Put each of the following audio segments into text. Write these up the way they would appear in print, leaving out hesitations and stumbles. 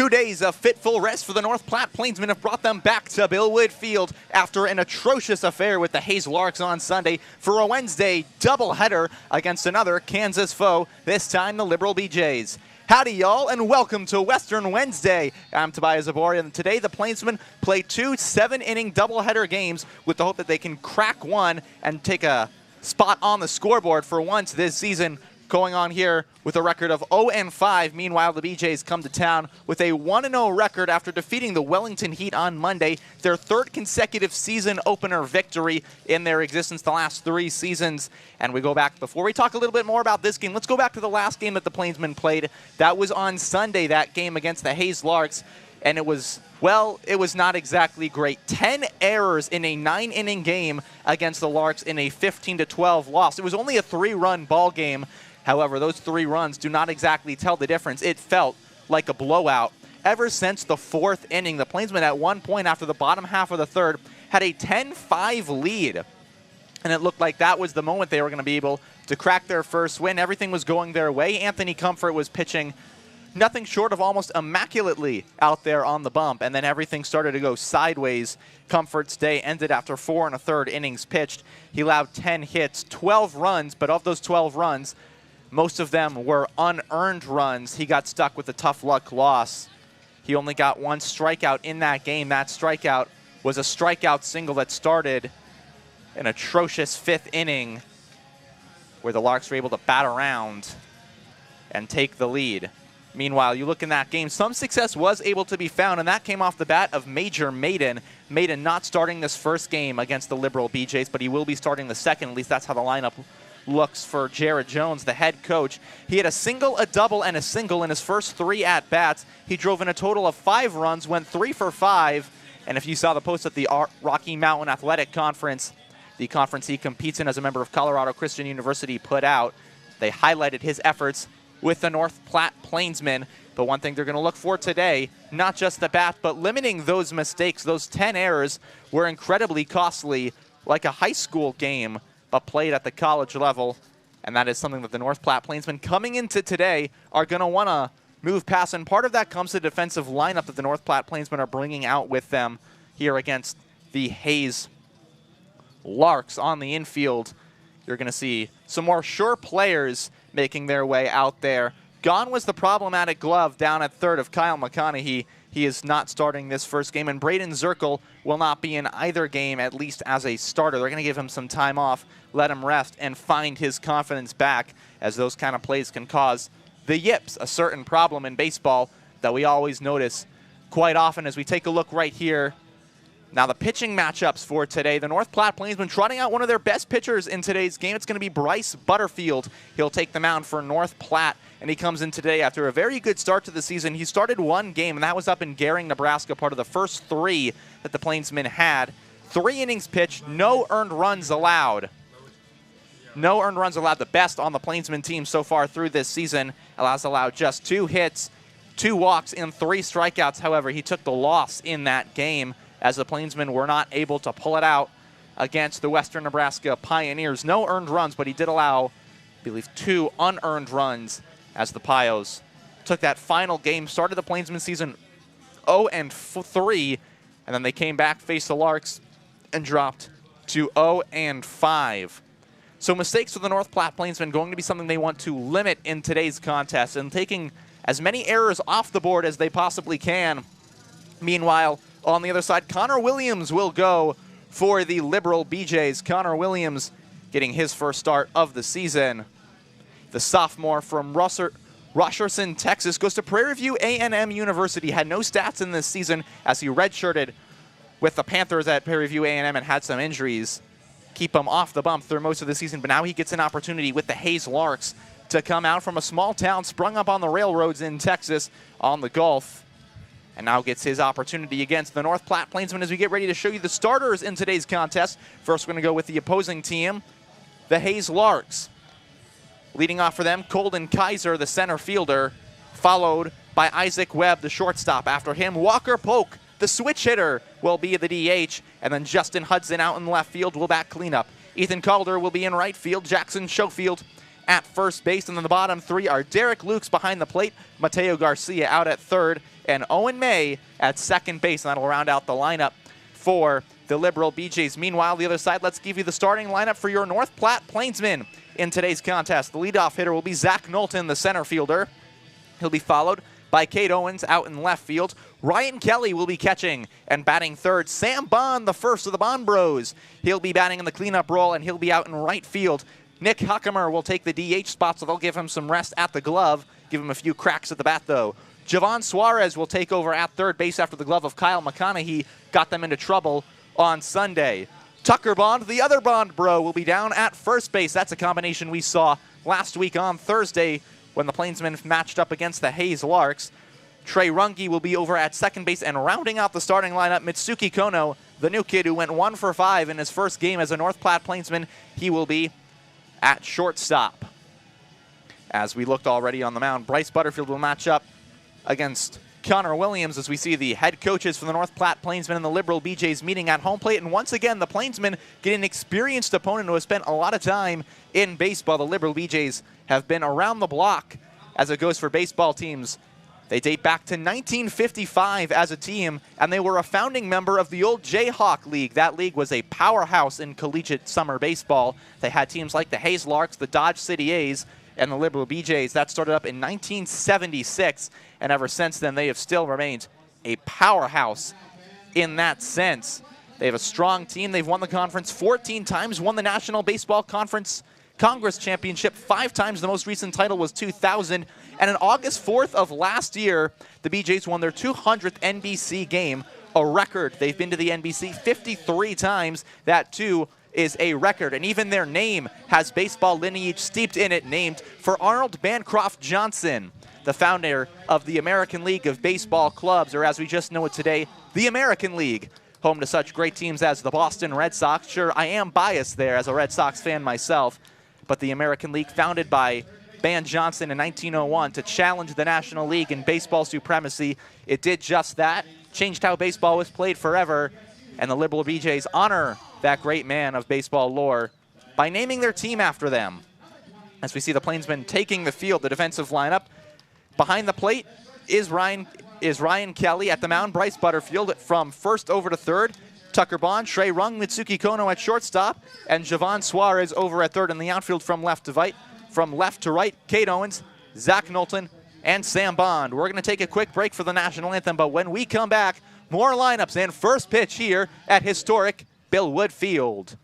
2 days of fitful rest for the North Platte Plainsmen have brought them back to Billwood Field after an atrocious affair with the Hayes Larks on Sunday for a Wednesday doubleheader against another Kansas foe, this time the Liberal BJs. Howdy, y'all, and welcome to Western Wednesday. I'm Tobias Zabori, and today the Plainsmen play 2 7-inning doubleheader games with the hope that they can crack one and take a spot on the scoreboard for once this season, going on here with a record of 0-5. Meanwhile, the BJs come to town with a 1-0 record after defeating the Wellington Heat on Monday, their 3rd consecutive season opener victory in their existence the last 3 seasons. And we go back, before we talk a little bit more about this game, let's go back to the last game that the Plainsmen played. That was on Sunday, that game against the Hayes Larks. And it was, well, it was not exactly great. 10 errors in a 9-inning game against the Larks in a 15-12 loss. It was only a 3-run ball game. However, those 3 runs do not exactly tell the difference. It felt like a blowout. Ever since the 4th inning, the Plainsmen at one point after the bottom half of the 3rd had a 10-5 lead. And it looked like that was the moment they were going to be able to crack their first win. Everything was going their way. Anthony Comfort was pitching nothing short of almost immaculately out there on the bump, and then everything started to go sideways. Comfort's day ended after 4 1/3 innings pitched. He allowed 10 hits, 12 runs, but of those 12 runs, most of them were unearned runs. He got stuck with a tough luck loss. He only got 1 strikeout in that game. That strikeout was a strikeout single that started an atrocious 5th inning where the Larks were able to bat around and take the lead. Meanwhile, you look in that game, some success was able to be found, and that came off the bat of Major Maiden. Maiden not starting this first game against the Liberal BJs, but he will be starting the second. At least that's how the lineup looks for Jared Jones, the head coach. He had a single, a double, and a single in his first 3 at-bats. He drove in a total of 5 runs, went 3 for 5, and if you saw the post at the Rocky Mountain Athletic Conference, the conference he competes in as a member of Colorado Christian University, put out, they highlighted his efforts with the North Platte Plainsmen. But one thing they're going to look for today, not just the bat, but limiting those mistakes. Those 10 errors were incredibly costly, like a high school game, but played at the college level. And that is something that the North Platte Plainsmen coming into today are going to want to move past. And part of that comes to the defensive lineup that the North Platte Plainsmen are bringing out with them here against the Hayes Larks. On the infield, you're going to see some more sure players making their way out there. Gone was the problematic glove down at 3rd of Kyle McConaughey. He is not starting this first game, and Braden Zirkle will not be in either game, at least as a starter. They're going to give him some time off, let him rest, and find his confidence back, as those kind of plays can cause the yips, a certain problem in baseball that we always notice quite often. As we take a look right here, now the pitching matchups for today, the North Platte Plainsmen trotting out one of their best pitchers in today's game. It's going to be Bryce Butterfield. He'll take the mound for North Platte, and he comes in today after a very good start to the season. He started 1 game, and that was up in Gering, Nebraska, part of the first 3 that the Plainsmen had. 3 innings pitched, no earned runs allowed. No earned runs allowed, the best on the Plainsmen team so far through this season. Allows allowed just 2 hits, 2 walks, and 3 strikeouts. However, he took the loss in that game, as the Plainsmen were not able to pull it out against the Western Nebraska Pioneers. No earned runs, but he did allow, I believe, 2 unearned runs as the Pios took that final game, started the Plainsmen season 0-3, and then they came back, faced the Larks, and dropped to 0-5. So mistakes for the North Platte Plainsmen going to be something they want to limit in today's contest, and taking as many errors off the board as they possibly can. Meanwhile, on the other side, Connor Williams will go for the Liberal BJs. Connor Williams getting his first start of the season. The sophomore from Rosherson, Texas, goes to Prairie View A&M University. Had no stats in this season as he redshirted with the Panthers at Prairie View A&M and had some injuries keep him off the bump through most of the season. But now he gets an opportunity with the Hayes Larks to come out from a small town sprung up on the railroads in Texas on the Gulf. And now gets his opportunity against the North Platte Plainsmen as we get ready to show you the starters in today's contest. First, we're going to go with the opposing team, the Hayes Larks. Leading off for them, Colden Kaiser, the center fielder, followed by Isaac Webb, the shortstop. After him, Walker Polk, the switch hitter, will be the DH. And then Justin Hudson out in left field will bat cleanup. Ethan Calder will be in right field. Jackson Schofield at first base. And then the bottom 3 are Derek Lukes behind the plate, Mateo Garcia out at 3rd, and Owen May at second base, and that'll round out the lineup for the Liberal BJs. Meanwhile, the other side, let's give you the starting lineup for your North Platte Plainsmen in today's contest. The leadoff hitter will be Zach Knowlton, the center fielder. He'll be followed by Cade Owens out in left field. Ryan Kelly will be catching and batting third. Sam Bond, the first of the Bond Bros. He'll be batting in the cleanup role, and he'll be out in right field. Nick Huckamer will take the DH spot, so they'll give him some rest at the glove, give him a few cracks at the bat, though. Javon Suarez will take over at third base after the glove of Kyle McConaughey got them into trouble on Sunday. Tucker Bond, the other Bond Bro, will be down at first base. That's a combination we saw last week on Thursday when the Plainsmen matched up against the Hayes Larks. Trey Runge will be over at second base, and rounding out the starting lineup, Mitsuki Kono, the new kid who went 1 for 5 in his first game as a North Platte Plainsman. He will be at shortstop. As we looked already on the mound, Bryce Butterfield will match up against Connor Williams as we see the head coaches from the North Platte Plainsmen and the Liberal BJs meeting at home plate. And once again, the Plainsmen get an experienced opponent who has spent a lot of time in baseball. The Liberal BJs have been around the block as it goes for baseball teams. They date back to 1955 as a team, and they were a founding member of the old Jayhawk League. That league was a powerhouse in collegiate summer baseball. They had teams like the Hayes Larks, the Dodge City A's, and the Liberal BJs. That started up in 1976, and ever since then they have still remained a powerhouse in that sense. They have a strong team. They've won the conference 14 times, won the National Baseball Conference Congress Championship 5 times. The most recent title was 2000. And on August 4th of last year, the BJs won their 200th NBC game, a record. They've been to the NBC 53 times. That, too, is a record. And even their name has baseball lineage steeped in it, named for Arnold Bancroft Johnson, the founder of the American League of Baseball Clubs, or as we just know it today, the American League, home to such great teams as the Boston Red Sox. Sure, I am biased there as a Red Sox fan myself, but the American League, founded by Ban Johnson in 1901 to challenge the National League in baseball supremacy, it did just that, changed how baseball was played forever, and the Liberal BJs honor that great man of baseball lore by naming their team after them. As we see the Plainsmen taking the field, the defensive lineup. Behind the plate is Ryan Kelly at the mound. Bryce Butterfield from first over to third. Tucker Bond, Trey Rung, Mitsuki Kono at shortstop, and Javon Suarez over at third in the outfield from left to right. From left to right, Cade Owens, Zach Knowlton, and Sam Bond. We're going to take a quick break for the national anthem, but when we come back, more lineups and first pitch here at historic Billwood Field.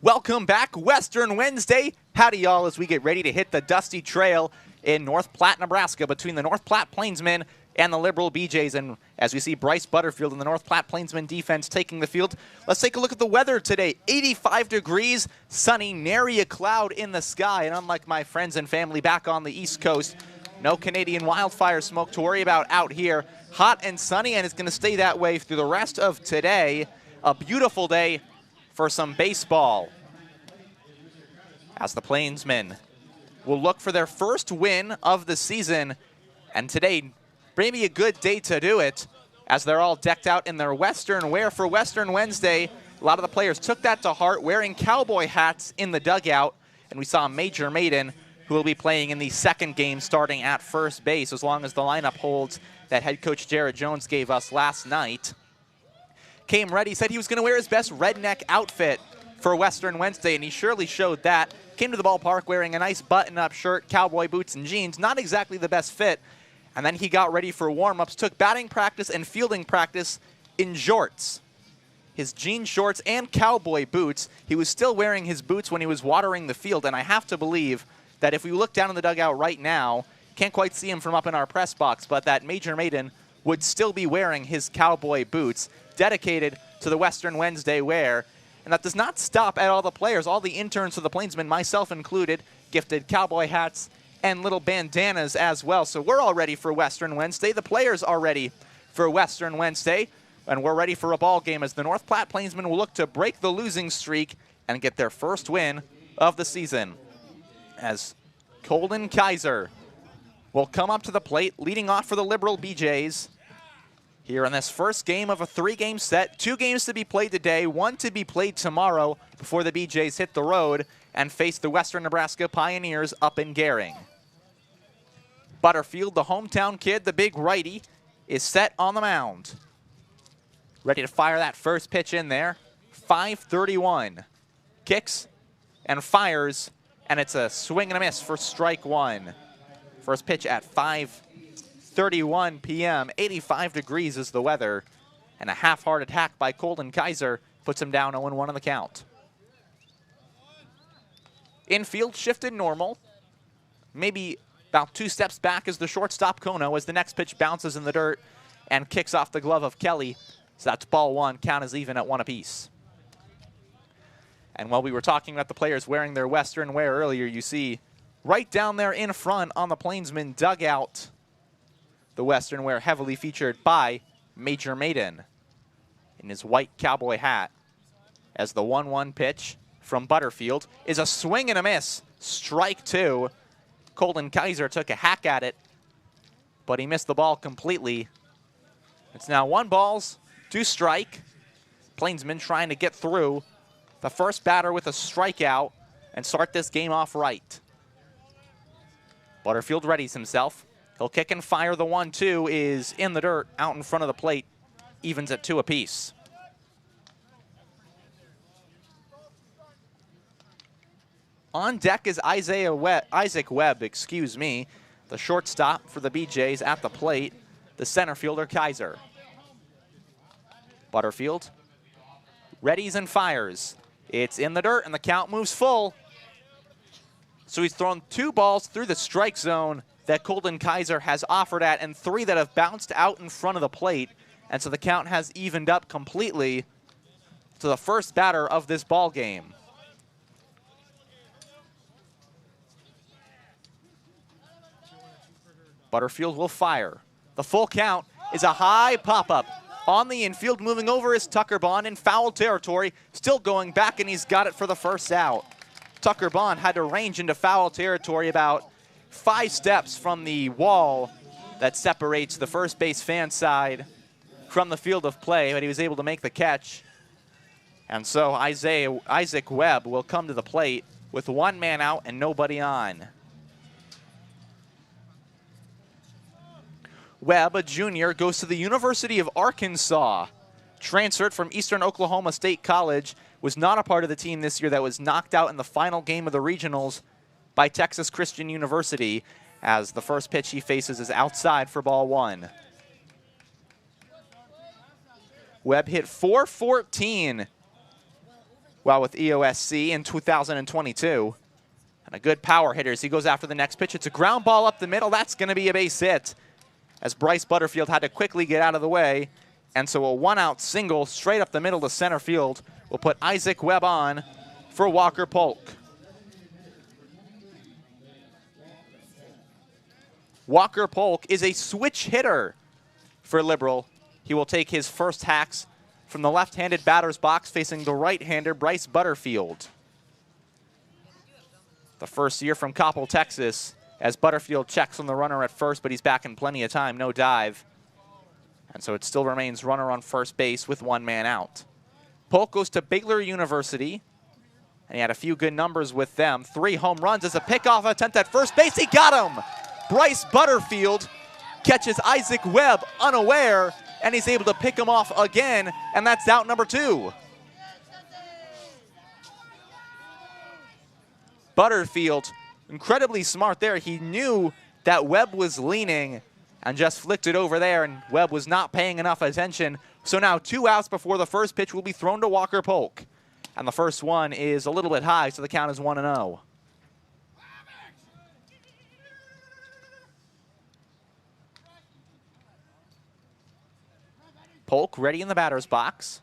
Welcome back, Western Wednesday. Howdy, y'all, as we get ready to hit the dusty trail in North Platte, Nebraska, between the North Platte Plainsmen and the Liberal BJs. And as we see Bryce Butterfield and the North Platte Plainsmen defense taking the field, let's take a look at the weather today. 85 degrees, sunny, nary a cloud in the sky. And unlike my friends and family back on the East Coast, no Canadian wildfire smoke to worry about out here. Hot and sunny, and it's going to stay that way through the rest of today. A beautiful day for some baseball, as the Plainsmen will look for their first win of the season. And today, maybe a good day to do it, as they're all decked out in their Western wear for Western Wednesday. A lot of the players took that to heart, wearing cowboy hats in the dugout. And we saw Major Maiden, who will be playing in the second game starting at first base as long as the lineup holds that head coach Jared Jones gave us last night. Came ready, said he was going to wear his best redneck outfit for Western Wednesday, and he surely showed that. Came to the ballpark wearing a nice button-up shirt, cowboy boots, and jeans. Not exactly the best fit. And then he got ready for warm-ups, took batting practice and fielding practice in jorts. His jean shorts and cowboy boots. He was still wearing his boots when he was watering the field, and I have to believe that if we look down in the dugout right now, can't quite see him from up in our press box, but that Major Maiden would still be wearing his cowboy boots, dedicated to the Western Wednesday wear. And that does not stop at all the players. All the interns for the Plainsmen, myself included, gifted cowboy hats and little bandanas as well. So we're all ready for Western Wednesday. The players are ready for Western Wednesday. And we're ready for a ball game as the North Platte Plainsmen will look to break the losing streak and get their first win of the season. As Colton Kaiser will come up to the plate, leading off for the Liberal BJs. Here in this first game of a 3-game set, 2 games to be played today, 1 to be played tomorrow before the BJs hit the road and face the Western Nebraska Pioneers up in Gering. Butterfield, the hometown kid, the big righty, is set on the mound. Ready to fire that first pitch in there. 5:31. Kicks and fires, and it's a swing and a miss for strike 1. First pitch at 5:31 p.m. 85 degrees is the weather, and a half-hearted hack by Colton Kaiser puts him down 0-1 on the count. Infield shifted normal. Maybe about 2 steps back is the shortstop Kono as the next pitch bounces in the dirt and kicks off the glove of Kelly. So that's ball 1. Count is even at 1 apiece. And while we were talking about the players wearing their Western wear earlier, you see right down there in front on the Plainsmen dugout, the Western wear heavily featured by Major Maiden in his white cowboy hat, as the 1-1 pitch from Butterfield is a swing and a miss. Strike 2. Colton Kaiser took a hack at it, but he missed the ball completely. It's now 1 ball, 2 strike. Plainsmen trying to get through the first batter with a strikeout and start this game off right. Butterfield readies himself. He'll kick and fire. The 1-2 is in the dirt out in front of the plate. Evens at 2 apiece. On deck is Isaac Webb, the shortstop for the BJs at the plate, the center fielder Kaiser. Butterfield readies and fires. It's in the dirt, and the count moves full. So he's thrown 2 balls through the strike zone that Colton Kaiser has offered at, and 3 that have bounced out in front of the plate. And so the count has evened up completely to the first batter of this ball game. Butterfield will fire. The full count is a high pop-up. On the infield, moving over is Tucker Bond in foul territory. Still going back, and he's got it for the first out. Tucker Bond had to range into foul territory about 5 steps from the wall that separates the first base fan side from the field of play, but he was able to make the catch. And so Isaac Webb will come to the plate with 1 man out and nobody on. Webb, a junior, goes to the University of Arkansas. Transferred from Eastern Oklahoma State College, was not a part of the team this year that was knocked out in the final game of the regionals by Texas Christian University, as the first pitch he faces is outside for ball 1. Webb hit .414 while with EOSC in 2022. And a good power hitter as he goes after the next pitch. It's a ground ball up the middle. That's going to be a base hit, as Bryce Butterfield had to quickly get out of the way. And so a 1-out single straight up the middle to center field will put Isaac Webb on for Walker Polk. Walker Polk is a switch hitter for Liberal. He will take his first hacks from the left-handed batter's box facing the right-hander Bryce Butterfield. The first year from Coppell, Texas, as Butterfield checks on the runner at first, but he's back in plenty of time, no dive. And so it still remains runner on first base with 1 man out. Polk goes to Baylor University and he had a few good numbers with them. 3 home runs as a pickoff attempt at first base. He got him! Bryce Butterfield catches Isaac Webb unaware, and he's able to pick him off again, and that's out number 2. Butterfield, incredibly smart there. He knew that Webb was leaning and just flicked it over there, and Webb was not paying enough attention. So now 2 outs before the first pitch will be thrown to Walker Polk. And the first one is a little bit high, so the count is 1-0. Polk ready in the batter's box.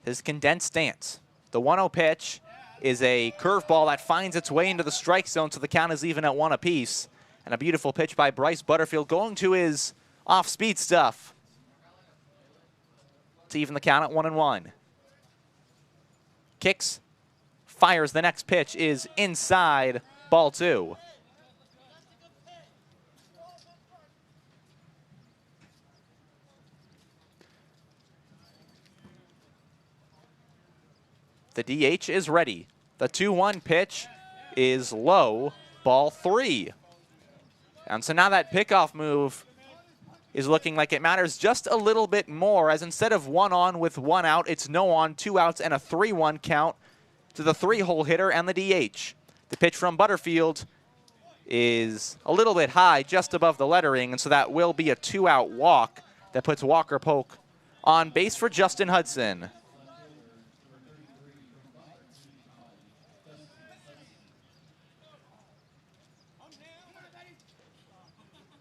His condensed stance. The 1-0 pitch is a curveball that finds its way into the strike zone, so the count is even at 1 apiece. And a beautiful pitch by Bryce Butterfield going to his off-speed stuff to even the count at 1-1. Kicks, fires. The next pitch is inside, ball 2. The DH is ready. The 2-1 pitch is low, ball 3. And so now that pickoff move is looking like it matters just a little bit more, as instead of 1 on with 1 out, it's no on, 2 outs, and a 3-1 count to the 3-hole hitter and the DH. The pitch from Butterfield is a little bit high, just above the lettering, and so that will be a 2-out walk that puts Walker Polk on base for Justin Hudson.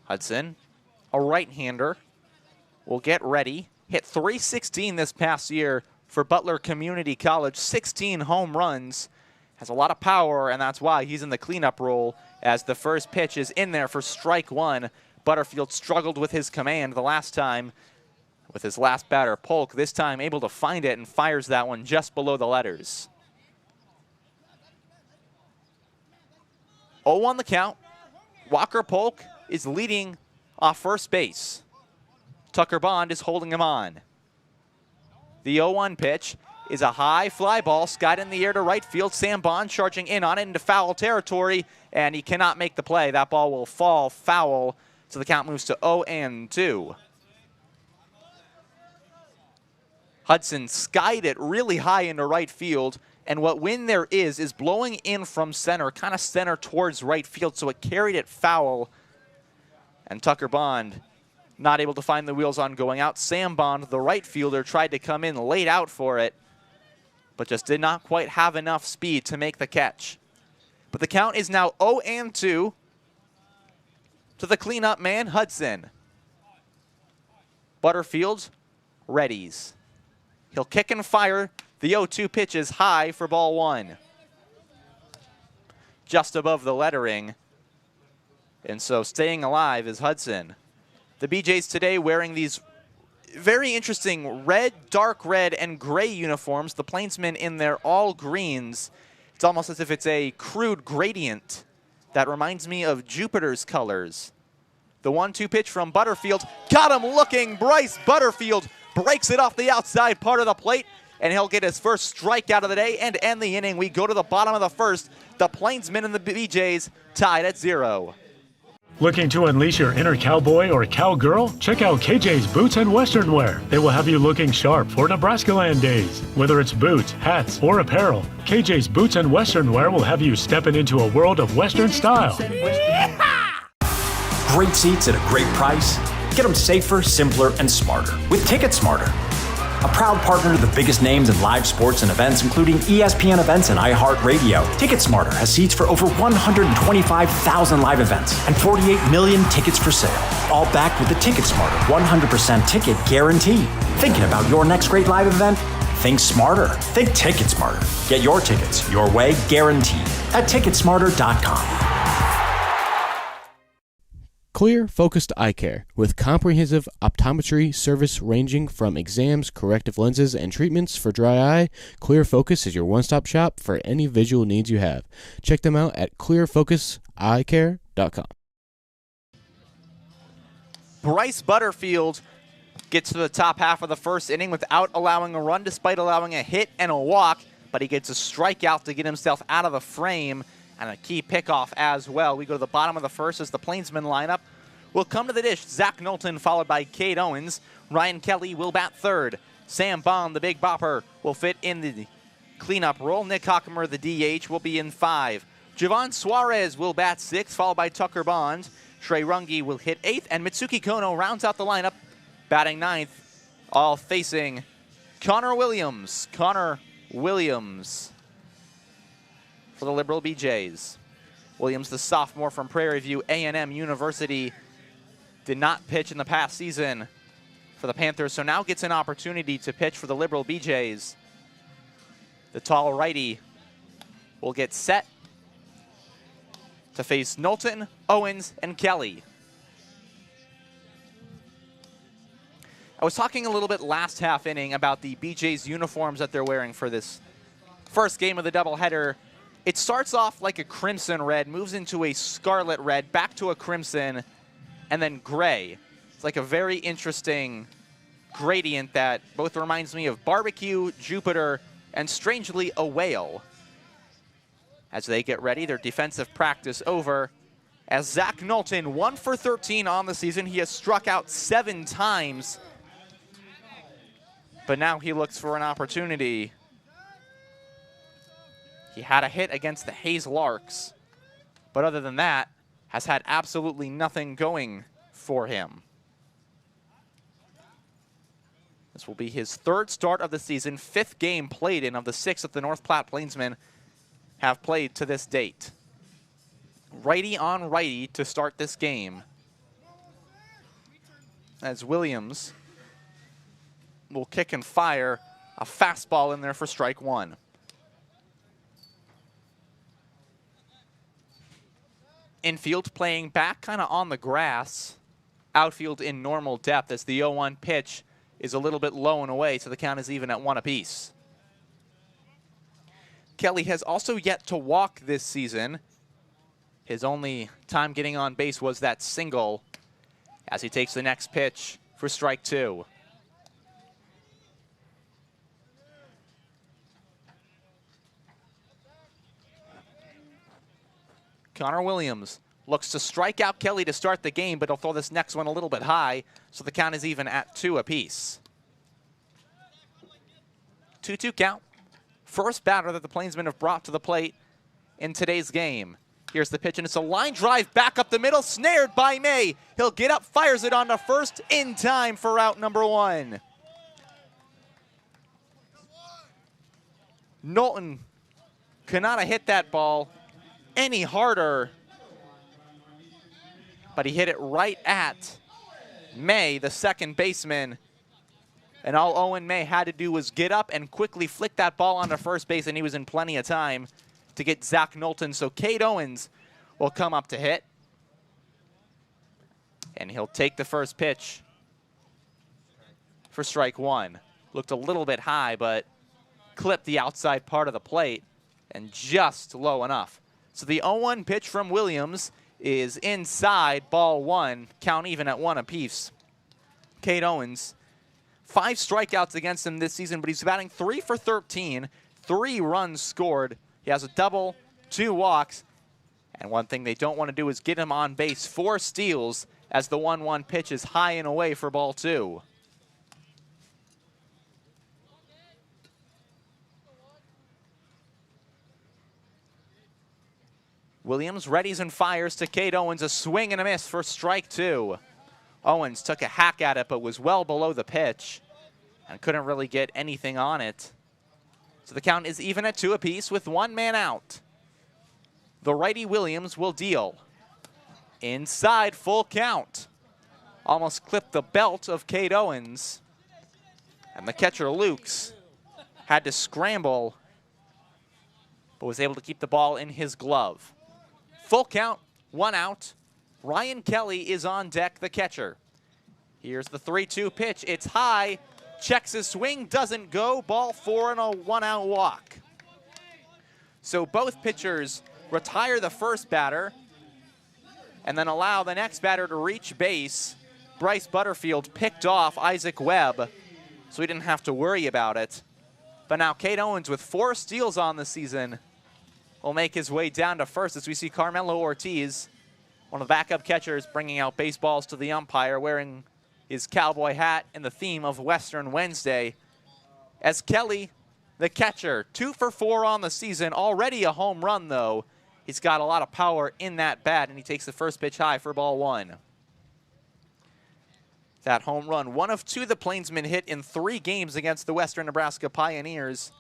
Hudson, a right-hander, will get ready. Hit .316 this past year for Butler Community College. 16 home runs. Has a lot of power, and that's why he's in the cleanup role as the first pitch is in there for strike 1. Butterfield struggled with his command the last time with his last batter. Polk this time able to find it and fires that one just below the letters. 0-1 the count. Walker Polk is leading off first base. Tucker Bond is holding him on. The 0-1 pitch is a high fly ball, skied in the air to right field. Sam Bond charging in on it into foul territory, and he cannot make the play. That ball will fall foul, so the count moves to 0-2. Hudson skied it really high into right field, and what wind there is blowing in from center, kind of center towards right field, so it carried it foul. And Tucker Bond not able to find the wheels on going out. Sam Bond, the right fielder, tried to come in late out for it, but just did not quite have enough speed to make the catch. But the count is now 0-2 to the cleanup man, Hudson. Butterfield readies. He'll kick and fire. The 0-2 pitch is high for ball 1. Just above the lettering. And so staying alive is Hudson. The BJs today wearing these very interesting red, dark red, and gray uniforms. The Plainsmen in their all greens. It's almost as if it's a crude gradient that reminds me of Jupiter's colors. The 1-2 pitch from Butterfield. Got him looking. Bryce Butterfield breaks it off the outside part of the plate, and he'll get his first strikeout of the day and end the inning. We go to the bottom of the first. The Plainsmen and the BJs tied at 0. Looking to unleash your inner cowboy or cowgirl? Check out KJ's Boots and Western Wear. They will have you looking sharp for Nebraska Land days. Whether it's boots, hats, or apparel, KJ's Boots and Western Wear will have you stepping into a world of Western style. Great seats at a great price. Get them safer, simpler, and smarter with Ticket Smarter. A proud partner to the biggest names in live sports and events, including ESPN events and iHeartRadio. TicketSmarter has seats for over 125,000 live events and 48 million tickets for sale. All backed with the TicketSmarter 100% ticket guarantee. Thinking about your next great live event? Think smarter. Think TicketSmarter. Get your tickets your way, guaranteed, at TicketSmarter.com. Clear Focused Eye Care, with comprehensive optometry service ranging from exams, corrective lenses, and treatments for dry eye. Clear Focus is your one-stop shop for any visual needs you have. Check them out at clearfocuseyecare.com. Bryce Butterfield gets to the top half of the first inning without allowing a run, despite allowing a hit and a walk. but he gets a strikeout to get himself out of the frame and a key pickoff as well. We go to the bottom of the first as the Plainsmen lineup will come to the dish. Zach Knowlton followed by Cade Owens. Ryan Kelly will bat third. Sam Bond, the big bopper, will fit in the cleanup role. Nick Hockemer, the DH, will be in 5. Javon Suarez will bat 6, followed by Tucker Bond. Trey Runge will hit 8th, and Mitsuki Kono rounds out the lineup, batting 9th, all facing Connor Williams. Connor Williams for the Liberal BJs. Williams, the sophomore from Prairie View A&M University, did not pitch in the past season for the Panthers, so now gets an opportunity to pitch for the Liberal BJs. The tall righty will get set to face Knowlton, Owens, and Kelly. I was talking a little bit last half inning about the BJ's uniforms that they're wearing for this first game of the doubleheader. It starts off like a crimson red, moves into a scarlet red, back to a crimson, and then gray. It's like a very interesting gradient that both reminds me of barbecue, Jupiter, and strangely a whale. As they get ready, their defensive practice over. As Zach Knowlton, 1 for 13 on the season. He has struck out 7 times. But now he looks for an opportunity. He had a hit against the Hayes Larks. But other than that, has had absolutely nothing going for him. This will be his 3rd start of the season, 5th game played in of the 6 that the North Platte Plainsmen have played to this date. Righty on righty to start this game, as Williams will kick and fire a fastball in there for strike 1. Infield playing back kind of on the grass. Outfield in normal depth as the 0-1 pitch is a little bit low and away, so the count is even at 1 apiece. Kelly has also yet to walk this season. His only time getting on base was that single as he takes the next pitch for strike 2. Connor Williams looks to strike out Kelly to start the game, but he'll throw this next one a little bit high, so the count is even at 2 apiece. 2-2 count. First batter that the Plainsmen have brought to the plate in today's game. Here's the pitch, and it's a line drive back up the middle, snared by May. He'll get up, fires it on to first in time for out number 1. Knowlton cannot have hit that ball any harder, but he hit it right at May, the second baseman. And all Owen May had to do was get up and quickly flick that ball onto first base, and he was in plenty of time to get Zach Knowlton. So Cade Owens will come up to hit, and he'll take the first pitch for strike 1. Looked a little bit high, but clipped the outside part of the plate and just low enough. So the 0-1 pitch from Williams is inside, ball 1, count even at 1 apiece. Cade Owens, 5 strikeouts against him this season, but he's batting 3 for 13, 3 runs scored. He has a double, 2 walks, and one thing they don't want to do is get him on base. 4 steals as the 1-1 pitch is high and away for ball 2. Williams readies and fires to Cade Owens, a swing and a miss for strike 2. Owens took a hack at it, but was well below the pitch and couldn't really get anything on it. So the count is even at 2 apiece with 1 man out. The righty Williams will deal. Inside, full count. Almost clipped the belt of Cade Owens. And the catcher, Lukes, had to scramble, but was able to keep the ball in his glove. Full count, 1 out. Ryan Kelly is on deck, the catcher. Here's the 3-2 pitch. It's high. Checks his swing, doesn't go. Ball 4 and a 1-out walk. So both pitchers retire the first batter and then allow the next batter to reach base. Bryce Butterfield picked off Isaac Webb, so he didn't have to worry about it. But now Cade Owens with 4 steals on the season will make his way down to first as we see Carmelo Ortiz, one of the backup catchers, bringing out baseballs to the umpire, wearing his cowboy hat in the theme of Western Wednesday. As Kelly, the catcher, 2 for 4 on the season, already a home run though. He's got a lot of power in that bat, and he takes the first pitch high for ball 1. That home run, 1 of 2 the Plainsmen hit in 3 games against the Western Nebraska Pioneers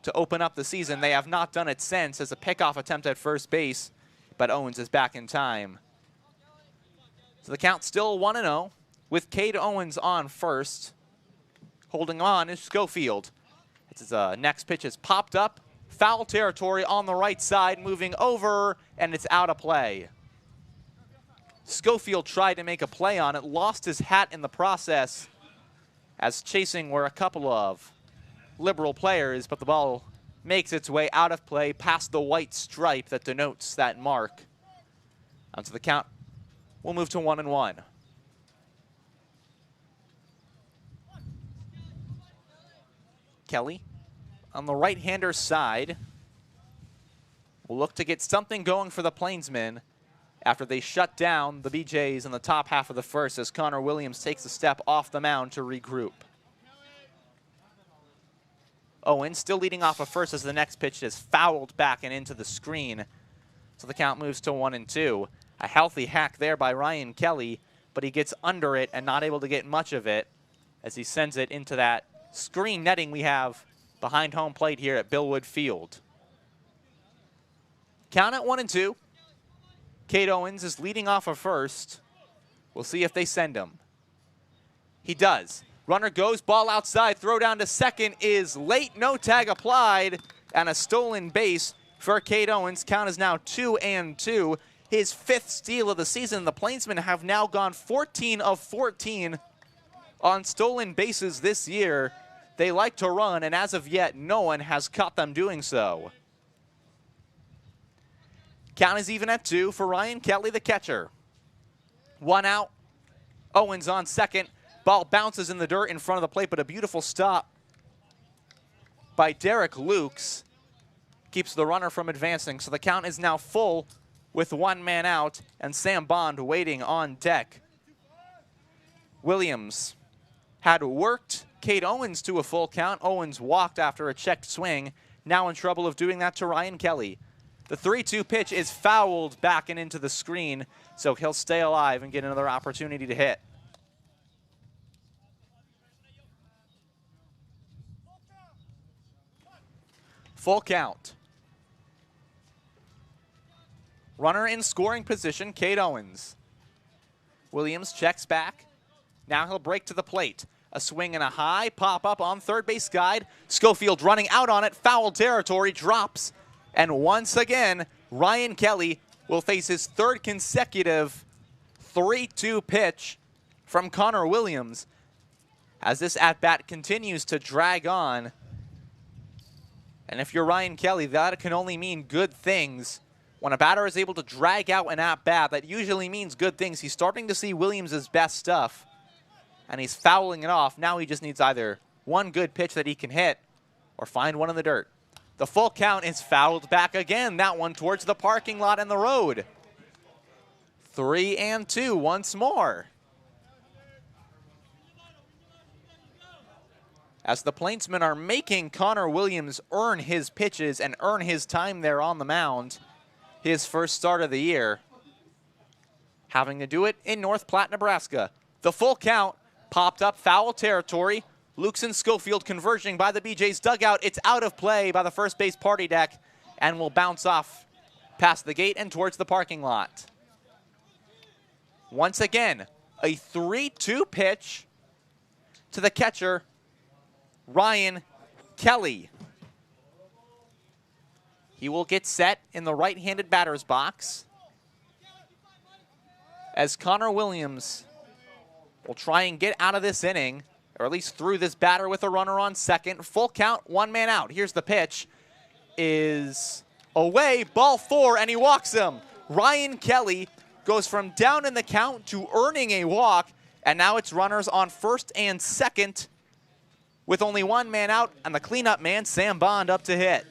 to open up the season. They have not done it since, as a pickoff attempt at first base, but Owens is back in time. So the count's still 1-0 with Cade Owens on first. Holding on is Schofield. His next pitch is popped up. Foul territory on the right side, moving over, and it's out of play. Schofield tried to make a play on it, lost his hat in the process, as chasing were a couple of Liberal players, but the ball makes its way out of play past the white stripe that denotes that mark. Onto the count, we'll move to 1-1. Kelly on the right-hander side will look to get something going for the Plainsmen after they shut down the BJs in the top half of the first, as Connor Williams takes a step off the mound to regroup. Owens still leading off of first as the next pitch is fouled back and into the screen. So the count moves to 1-2. A healthy hack there by Ryan Kelly, but he gets under it and not able to get much of it as he sends it into that screen netting we have behind home plate here at Billwood Field. Count at 1-2. Cade Owens is leading off of first. We'll see if they send him. He does. Runner goes, ball outside, throw down to second is late, no tag applied, and a stolen base for Cade Owens. Count is now 2-2. His 5th steal of the season. The Plainsmen have now gone 14 of 14 on stolen bases this year. They like to run, and as of yet, no one has caught them doing so. Count is even at 2 for Ryan Kelly, the catcher. 1 out. Owens on second. Ball bounces in the dirt in front of the plate, but a beautiful stop by Derek Lukes keeps the runner from advancing. So the count is now full with 1 man out, and Sam Bond waiting on deck. Williams had worked Cade Owens to a full count. Owens walked after a checked swing. Now in trouble of doing that to Ryan Kelly. The 3-2 pitch is fouled back and into the screen, so he'll stay alive and get another opportunity to hit. Full count. Runner in scoring position, Cade Owens. Williams checks back. Now he'll break to the plate. A swing and a high pop up on third base guide. Schofield running out on it. Foul territory, drops. And once again, Ryan Kelly will face his 3rd consecutive 3-2 pitch from Connor Williams as this at-bat continues to drag on. And if you're Ryan Kelly, that can only mean good things. When a batter is able to drag out an at-bat, that usually means good things. He's starting to see Williams' best stuff, and he's fouling it off. Now he just needs either one good pitch that he can hit or find one in the dirt. The full count is fouled back again. That one towards the parking lot and the road. 3-2 once more. As the Plainsmen are making Connor Williams earn his pitches and earn his time there on the mound, his first start of the year, having to do it in North Platte, Nebraska. The full count popped up, foul territory. Lukes and Schofield converging by the BJ's dugout. It's out of play by the first base party deck and will bounce off past the gate and towards the parking lot. Once again, a 3-2 pitch to the catcher, Ryan Kelly. He will get set in the right-handed batter's box as Connor Williams will try and get out of this inning, or at least through this batter with a runner on second. Full count, 1 man out. Here's the pitch. Is away, ball 4, and he walks him. Ryan Kelly goes from down in the count to earning a walk, and now it's runners on first and second with only one man out, and the cleanup man, Sam Bond, up to hit.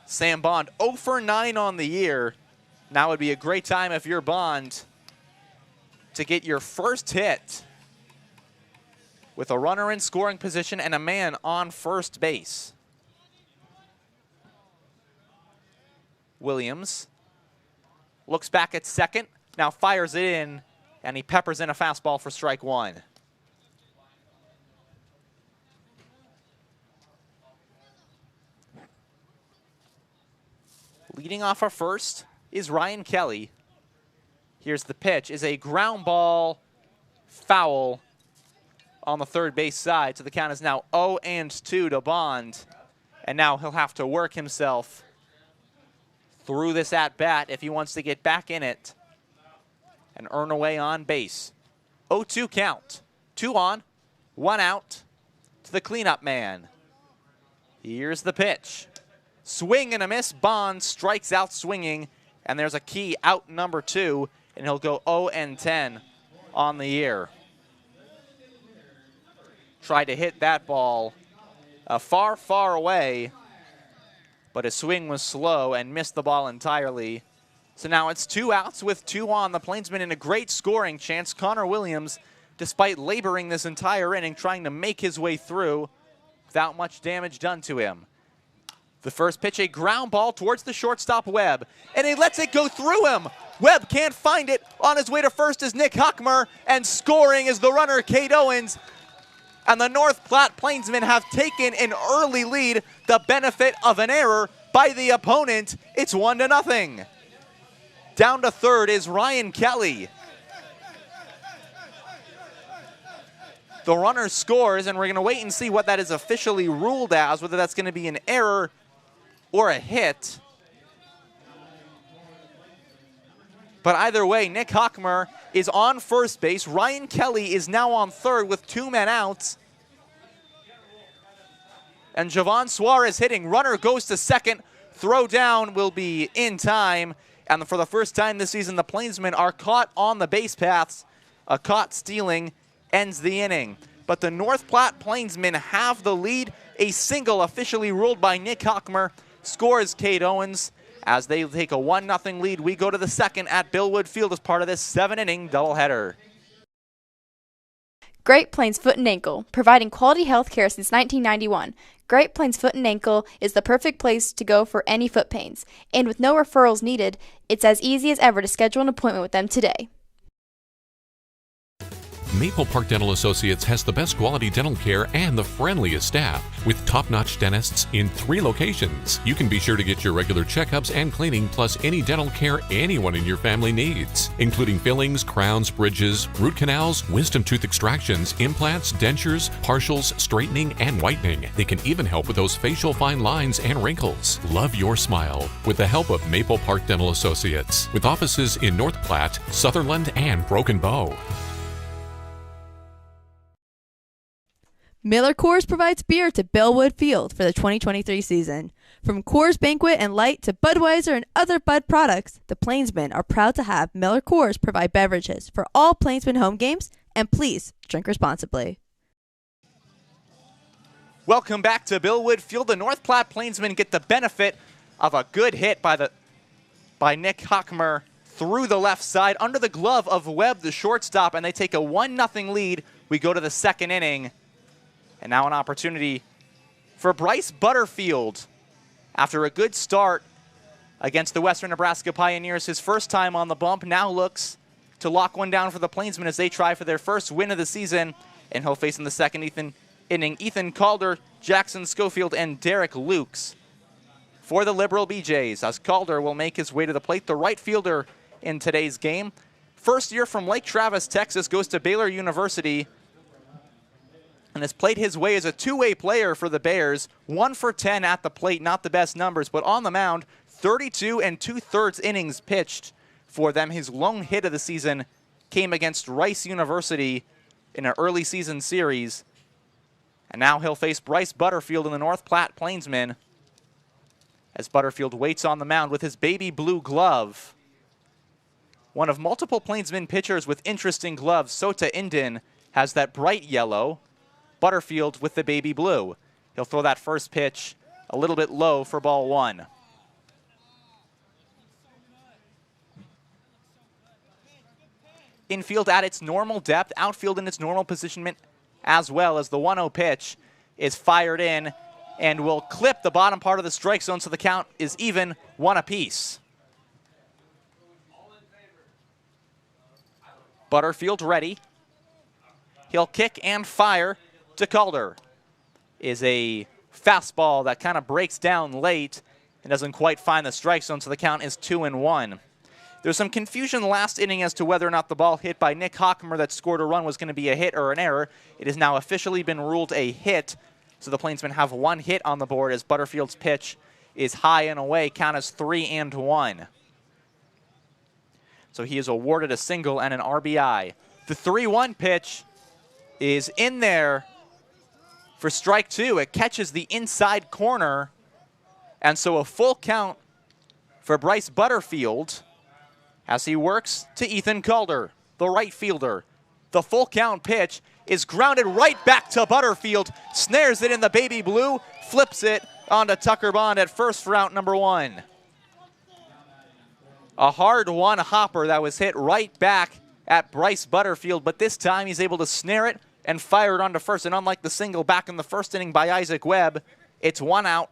Sam Bond 0 for 9 on the year. Now would be a great time if you're Bond to get your first hit with a runner in scoring position and a man on first base. Williams looks back at second, now fires it in, and he peppers in a fastball for strike one. Leading off our first is Ryan Kelly. Here's the pitch, is a ground ball foul on the third base side. So the count is now 0-2 to Bond. And now he'll have to work himself through this at-bat if he wants to get back in it and earn away on base. 0-2 count. 2 on, 1 out to the cleanup man. Here's the pitch. Swing and a miss. Bond strikes out swinging, and there's a key out number 2, and he'll go 0-10 on the year. Tried to hit that ball far, far away, but his swing was slow and missed the ball entirely. So now it's 2 outs with 2 on. The Plainsmen in a great scoring chance. Connor Williams, despite laboring this entire inning, trying to make his way through without much damage done to him. The first pitch, a ground ball towards the shortstop, Webb, and he lets it go through him. Webb can't find it. On his way to first is Nick Hockmer, and scoring is the runner, Cade Owens. And the North Platte Plainsmen have taken an early lead, the benefit of an error by the opponent. It's 1-0. Down to third is Ryan Kelly. The runner scores, and we're going to wait and see what that is officially ruled as, whether that's going to be an error or a hit. But either way, Nick Hockmer is on first base. Ryan Kelly is now on third with 2 men out. And Javon Suarez hitting. Runner goes to second. Throw down will be in time. And for the first time this season, the Plainsmen are caught on the base paths. A caught stealing ends the inning. But the North Platte Plainsmen have the lead. A single officially ruled by Nick Hockmer scores Cade Owens. As they take a 1-0 lead, we go to the second at Billwood Field as part of this 7-inning doubleheader. Great Plains Foot and Ankle, providing quality health care since 1991. Great Plains Foot and Ankle is the perfect place to go for any foot pains. And with no referrals needed, it's as easy as ever to schedule an appointment with them today. Maple Park Dental Associates has the best quality dental care and the friendliest staff. With top-notch dentists in 3 locations, you can be sure to get your regular checkups and cleaning, plus any dental care anyone in your family needs, including fillings, crowns, bridges, root canals, wisdom tooth extractions, implants, dentures, partials, straightening, and whitening. They can even help with those facial fine lines and wrinkles. Love your smile with the help of Maple Park Dental Associates, with offices in North Platte, Sutherland, and Broken Bow. Miller Coors provides beer to Bellwood Field for the 2023 season. From Coors Banquet and Light to Budweiser and other Bud products, the Plainsmen are proud to have Miller Coors provide beverages for all Plainsmen home games, and please drink responsibly. Welcome back to Billwood Field. The North Platte Plainsmen get the benefit of a good hit by Nick Hockmer through the left side under the glove of Webb, the shortstop, and they take a 1-0 lead. We go to the second inning. And now an opportunity for Bryce Butterfield. After a good start against the Western Nebraska Pioneers, his first time on the bump, now looks to lock one down for the Plainsmen as they try for their first win of the season. And he'll face in the second inning Ethan Calder, Jackson Schofield, and Derek Lukes for the Liberal BJs, as Calder will make his way to the plate. The right fielder in today's game. First year from Lake Travis, Texas, goes to Baylor University, and has played his way as a two-way player for the Bears. 1 for 10 at the plate, not the best numbers, but on the mound, 32 2/3 innings pitched for them. His lone hit of the season came against Rice University in an early season series. And now he'll face Bryce Butterfield in the North Platte Plainsmen as Butterfield waits on the mound with his baby blue glove. One of multiple Plainsmen pitchers with interesting gloves, Sota Indin, has that bright yellow. Butterfield with the baby blue. He'll throw that first pitch a little bit low for ball 1. Infield at its normal depth, outfield in its normal positionment as well, as the 1-0 pitch is fired in and will clip the bottom part of the strike zone, so the count is even, 1 apiece. Butterfield ready. He'll kick and fire to Calder. Is a fastball that kind of breaks down late and doesn't quite find the strike zone, so the count is 2-1. There's some confusion last inning as to whether or not the ball hit by Nick Hockmer that scored a run was going to be a hit or an error. It has now officially been ruled a hit, so the Plainsmen have 1 hit on the board as Butterfield's pitch is high and away. Count is 3-1. So he is awarded a single and an RBI. The 3-1 pitch is in there for strike 2. It catches the inside corner, and so a full count for Bryce Butterfield as he works to Ethan Calder, the right fielder. The full count pitch is grounded right back to Butterfield, snares it in the baby blue, flips it onto Tucker Bond at first for out number 1. A hard one hopper that was hit right back at Bryce Butterfield, but this time he's able to snare it and fire it onto first. And unlike the single back in the first inning by Isaac Webb, it's 1 out,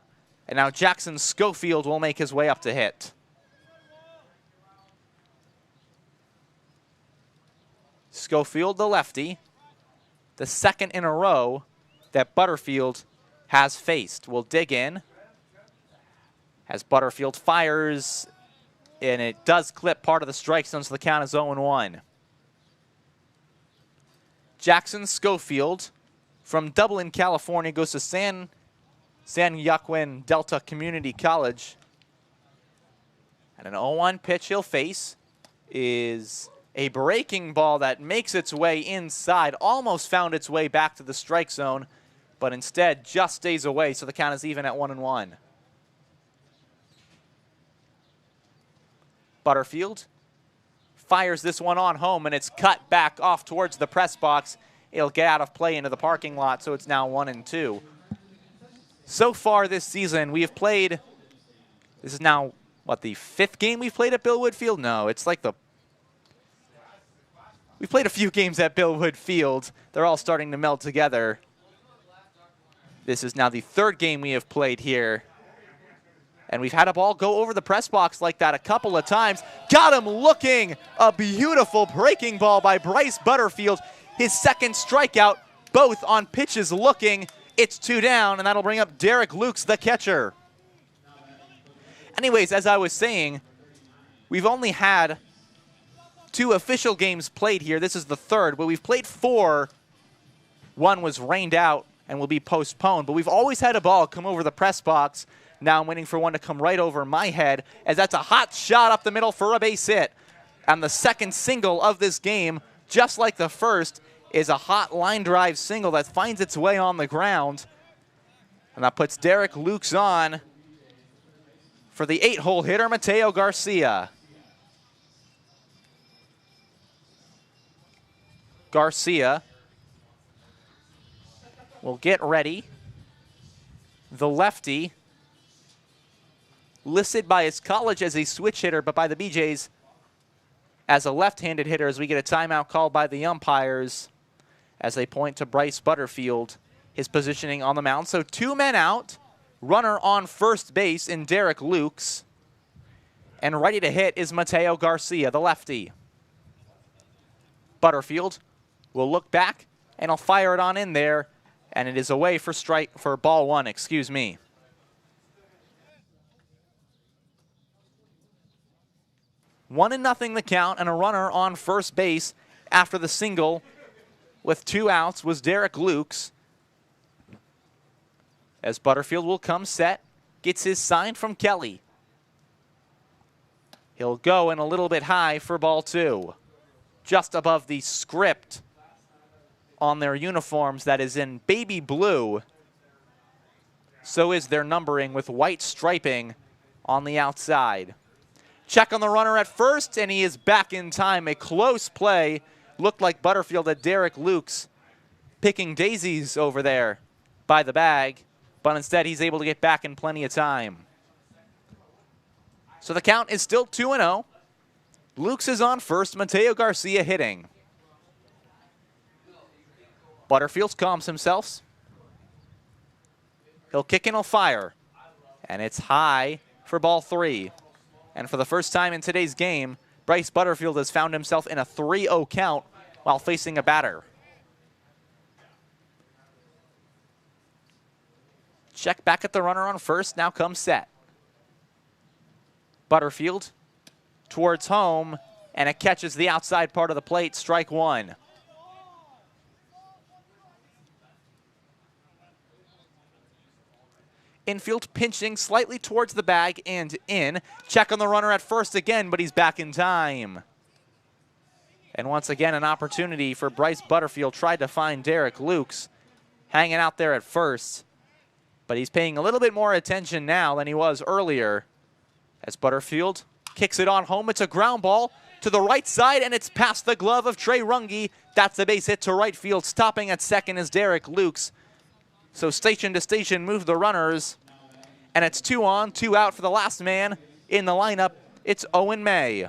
and now Jackson Schofield will make his way up to hit. Schofield, the lefty, the second in a row that Butterfield has faced. Will dig in as Butterfield fires, and it does clip part of the strike zone, so the count is 0-1. Jackson Schofield from Dublin, California, goes to San Joaquin Delta Community College. And an 0-1 pitch he'll face is a breaking ball that makes its way inside, almost found its way back to the strike zone, but instead just stays away, so the count is even at 1-1. Butterfield fires this one on home, and it's cut back off towards the press box. It'll get out of play into the parking lot, so it's now 1-2. So far this season, we have played, this is now, what, the 5th game we've played at Bill Wood Field? No, it's like we've played a few games at Bill Wood Field. They're all starting to meld together. This is now the 3rd game we have played here. And we've had a ball go over the press box like that a couple of times. Got him looking. A beautiful breaking ball by Bryce Butterfield. His 2nd strikeout, both on pitches looking. It's 2 down, and that'll bring up Derek Lukes, the catcher. Anyways, as I was saying, we've only had 2 official games played here. This is the 3rd, but we've played 4. 1 was rained out and will be postponed, but we've always had a ball come over the press box. Now I'm waiting for one to come right over my head, as that's a hot shot up the middle for a base hit. And the 2nd single of this game, just like the first, is a hot line drive single that finds its way on the ground. And that puts Derek Lukes on for the 8-hole hitter, Mateo Garcia. Garcia will get ready. The lefty, listed by his college as a switch hitter, but by the BJs as a left-handed hitter, as we get a timeout called by the umpires as they point to Bryce Butterfield, his positioning on the mound. So 2 men out, runner on first base in Derek Lukes, and ready to hit is Mateo Garcia, the lefty. Butterfield will look back, and he'll fire it on in there, and it is away for ball 1, excuse me. One and nothing the count, and a runner on first base after the single with 2 outs was Derek Lukes. As Butterfield will come set, gets his sign from Kelly. He'll go in a little bit high for ball 2. Just above the script on their uniforms that is in baby blue. So is their numbering with white striping on the outside. Check on the runner at first, and he is back in time. A close play. Looked like Butterfield had Derek Lukes picking daisies over there by the bag, but instead he's able to get back in plenty of time. So the count is still 2-0. Lukes is on first, Mateo Garcia hitting. Butterfield calms himself. He'll kick and he'll fire. And it's high for ball 3. And for the first time in today's game, Bryce Butterfield has found himself in a 3-0 count while facing a batter. Check back at the runner on first, now comes set. Butterfield towards home, and it catches the outside part of the plate, strike one. Infield pinching slightly towards the bag and in. Check on the runner at first again, but he's back in time. And once again, an opportunity for Bryce Butterfield. Tried to find Derek Lukes hanging out there at first, but he's paying a little bit more attention now than he was earlier. As Butterfield kicks it on home, it's a ground ball to the right side, and it's past the glove of Trey Runge. That's a base hit to right field. Stopping at second is Derek Lukes. So station to station move the runners, and it's 2 on, 2 out for the last man in the lineup. It's Owen May.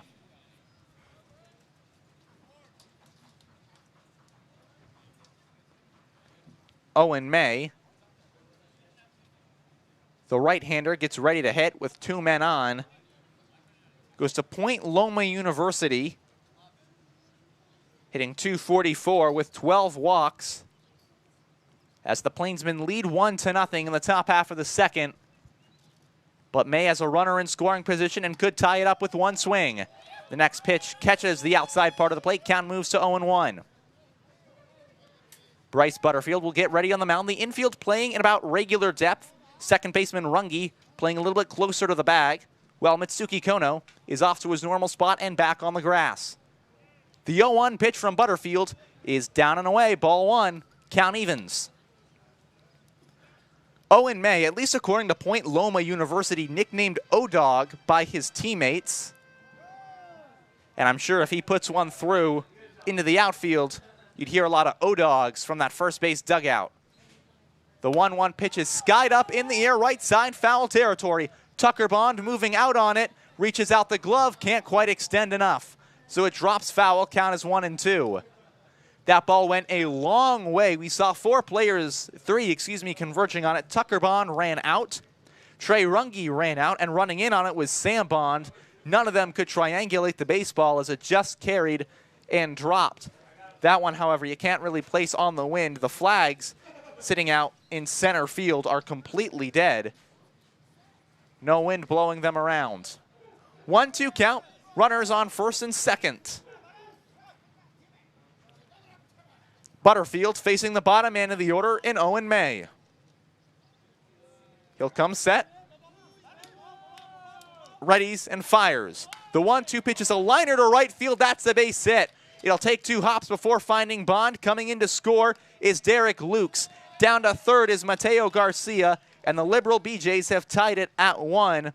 Owen May, the right-hander, gets ready to hit with 2 men on. Goes to Point Loma University, hitting .244 with 12 walks. As the Plainsmen lead 1-0 in the top half of the second. But May has a runner in scoring position and could tie it up with one swing. The next pitch catches the outside part of the plate. Count moves to 0-1. Bryce Butterfield will get ready on the mound. The infield playing in about regular depth. Second baseman Runge playing a little bit closer to the bag, while Mitsuki Kono is off to his normal spot and back on the grass. The 0-1 pitch from Butterfield is down and away. Ball 1. Count evens. Owen May, at least according to Point Loma University, nicknamed O-Dog by his teammates. And I'm sure if he puts one through into the outfield, you'd hear a lot of O-Dogs from that first base dugout. The 1-1 pitch is skied up in the air, right side, foul territory. Tucker Bond moving out on it, reaches out the glove, can't quite extend enough. So it drops foul, count is 1-2. That ball went a long way. We saw three converging on it. Tucker Bond ran out. Trey Runge ran out, and running in on it was Sam Bond. None of them could triangulate the baseball as it just carried and dropped. That one, however, you can't really place on the wind. The flags sitting out in center field are completely dead. No wind blowing them around. 1-2 count. Runners on first and second. Butterfield facing the bottom man of the order in Owen May. He'll come set. Readies and fires. The 1-2 pitch is a liner to right field. That's a base hit. It'll take 2 hops before finding Bond. Coming in to score is Derek Lukes. Down to third is Mateo Garcia, and the Liberal BJs have tied it at 1.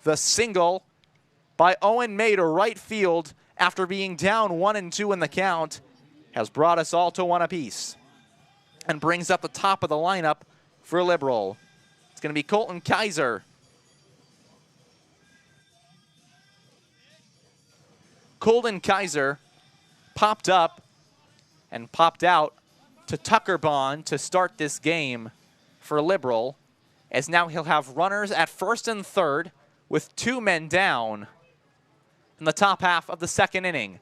The single by Owen May to right field after being down 1-2 in the count has brought us all to 1 apiece and brings up the top of the lineup for Liberal. It's going to be Colton Kaiser. Colton Kaiser popped up and popped out to Tucker Bond to start this game for Liberal, as now he'll have runners at first and third with 2 men down in the top half of the second inning.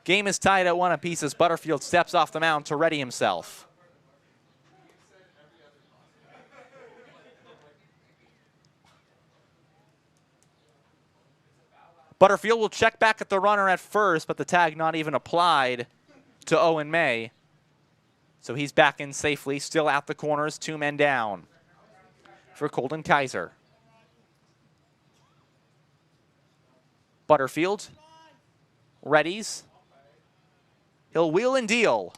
Game is tied at 1 apiece as Butterfield steps off the mound to ready himself. Butterfield will check back at the runner at first, but the tag not even applied to Owen May. So he's back in safely, still at the corners, 2 men down for Colton Kaiser. Butterfield readies. He'll wheel and deal.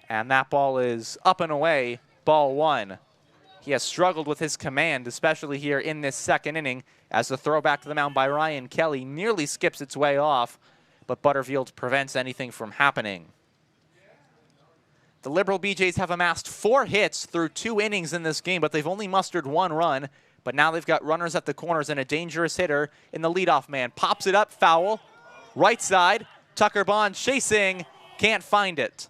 And that ball is up and away, ball 1. He has struggled with his command, especially here in this second inning, as the throw back to the mound by Ryan Kelly nearly skips its way off, but Butterfield prevents anything from happening. The Liberal BJs have amassed 4 hits through 2 innings in this game, but they've only mustered 1 run. But now they've got runners at the corners and a dangerous hitter in the leadoff man. Pops it up, foul. Right side, Tucker Bond chasing, can't find it.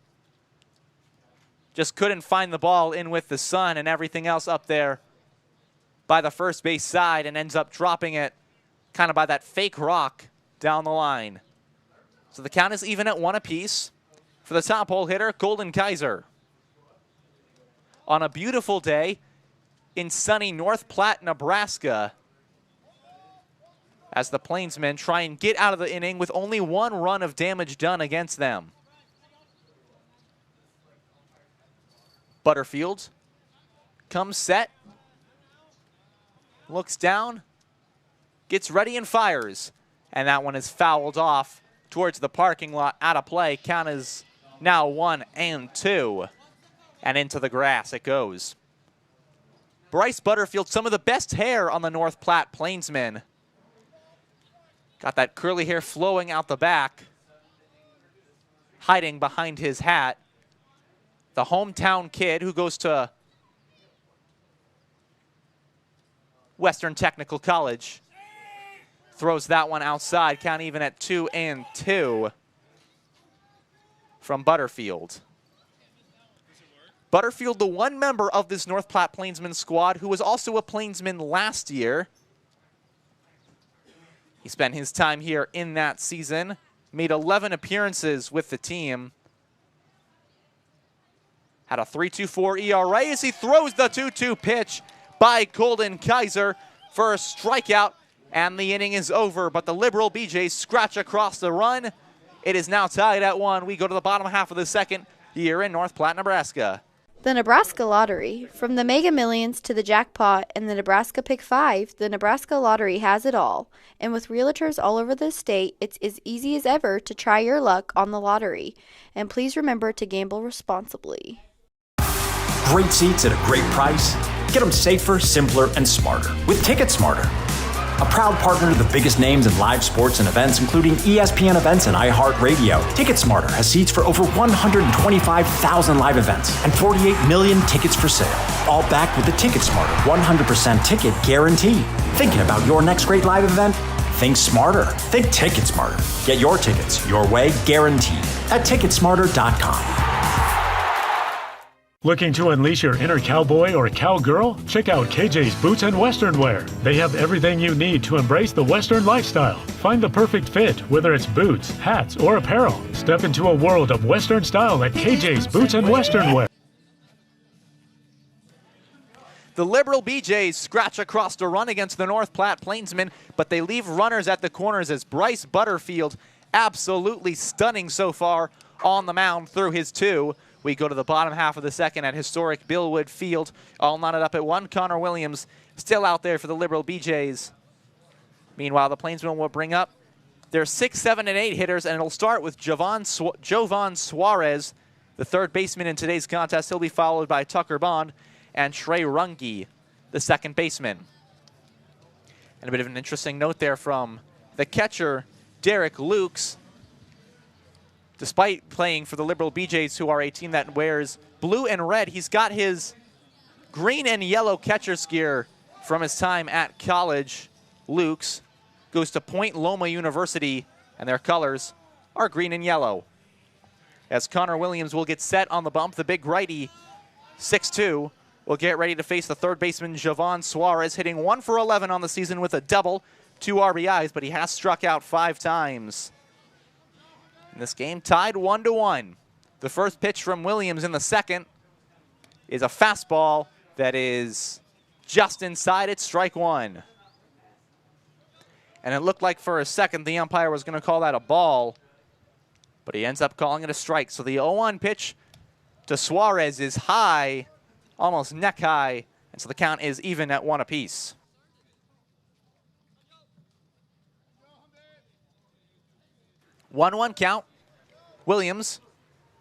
Just couldn't find the ball in with the sun and everything else up there by the first base side, and ends up dropping it kind of by that fake rock down the line. So the count is even at 1 apiece for the top hole hitter, Golden Kaiser. On a beautiful day in sunny North Platte, Nebraska, as the Plainsmen try and get out of the inning with only 1 run of damage done against them. Butterfield comes set, looks down, gets ready and fires. And that one is fouled off towards the parking lot, out of play. Count is now 1-2. And into the grass it goes. Bryce Butterfield, some of the best hair on the North Platte Plainsmen. Got that curly hair flowing out the back, hiding behind his hat. The hometown kid who goes to Western Technical College throws that one outside. Count even at 2-2 from Butterfield. Butterfield, the one member of this North Platte Plainsmen squad who was also a Plainsman last year. He spent his time here in that season, made 11 appearances with the team. Had a 3.24 ERA as he throws the 2-2 pitch by Golden Kaiser for a strikeout, and the inning is over. But the Liberal BJs scratch across the run. It is now tied at 1. We go to the bottom half of the second here in North Platte, Nebraska. The Nebraska Lottery. From the Mega Millions to the jackpot and the Nebraska Pick 5, the Nebraska Lottery has it all. And with realtors all over the state, it's as easy as ever to try your luck on the lottery. And please remember to gamble responsibly. Great seats at a great price. Get them safer, simpler, and smarter with Ticket Smarter. A proud partner to the biggest names in live sports and events, including ESPN events and iHeart Radio. Ticket Smarter has seats for over 125,000 live events and 48 million tickets for sale. All backed with the Ticket Smarter 100% ticket guarantee. Thinking about your next great live event? Think smarter. Think Ticket Smarter. Get your tickets your way, guaranteed, at Ticketsmarter.com. Looking to unleash your inner cowboy or cowgirl? Check out KJ's Boots and Western Wear. They have everything you need to embrace the Western lifestyle. Find the perfect fit, whether it's boots, hats, or apparel. Step into a world of Western style at KJ's Boots and Western Wear. The Liberal BJs scratch across the run against the North Platte Plainsmen, but they leave runners at the corners as Bryce Butterfield, absolutely stunning so far on the mound through his 2. We go to the bottom half of the second at historic Billwood Field, all knotted up at 1. Connor Williams still out there for the Liberal BJs. Meanwhile, the Plainsmen will bring up their 6, 7, and 8 hitters, and it'll start with Jovan Suarez, the third baseman in today's contest. He'll be followed by Tucker Bond and Trey Runge, the second baseman. And a bit of an interesting note there from the catcher, Derek Lukes. Despite playing for the Liberal BJs, who are a team that wears blue and red, he's got his green and yellow catcher's gear from his time at college. Lukes goes to Point Loma University, and their colors are green and yellow. As Connor Williams will get set on the bump, the big righty, 6'2", will get ready to face the third baseman, Jovan Suarez, hitting 1 for 11 on the season with a double, 2 RBIs, but he has struck out 5 times. In this game, tied 1-1. The first pitch from Williams in the second is a fastball that is just inside it, strike 1. And it looked like for a second the umpire was going to call that a ball, but he ends up calling it a strike. So the 0-1 pitch to Suarez is high, almost neck high, and so the count is even at 1 apiece. One count. Williams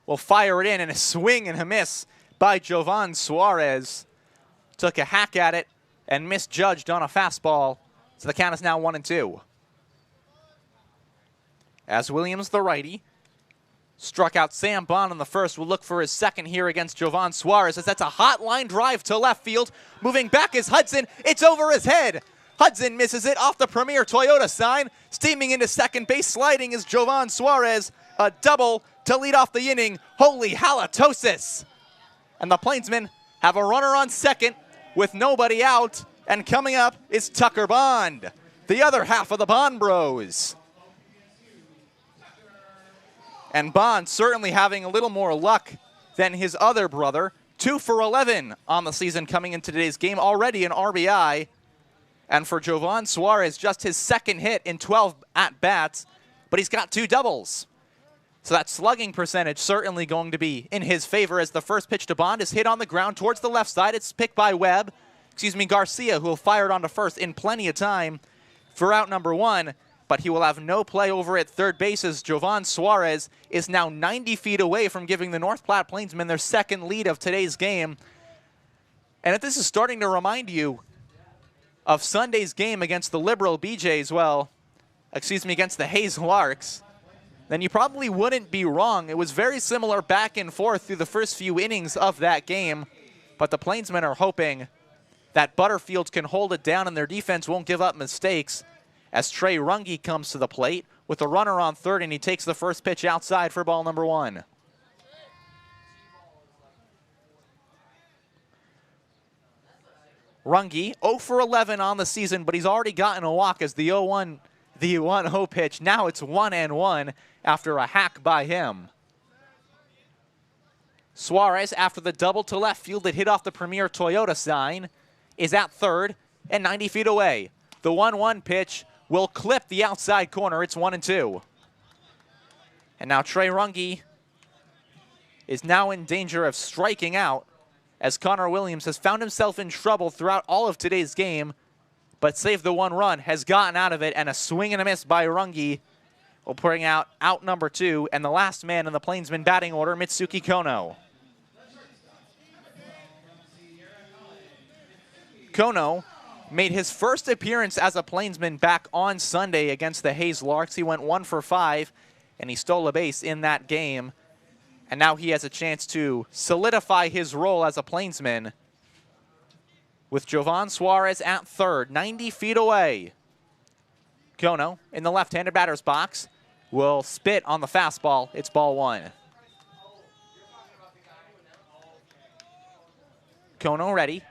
will fire it in, and a swing and a miss by Jovan Suarez took a hack at it and misjudged on a fastball. So the count is now 1-2. As Williams, the righty, struck out Sam Bond in the first, will look for his second here against Jovan Suarez, as that's a hot line drive to left field. Moving back is Hudson. It's over his head. Hudson misses it off the Premier Toyota sign. Steaming into second base, sliding is Jovan Suarez. A double to lead off the inning. Holy halitosis. And the Plainsmen have a runner on second with nobody out. And coming up is Tucker Bond, the other half of the Bond Bros. And Bond certainly having a little more luck than his other brother. 2 for 11 on the season coming into today's game. Already an RBI. And for Jovan Suarez, just his second hit in 12 at-bats. But he's got 2 doubles. So that slugging percentage certainly going to be in his favor as the first pitch to Bond is hit on the ground towards the left side. It's picked by Garcia, who will fire it onto first in plenty of time for out number 1. But he will have no play over at third base as Jovan Suarez is now 90 feet away from giving the North Platte Plainsmen their second lead of today's game. And if this is starting to remind you of Sunday's game against the Liberal BJs, against the Hayes Larks, then you probably wouldn't be wrong. It was very similar back and forth through the first few innings of that game, but the Plainsmen are hoping that Butterfield can hold it down and their defense won't give up mistakes as Trey Runge comes to the plate with a runner on third, and he takes the first pitch outside for ball number 1. Runge, 0 for 11 on the season, but he's already gotten a walk as the 1-0 pitch. Now it's 1-1 after a hack by him. Suarez, after the double to left field that hit off the Premier Toyota sign, is at third and 90 feet away. The 1-1 pitch will clip the outside corner. It's 1-2. And now Trey Runge is now in danger of striking out as Connor Williams has found himself in trouble throughout all of today's game, but saved the 1 run, has gotten out of it, and a swing and a miss by Runge will bring out number 2, and the last man in the Plainsmen batting order, Mitsuki Kono. Kono made his first appearance as a Plainsman back on Sunday against the Hayes Larks. He went 1 for 5, and he stole a base in that game. And now he has a chance to solidify his role as a Plainsman with Jovan Suarez at third, 90 feet away. Kono in the left-handed batter's box will spit on the fastball. It's ball 1. Kono ready.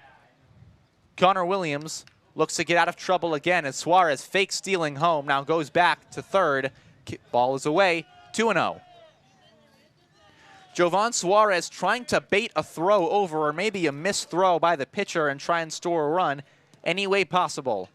Connor Williams looks to get out of trouble again as Suarez fakes stealing home. Now goes back to third. Ball is away. 2-0. Jovan Suarez trying to bait a throw over or maybe a missed throw by the pitcher and try and store a run any way possible.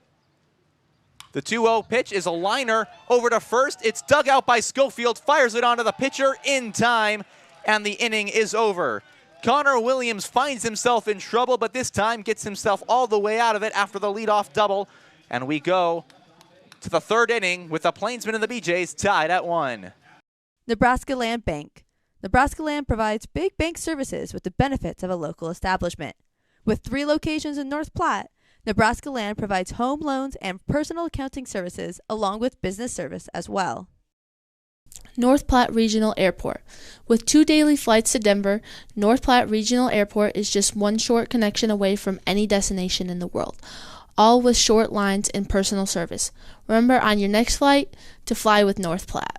The 2-0 pitch is a liner over to first. It's dug out by Schofield, fires it onto the pitcher in time, and the inning is over. Connor Williams finds himself in trouble, but this time gets himself all the way out of it after the leadoff double. And we go to the third inning with the Plainsmen and the BJs tied at 1. Nebraska Land Bank. Nebraska Land provides big bank services with the benefits of a local establishment. With 3 locations in North Platte, Nebraska Land provides home loans and personal accounting services along with business service as well. North Platte Regional Airport. With 2 daily flights to Denver, North Platte Regional Airport is just 1 short connection away from any destination in the world, all with short lines and personal service. Remember on your next flight to fly with North Platte.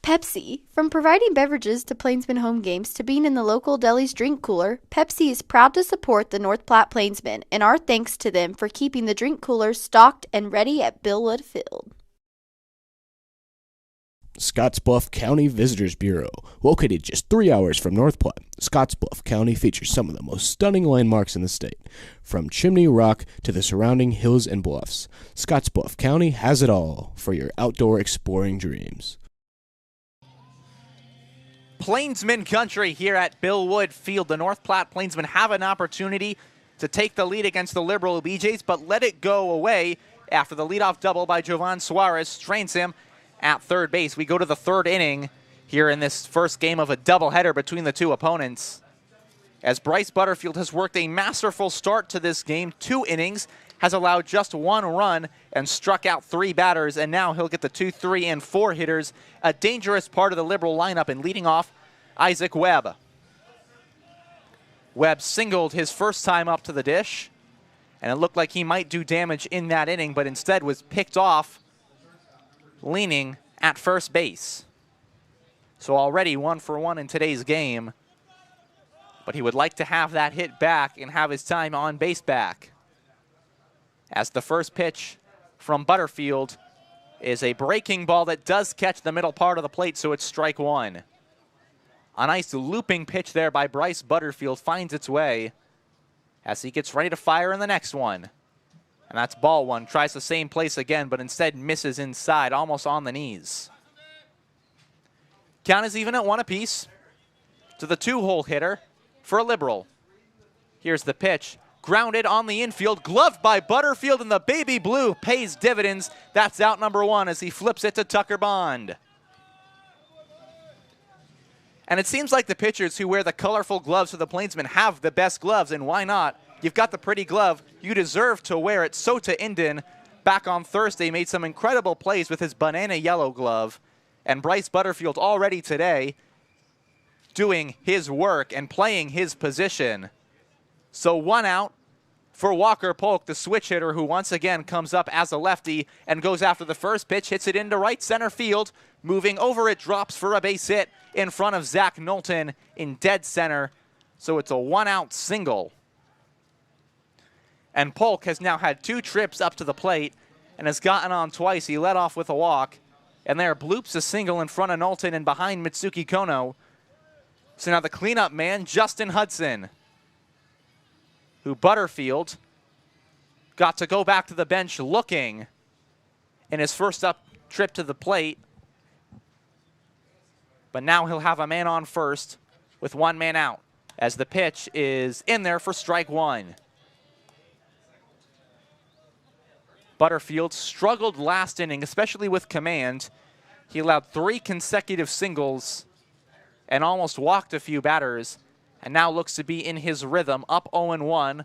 Pepsi. From providing beverages to Plainsmen home games to being in the local deli's drink cooler, Pepsi is proud to support the North Platte Plainsmen, and our thanks to them for keeping the drink coolers stocked and ready at Billwood Field. Scottsbluff County Visitors Bureau. Located just 3 hours from North Platte, Scottsbluff County features some of the most stunning landmarks in the state. From Chimney Rock to the surrounding hills and bluffs, Scottsbluff County has it all for your outdoor exploring dreams. Plainsmen country here at Billwood Field. The North Platte Plainsmen have an opportunity to take the lead against the Liberal BJs, but let it go away after the leadoff double by Jovan Suarez strains him at third base. We go to the third inning here in this first game of a doubleheader between the two opponents. as Bryce Butterfield has worked a masterful start to this game. 2 innings, has allowed just 1 run and struck out 3 batters, and now he'll get the 2, 3, and 4 hitters, a dangerous part of the Liberal lineup, and leading off Isaac Webb. Webb singled his first time up to the dish, and it looked like he might do damage in that inning, but instead was picked off leaning at first base. So already 1 for 1 in today's game, but he would like to have that hit back and have his time on base back. As the first pitch from Butterfield is a breaking ball that does catch the middle part of the plate, so it's strike 1. A nice looping pitch there by Bryce Butterfield finds its way as he gets ready to fire in the next one. And that's ball 1. Tries the same place again, but instead misses inside, almost on the knees. Count is even at 1 apiece to the 2-hole hitter for a Liberal. Here's the pitch. Grounded on the infield, gloved by Butterfield, and the baby blue pays dividends. That's out number 1 as he flips it to Tucker Bond. And it seems like the pitchers who wear the colorful gloves for the Plainsmen have the best gloves, and why not? You've got the pretty glove. You deserve to wear it. Sota Inden, back on Thursday, made some incredible plays with his banana yellow glove. And Bryce Butterfield already today doing his work and playing his position. So 1 out for Walker Polk, the switch hitter, who once again comes up as a lefty and goes after the first pitch, hits it into right center field. Moving over, it drops for a base hit in front of Zach Knowlton in dead center. So it's a 1-out single. And Polk has now had 2 trips up to the plate and has gotten on twice. He led off with a walk, and there bloops a single in front of Knowlton and behind Mitsuki Kono. So now the cleanup man, Justin Hudson, who Butterfield got to go back to the bench looking in his first up trip to the plate. But now he'll have a man on first with 1 man out as the pitch is in there for strike 1. Butterfield struggled last inning, especially with command. He allowed 3 consecutive singles and almost walked a few batters, and now looks to be in his rhythm, up 0-1.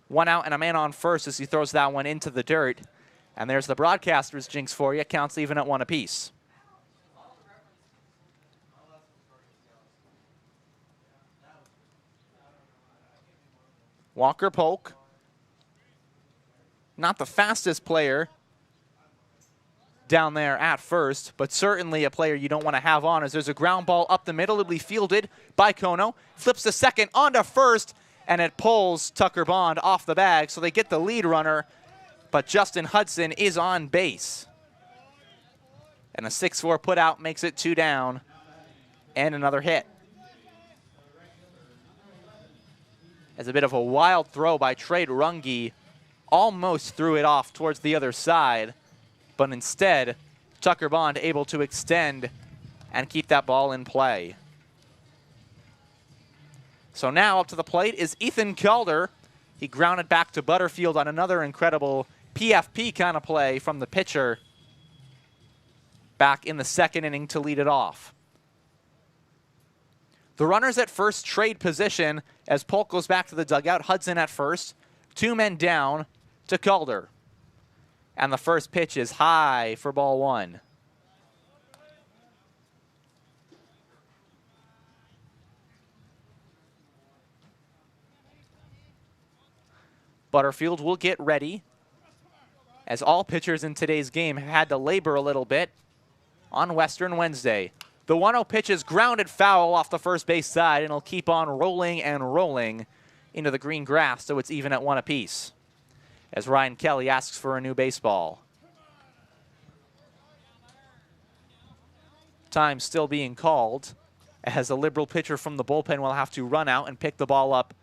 1 out and a man on first as he throws that one into the dirt. And there's the broadcaster's jinx for you. Counts even at 1 apiece. Walker Polk, not the fastest player down there at first, but certainly a player you don't want to have on, as there's a ground ball up the middle. It'll be fielded by Kono. Flips the second onto first, and it pulls Tucker Bond off the bag, so they get the lead runner, but Justin Hudson is on base. And a 6-4 put out makes it 2 down and another hit. As a bit of a wild throw by Trade Runge, almost threw it off towards the other side, but instead, Tucker Bond able to extend and keep that ball in play. So now up to the plate is Ethan Calder. He grounded back to Butterfield on another incredible PFP kind of play from the pitcher back in the 2nd inning to lead it off. The runners at first trade position as Polk goes back to the dugout. Hudson at first, 2 men down to Calder. And the first pitch is high for ball 1. Butterfield will get ready, as all pitchers in today's game have had to labor a little bit on Western Wednesday. The 1-0 pitch is grounded foul off the first base side, and it'll keep on rolling and rolling into the green grass, so it's even at 1 apiece, as Ryan Kelly asks for a new baseball. Time still being called, as a Liberal pitcher from the bullpen will have to run out and pick the ball up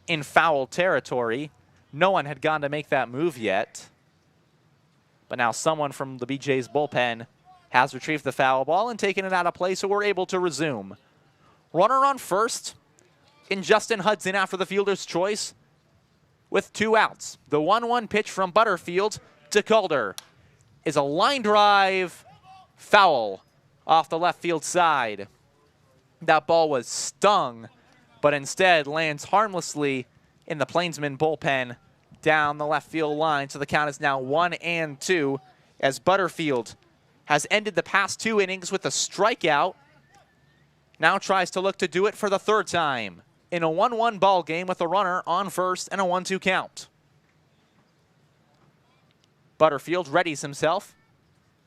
in foul territory. No one had gone to make that move yet, but now someone from the BJ's bullpen has retrieved the foul ball and taken it out of play, so we're able to resume. Runner on first in Justin Hudson after the fielder's choice with 2 outs. The 1-1 pitch from Butterfield to Calder is a line drive foul off the left field side. That ball was stung but instead lands harmlessly in the Plainsmen bullpen down the left field line. So the count is now 1-2 as Butterfield has ended the past 2 innings with a strikeout. Now tries to look to do it for the 3rd time in a 1-1 ball game with a runner on first and a 1-2 count. Butterfield readies himself,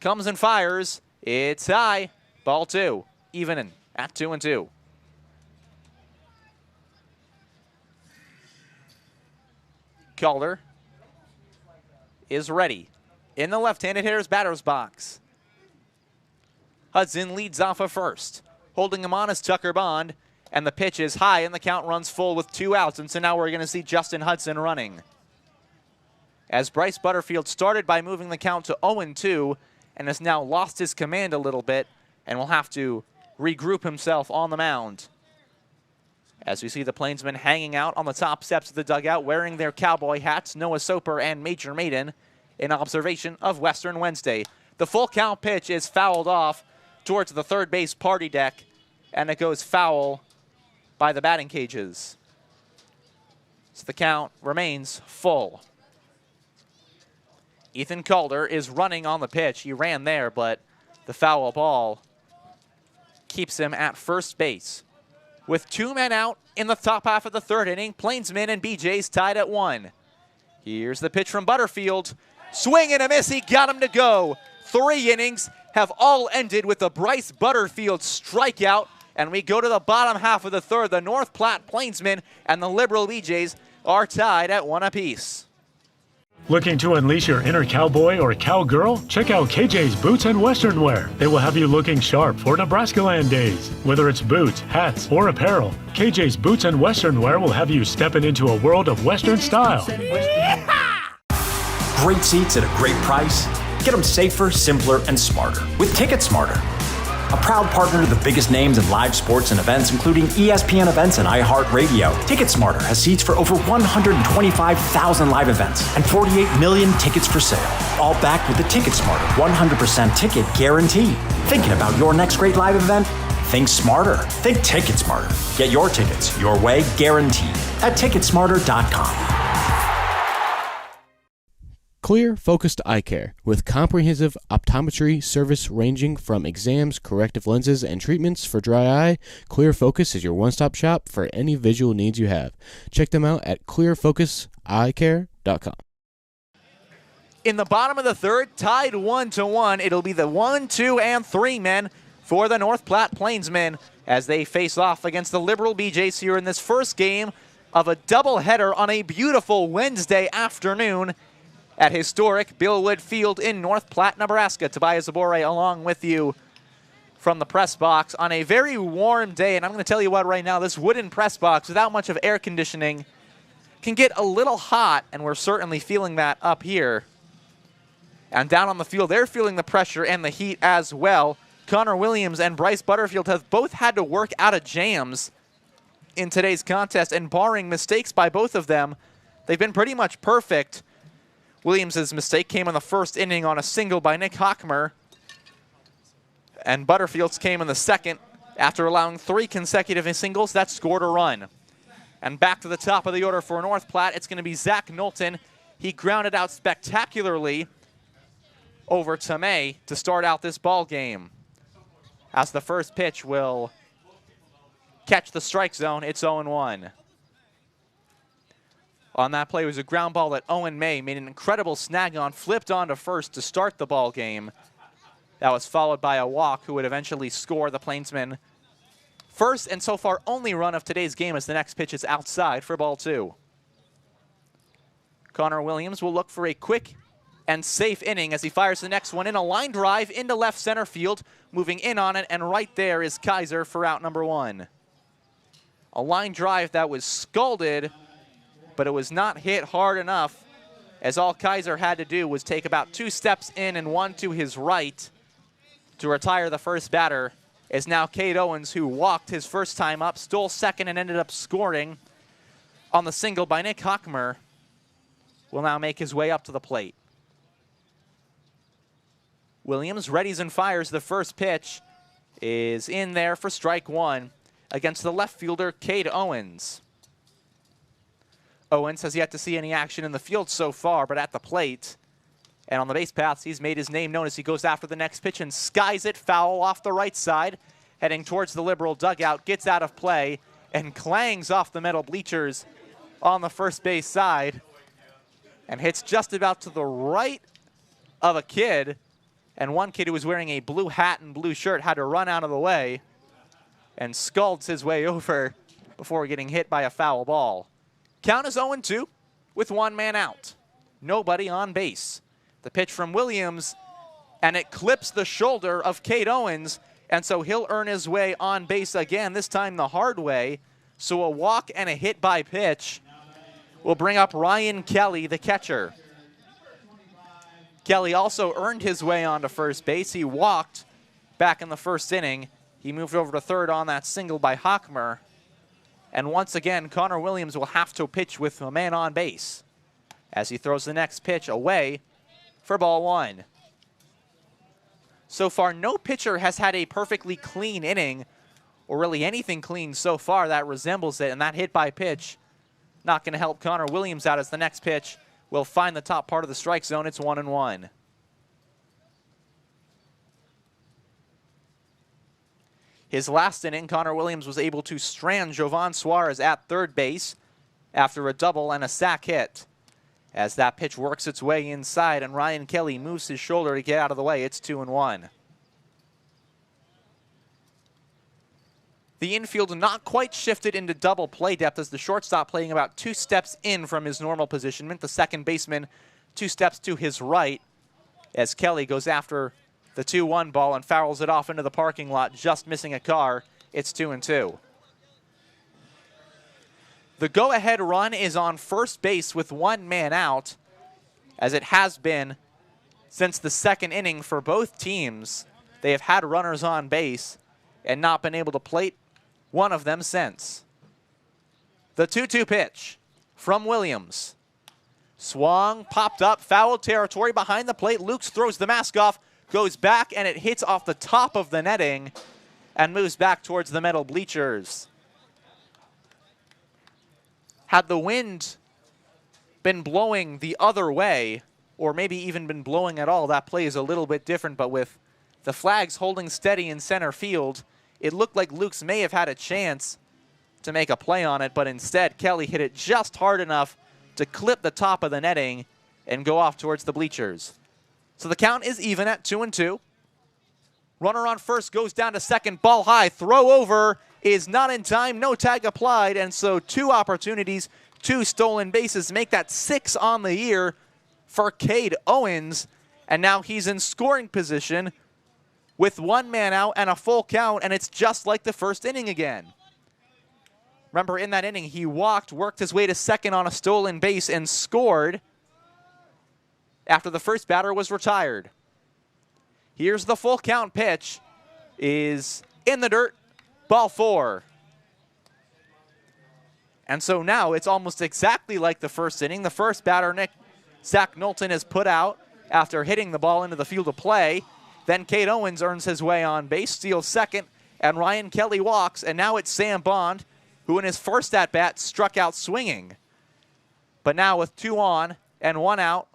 comes and fires. It's high. Ball 2, even in at 2-2. Calder is ready in the left-handed hitter's batter's box. Hudson leads off of first. Holding him on is Tucker Bond, and the pitch is high, and the count runs full with 2 outs, and so now we're going to see Justin Hudson running. As Bryce Butterfield started by moving the count to 0-2, and has now lost his command a little bit, and will have to regroup himself on the mound. As we see the Plainsmen hanging out on the top steps of the dugout, wearing their cowboy hats, Noah Soper and Major Maiden, in observation of Western Wednesday. The full count pitch is fouled off towards the third base party deck, and it goes foul by the batting cages. So the count remains full. Ethan Calder is running on the pitch. He ran there, but the foul ball keeps him at first base. With 2 men out in the top half of the 3rd inning, Plainsmen and BJ's tied at 1. Here's the pitch from Butterfield. Swing and a miss, he got him to go. 3 innings have all ended with the Bryce Butterfield strikeout, and we go to the bottom half of the 3rd. The North Platte Plainsmen and the Liberal BJ's are tied at 1 apiece. Looking to unleash your inner cowboy or cowgirl? Check out KJ's Boots and Western Wear. They will have you looking sharp for Nebraska Land days. Whether it's boots, hats, or apparel, KJ's Boots and Western Wear will have you stepping into a world of Western style. Great seats at a great price. Get them safer, simpler, and smarter with Ticket Smarter. A proud partner to the biggest names in live sports and events, including ESPN events and iHeart Radio. Ticket Smarter has seats for over 125,000 live events and 48 million tickets for sale. All backed with the Ticket Smarter 100% ticket guarantee. Thinking about your next great live event? Think smarter. Think Ticket Smarter. Get your tickets your way, guaranteed, at ticketsmarter.com. Clear Focused Eye Care, with comprehensive optometry service ranging from exams, corrective lenses, and treatments for dry eye. Clear Focus is your one-stop shop for any visual needs you have. Check them out at clearfocuseyecare.com. In the bottom of the 3rd, tied 1-1. It'll be the 1, 2, and 3 men for the North Platte Plainsmen as they face off against the Liberal BJ's here in this first game of a doubleheader on a beautiful Wednesday afternoon at historic Billwood Field in North Platte, Nebraska. Tobias Zabore along with you from the press box on a very warm day. And I'm going to tell you what right now, this wooden press box without much of air conditioning can get a little hot, and we're certainly feeling that up here. And down on the field, they're feeling the pressure and the heat as well. Connor Williams and Bryce Butterfield have both had to work out of jams in today's contest, and barring mistakes by both of them, they've been pretty much perfect. Williams' mistake came in the 1st inning on a single by Nick Hockmer, and Butterfield's came in the 2nd after allowing 3 consecutive singles that scored a run. And back to the top of the order for North Platte, it's going to be Zach Knowlton. He grounded out spectacularly over Tomei to start out this ball game. As the first pitch will catch the strike zone, it's 0-1. On that play was a ground ball that Owen May made an incredible snag on, flipped onto first to start the ball game. That was followed by a walk who would eventually score the Plainsmen first and so far only run of today's game as the next pitch is outside for ball 2. Connor Williams will look for a quick and safe inning as he fires the next one in a line drive into left center field, moving in on it, and right there is Kaiser for out number 1. A line drive that was scalded, but it was not hit hard enough, as all Kaiser had to do was take about 2 steps in and 1 to his right to retire the first batter. Is now Cade Owens, who walked his first time up, stole second, and ended up scoring on the single by Nick Hockmer, will now make his way up to the plate. Williams readies and fires. The first pitch is in there for strike 1. against the left fielder, Cade Owens. Owens has yet to see any action in the field so far, but at the plate and on the base paths, he's made his name known as he goes after the next pitch and skies it foul off the right side, heading towards the Liberal dugout, gets out of play, and clangs off the metal bleachers on the first base side and hits just about to the right of a kid. And one kid who was wearing a blue hat and blue shirt had to run out of the way and scalds his way over before getting hit by a foul ball. Count is 0-2 with one man out. Nobody on base. The pitch from Williams, and it clips the shoulder of Cade Owens, and so he'll earn his way on base again, this time the hard way. So a walk and a hit by pitch will bring up Ryan Kelly, the catcher. Kelly also earned his way onto first base. He walked back in the first inning. He moved over to third on that single by Hockmer. And once again, Connor Williams will have to pitch with a man on base as he throws the next pitch away for ball one. So far, no pitcher has had a perfectly clean inning, or really anything clean so far that resembles it, and that hit by pitch not going to help Connor Williams out as the next pitch will find the top part of the strike zone. It's 1-1. His last inning, Connor Williams was able to strand Jovan Suarez at third base after a double and a sac hit. As that pitch works its way inside and Ryan Kelly moves his shoulder to get out of the way, it's 2-1. The infield not quite shifted into double play depth as the shortstop playing about 2 steps in from his normal positionment. The second baseman 2 steps to his right as Kelly goes after the 2-1 ball and fouls it off into the parking lot, just missing a car. It's 2-2. The go-ahead run is on first base with one man out, as it has been since the second inning for both teams. They have had runners on base and not been able to plate one of them since. The 2-2 pitch from Williams. Swung, popped up, foul territory behind the plate. Lukes throws the mask off, goes back, and it hits off the top of the netting and moves back towards the metal bleachers. Had the wind been blowing the other way, or maybe even been blowing at all, that play is a little bit different, but with the flags holding steady in center field, it looked like Lukes may have had a chance to make a play on it, but instead Kelly hit it just hard enough to clip the top of the netting and go off towards the bleachers. So the count is even at 2-2. Runner on first goes down to second, ball high, throw over is not in time, no tag applied, and so 2 opportunities, 2 stolen bases, make that 6 on the year for Cade Owens, and now he's in scoring position with one man out and a full count, and it's just like the first inning again. Remember, in that inning, he walked, worked his way to second on a stolen base, and scored after the first batter was retired. Here's the full count pitch, is in the dirt, ball 4. And so now it's almost exactly like the first inning. The first batter, Zach Knowlton, is put out after hitting the ball into the field of play. Then Cade Owens earns his way on base, steals second, and Ryan Kelly walks. And now it's Sam Bond, who in his first at-bat struck out swinging. But now with 2 on and 1 out,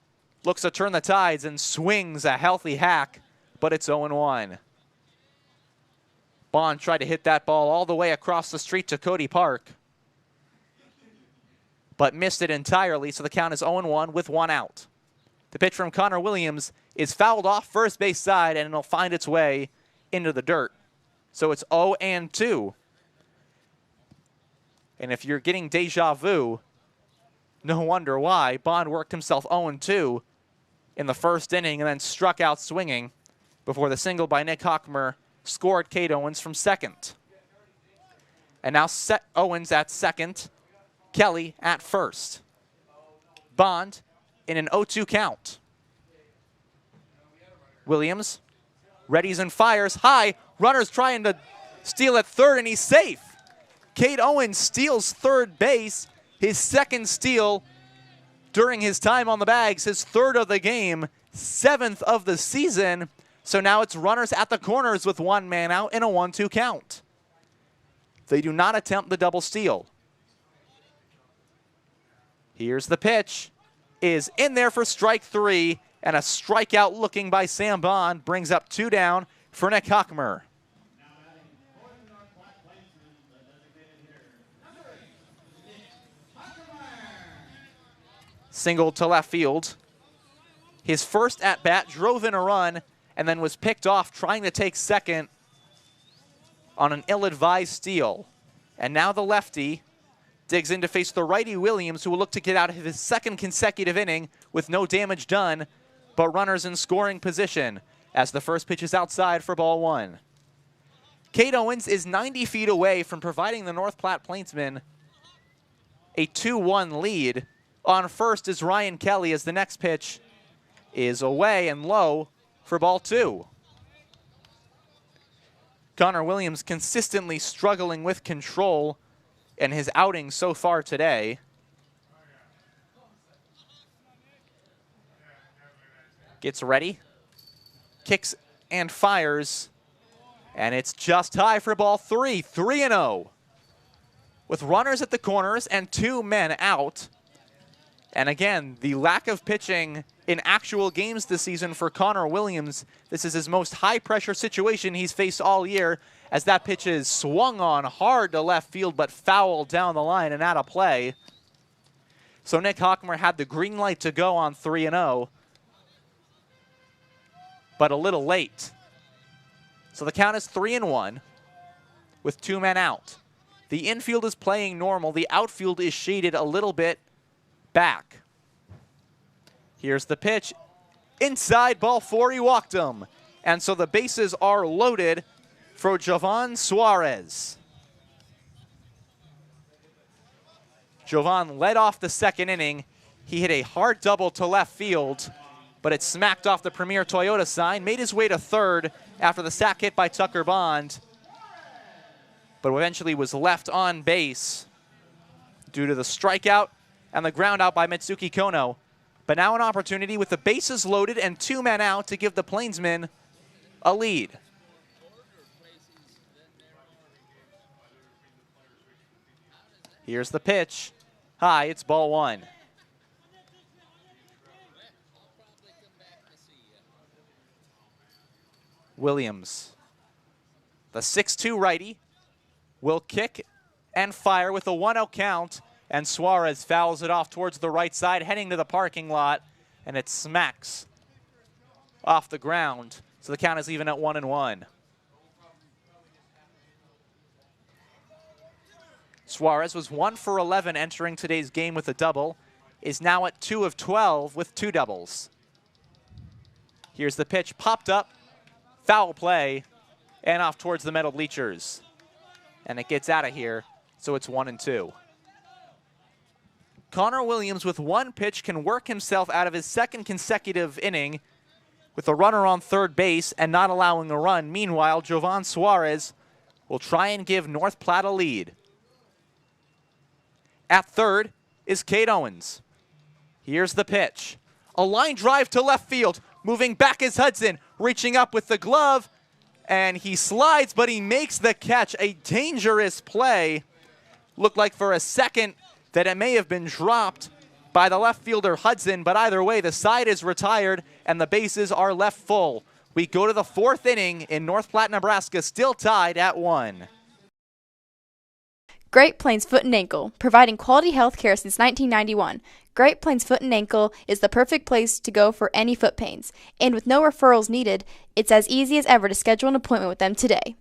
looks to turn the tides and swings a healthy hack, but it's 0-1. Bond tried to hit that ball all the way across the street to Cody Park, but missed it entirely, so the count is 0-1 with 1 out. The pitch from Connor Williams is fouled off first base side, and it'll find its way into the dirt. So it's 0-2. And if you're getting deja vu, no wonder why. Bond worked himself 0-2 in the first inning and then struck out swinging before the single by Nick Hockmer scored Cade Owens from second. And now Owens at second, Kelly at first. Bond in an 0-2 count. Williams readies and fires high. Runner's trying to steal at third, and he's safe. Cade Owens steals third base, his second steal during his time on the bags, his 3rd of the game, 7th of the season. So now it's runners at the corners with one man out in a 1-2 count. They do not attempt the double steal. Here's the pitch. Is in there for strike 3, and a strikeout looking by Sam Bond brings up 2 down for Nick Hockmer. Single to left field. His first at-bat drove in a run and then was picked off trying to take second on an ill-advised steal. And now the lefty digs in to face the righty Williams, who will look to get out of his second consecutive inning with no damage done, but runners in scoring position as the first pitch is outside for ball 1. Kate Owens is 90 feet away from providing the North Platte Plainsmen a 2-1 lead. On first is Ryan Kelly as the next pitch is away and low for ball 2. Connor Williams consistently struggling with control in his outing so far today. Gets ready, kicks and fires, and it's just high for ball 3, 3-0. With runners at the corners and 2 men out. And again, the lack of pitching in actual games this season for Connor Williams. This is his most high-pressure situation he's faced all year, as that pitch is swung on hard to left field but fouled down the line and out of play. So Nick Hockmer had the green light to go on 3-0, but a little late. So the count is 3-1 with 2 men out. The infield is playing normal. The outfield is shaded a little bit back. Here's the pitch. Inside, ball 4, he walked him. And so the bases are loaded for Jovan Suarez. Jovan led off the second inning. He hit a hard double to left field, but it smacked off the Premier Toyota sign, made his way to third after the sac hit by Tucker Bond, but eventually was left on base due to the strikeout and the ground out by Mitsuki Kono. But now an opportunity with the bases loaded and 2 men out to give the Plainsmen a lead. Here's the pitch. High, it's ball 1. Williams, the 6'2 righty, will kick and fire with a 1-0 count, and Suarez fouls it off towards the right side, heading to the parking lot, and it smacks off the ground. So the count is even at 1-1. Suarez was 1 for 11 entering today's game with a double, is now at 2 of 12 with 2 doubles. Here's the pitch, popped up, foul play, and off towards the metal bleachers. And it gets out of here, so it's 1-2. Connor Williams with 1 pitch can work himself out of his second consecutive inning with a runner on third base and not allowing a run. Meanwhile, Jovan Suarez will try and give North Platte a lead. At third is Kate Owens. Here's the pitch. A line drive to left field. Moving back is Hudson, reaching up with the glove, and he slides, but he makes the catch. A dangerous play. Looked like for a second that it may have been dropped by the left fielder Hudson, but either way, the side is retired and the bases are left full. We go to the 4th inning in North Platte, Nebraska, still tied at 1. Great Plains Foot and Ankle, providing quality health care since 1991. Great Plains Foot and Ankle is the perfect place to go for any foot pains. And with no referrals needed, it's as easy as ever to schedule an appointment with them today.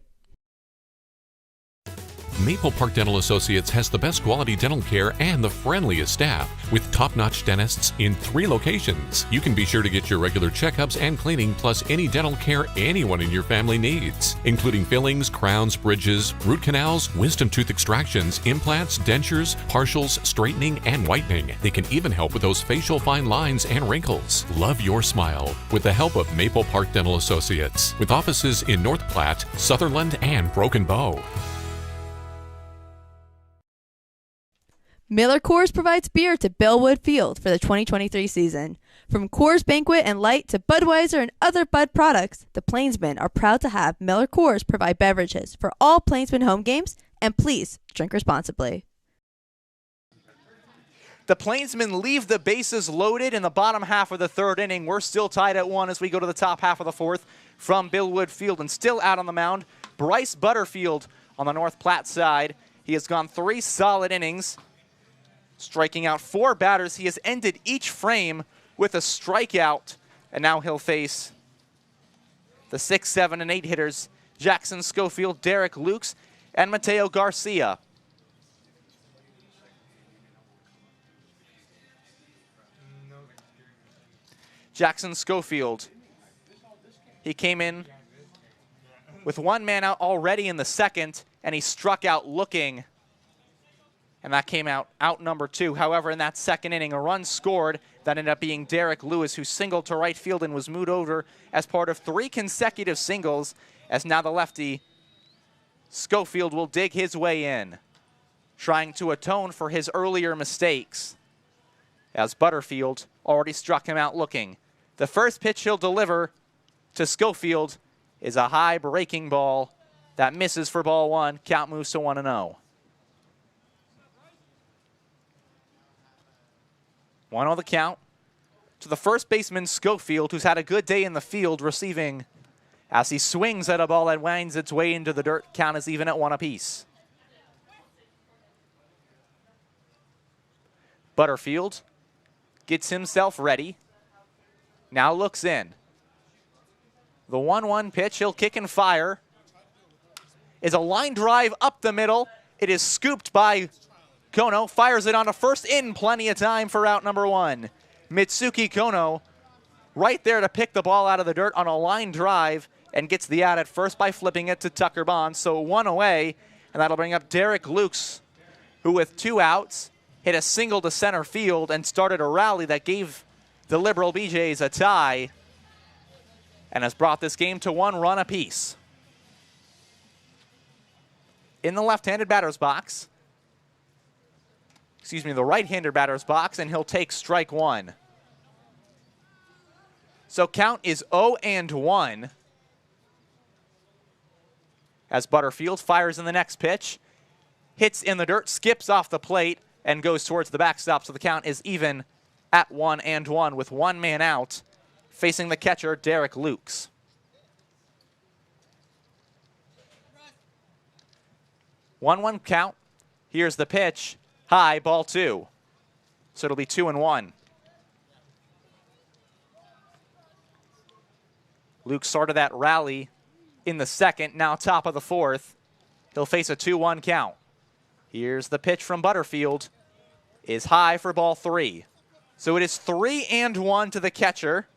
Maple Park Dental Associates has the best quality dental care and the friendliest staff. With top-notch dentists in 3 locations, you can be sure to get your regular checkups and cleaning, plus any dental care anyone in your family needs, including fillings, crowns, bridges, root canals, wisdom tooth extractions, implants, dentures, partials, straightening, and whitening. They can even help with those facial fine lines and wrinkles. Love your smile with the help of Maple Park Dental Associates, with offices in North Platte, Sutherland, and Broken Bow. Miller Coors provides beer to Bellwood Field for the 2023 season. From Coors Banquet and Light to Budweiser and other Bud products, the Plainsmen are proud to have Miller Coors provide beverages for all Plainsmen home games and And please drink responsibly. The Plainsmen leave the bases loaded in the bottom half of the third inning. We're still tied at 1 as we go to the top half of the fourth from Billwood Field. And still out on the mound, Bryce Butterfield on the North Platte side. He has gone 3 solid innings, striking out 4 batters. He has ended each frame with a strikeout, and now he'll face the 6, 7, and 8 hitters, Jackson Schofield, Derek Lukes, and Mateo Garcia. Jackson Schofield, he came in with 1 man out already in the second, and he struck out looking, and that came out number 2. However, in that second inning, a run scored that ended up being Derek Lewis, who singled to right field and was moved over as part of 3 consecutive singles, as now the lefty Schofield will dig his way in, trying to atone for his earlier mistakes, as Butterfield already struck him out looking. The first pitch he'll deliver to Schofield is a high breaking ball that misses for ball 1. Count moves to 1-0. 1-0 the count to the first baseman Schofield, who's had a good day in the field receiving as he swings at a ball that winds its way into the dirt. Count is even at 1 apiece. Butterfield gets himself ready. Now looks in. The 1-1 pitch, he'll kick and fire, is a line drive up the middle. It is scooped by Kono, fires it on to first, in plenty of time for out number 1. Mitsuki Kono right there to pick the ball out of the dirt on a line drive and gets the out at first by flipping it to Tucker Bond. So 1 away, and that'll bring up Derek Lukes, who with 2 outs hit a single to center field and started a rally that gave the Liberal BJs a tie and has brought this game to 1 run apiece. In the left-handed batter's box, the right-handed batter's box, and he'll take strike 1. So count is 0-1 as Butterfield fires in the next pitch, hits in the dirt, skips off the plate, and goes towards the backstop. So the count is even at 1-1 with 1 man out, facing the catcher, Derek Lukes. 1-1 count. Here's the pitch. High, ball 2. So it'll be 2-1. Luke started that rally in the second, now top of the fourth. He'll face a 2-1 count. Here's the pitch from Butterfield. Is high for ball 3. So it is 3-1 to the catcher,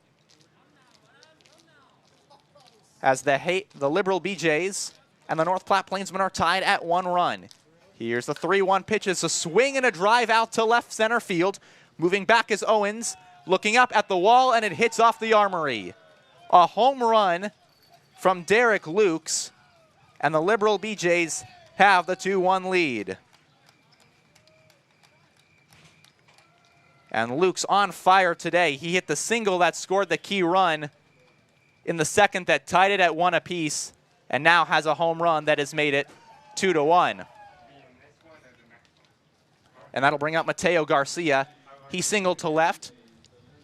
as the Liberal BJs and the North Platte Plainsmen are tied at 1 run. Here's the 3-1 pitch. It's a swing and a drive out to left center field. Moving back is Owens, looking up at the wall, and it hits off the armory. A home run from Derek Lukes, and the Liberal BJs have the 2-1 lead. And Lukes on fire today. He hit the single that scored the key run in the second that tied it at 1 apiece, and now has a home run that has made it 2-1. And that'll bring up Mateo Garcia. He singled to left,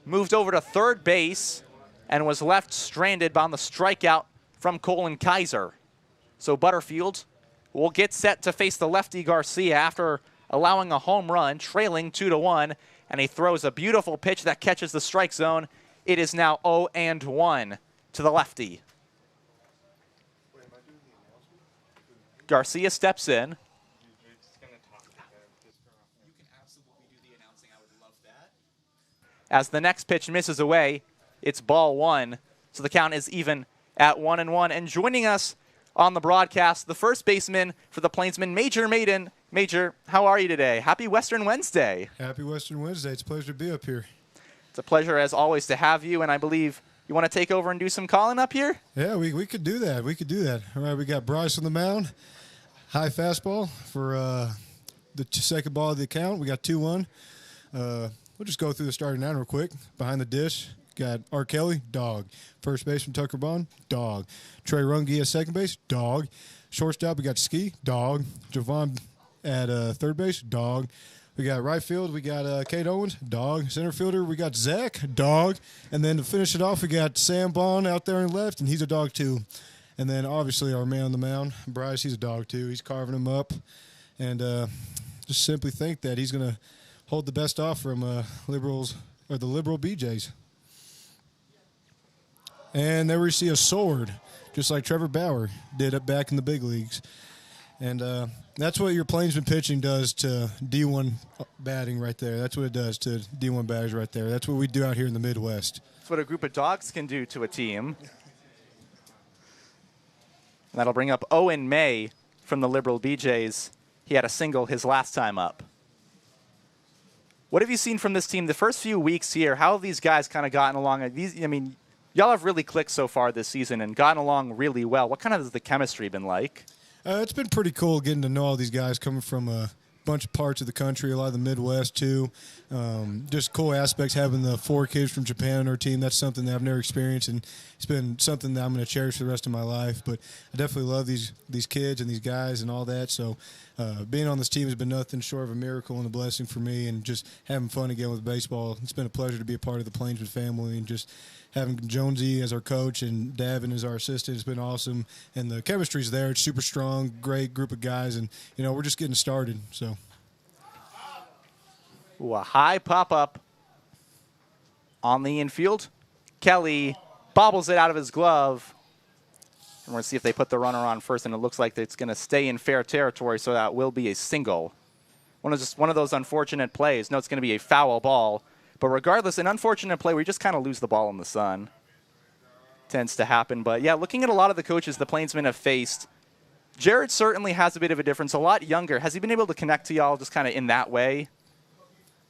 moved over to third base, and was left stranded on the strikeout from Colin Kaiser. So Butterfield will get set to face the lefty Garcia after allowing a home run, trailing 2-1, and he throws a beautiful pitch that catches the strike zone. It is now 0-1 to the lefty. Garcia steps in. As the next pitch misses away, it's ball 1. So the count is even at 1-1. And joining us on the broadcast, the first baseman for the Plainsmen, Major Maiden. Major, how are you today? Happy Western Wednesday. Happy Western Wednesday. It's a pleasure to be up here. It's a pleasure, as always, to have you, and I believe you want to take over and do some calling up here? Yeah, we could do that. We could do that. All right, we got Bryce on the mound. High fastball for the second ball of the count. We got 2-1. We'll just go through the starting nine real quick. Behind the dish, got R. Kelly, dog. First baseman Tucker Bond, dog. Trey Runge at second base, dog. Shortstop, we got Ski, dog. Javon at third base, dog. We got right field, we got Kate Owens, dog. Center fielder, we got Zach, dog. And then to finish it off, we got Sam Bond out there in left, and he's a dog too. And then obviously our man on the mound, Bryce, he's a dog too. He's carving him up. And just simply think that he's going to hold the best off from Liberals or the Liberal BJs. And there we see a sword, just like Trevor Bauer did up back in the big leagues. And that's what your Plainsman pitching does to D1 batting right there. That's what it does to D1 batters right there. That's what we do out here in the Midwest. That's what a group of dogs can do to a team. And that'll bring up Owen May from the Liberal BJs. He had a single his last time up. What have you seen from this team the first few weeks here? How have these guys kind of gotten along? Y'all have really clicked so far this season and gotten along really well. What kind of has the chemistry been like? It's been pretty cool getting to know all these guys coming from a bunch of parts of the country, a lot of the Midwest too. Just cool aspects having the 4 kids from Japan on our team. That's something that I've never experienced, and it's been something that I'm going to cherish for the rest of my life. But I definitely love these kids and these guys and all that. So being on this team has been nothing short of a miracle and a blessing for me, and just having fun again with baseball. It's been a pleasure to be a part of the Plainsman family, and just having Jonesy as our coach and Davin as our assistant has been awesome. And the chemistry's there. It's super strong, great group of guys, and, we're just getting started. So. Ooh, a high pop-up on the infield. Kelly bobbles it out of his glove. And we're going to see if they put the runner on first, and it looks like it's going to stay in fair territory, so that will be a single. One of those unfortunate plays. No, it's going to be a foul ball. But regardless, an unfortunate play where you just kind of lose the ball in the sun. Tends to happen. But, yeah, looking at a lot of the coaches the Plainsmen have faced, Jared certainly has a bit of a difference, a lot younger. Has he been able to connect to y'all just kind of in that way?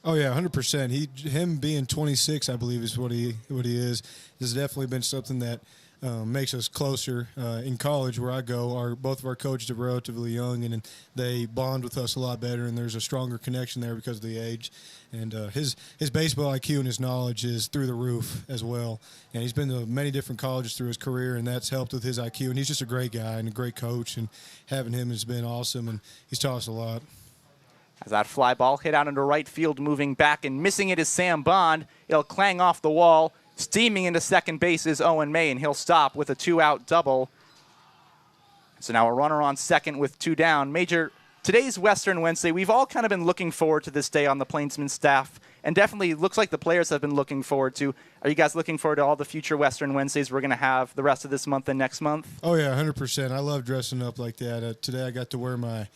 Oh, yeah, 100%. Him being 26, I believe, is what he is. Has definitely been something that makes us closer. In college, where I go, both of our coaches are relatively young, and they bond with us a lot better, and there's a stronger connection there because of the age. And his baseball IQ and his knowledge is through the roof as well. And he's been to many different colleges through his career, and that's helped with his IQ. And he's just a great guy and a great coach, and having him has been awesome, and he's taught us a lot. As that fly ball hit out into right field, moving back and missing it is Sam Bond. It'll clang off the wall. Steaming into second base is Owen May, and he'll stop with a 2-out double. So now a runner on second with 2 down. Major, today's Western Wednesday, we've all kind of been looking forward to this day on the Plainsman staff, and definitely looks like the players have been looking forward to. Are you guys looking forward to all the future Western Wednesdays we're going to have the rest of this month and next month? Oh, yeah, 100%. I love dressing up like that. Today I got to wear my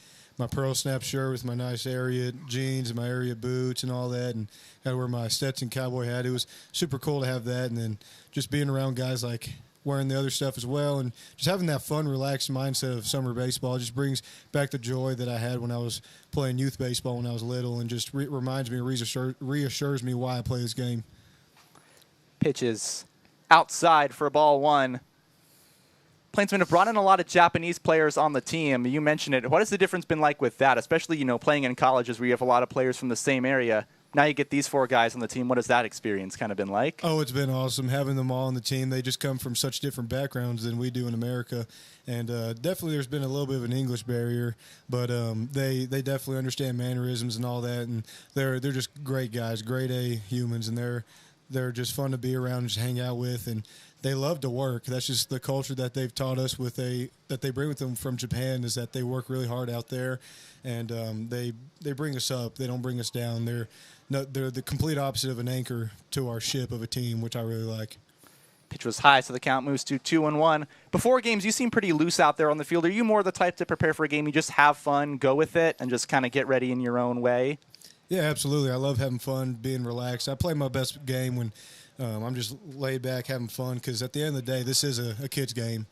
Pearl Snap shirt with my nice area jeans and my area boots and all that, and got to wear my Stetson cowboy hat. It was super cool to have that, and then just being around guys like wearing the other stuff as well, and just having that fun, relaxed mindset of summer baseball just brings back the joy that I had when I was playing youth baseball when I was little, and just reminds me, reassures me why I play this game. Pitches outside for ball 1. Plainsmen have brought in a lot of Japanese players on the team. You mentioned it. What has the difference been like with that, especially, playing in colleges where you have a lot of players from the same area? Now you get these 4 guys on the team. What has that experience kind of been like? Oh, it's been awesome having them all on the team. They just come from such different backgrounds than we do in America. And definitely there's been a little bit of an English barrier, but they definitely understand mannerisms and all that. And they're just great guys, grade A humans, and they're just fun to be around and just hang out with. And they love to work. That's just the culture that they've taught us that they bring with them from Japan, is that they work really hard out there, and they bring us up. They don't bring us down. They're the complete opposite of an anchor to our ship of a team, which I really like. Pitch was high, so the count moves to 2-1. Before games, you seem pretty loose out there on the field. Are you more the type to prepare for a game? You just have fun, go with it, and just kind of get ready in your own way? Yeah, absolutely. I love having fun, being relaxed. I play my best game when I'm just laid back, having fun, because at the end of the day, this is a kid's game.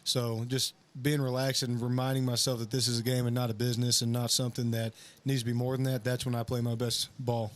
So just being relaxed and reminding myself that this is a game and not a business and not something that needs to be more than that, that's when I play my best ball.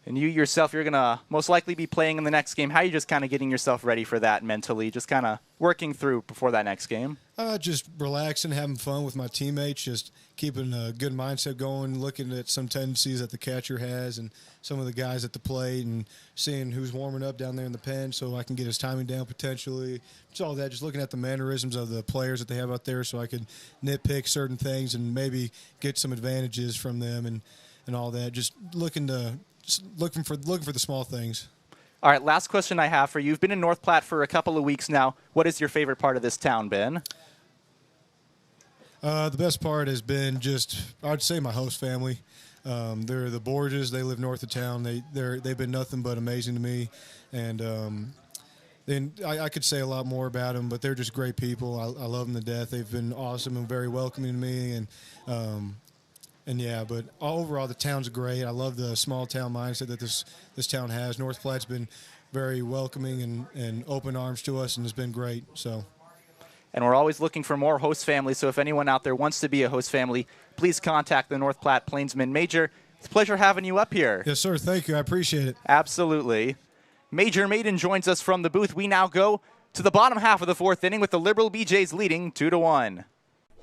And you yourself, you're going to most likely be playing in the next game. How are you just kind of getting yourself ready for that mentally? Just kind of working through before that next game? Just relaxing, having fun with my teammates, just keeping a good mindset going, looking at some tendencies that the catcher has and some of the guys at the plate and seeing who's warming up down there in the pen so I can get his timing down potentially. Just all that, just looking at the mannerisms of the players that they have out there so I could nitpick certain things and maybe get some advantages from them and all that. Just looking for the small things. All right, last question I have for you. You've been in North Platte for a couple of weeks now. What is your favorite part of this town, Ben? The best part has been I'd say my host family. They're the Borges. They live north of town. They've been nothing but amazing to me. And then I could say a lot more about them, but they're just great people. I love them to death. They've been awesome and very welcoming to me. And yeah, but overall the town's great. I love the small town mindset that this town has. North Platte's been very welcoming and open arms to us, and it's been great. So. And we're always looking for more host families, so if anyone out there wants to be a host family, please contact the North Platte Plainsmen. Major, it's a pleasure having you up here. Yes, sir. Thank you. I appreciate it. Absolutely. Major Maiden joins us from the booth. We now go to the bottom half of the fourth inning with the Liberal BJs leading 2-1.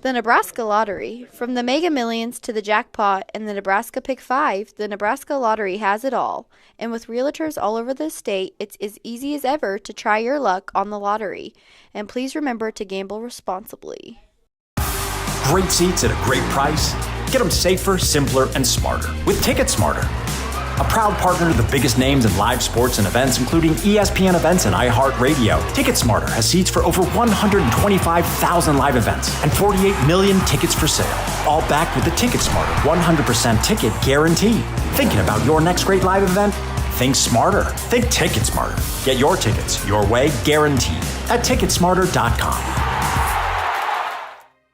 The Nebraska Lottery. From the Mega Millions to the jackpot and the Nebraska Pick 5, the Nebraska Lottery has it all. And with realtors all over the state, it's as easy as ever to try your luck on the lottery. And please remember to gamble responsibly. Great seats at a great price. Get them safer, simpler, and smarter with Ticket Smarter. A proud partner to the biggest names in live sports and events, including ESPN events and iHeart Radio. Ticket Smarter has seats for over 125,000 live events and 48 million tickets for sale. All backed with the Ticket Smarter 100% ticket guarantee. Thinking about your next great live event? Think smarter. Think Ticket Smarter. Get your tickets your way, guaranteed at ticketsmarter.com.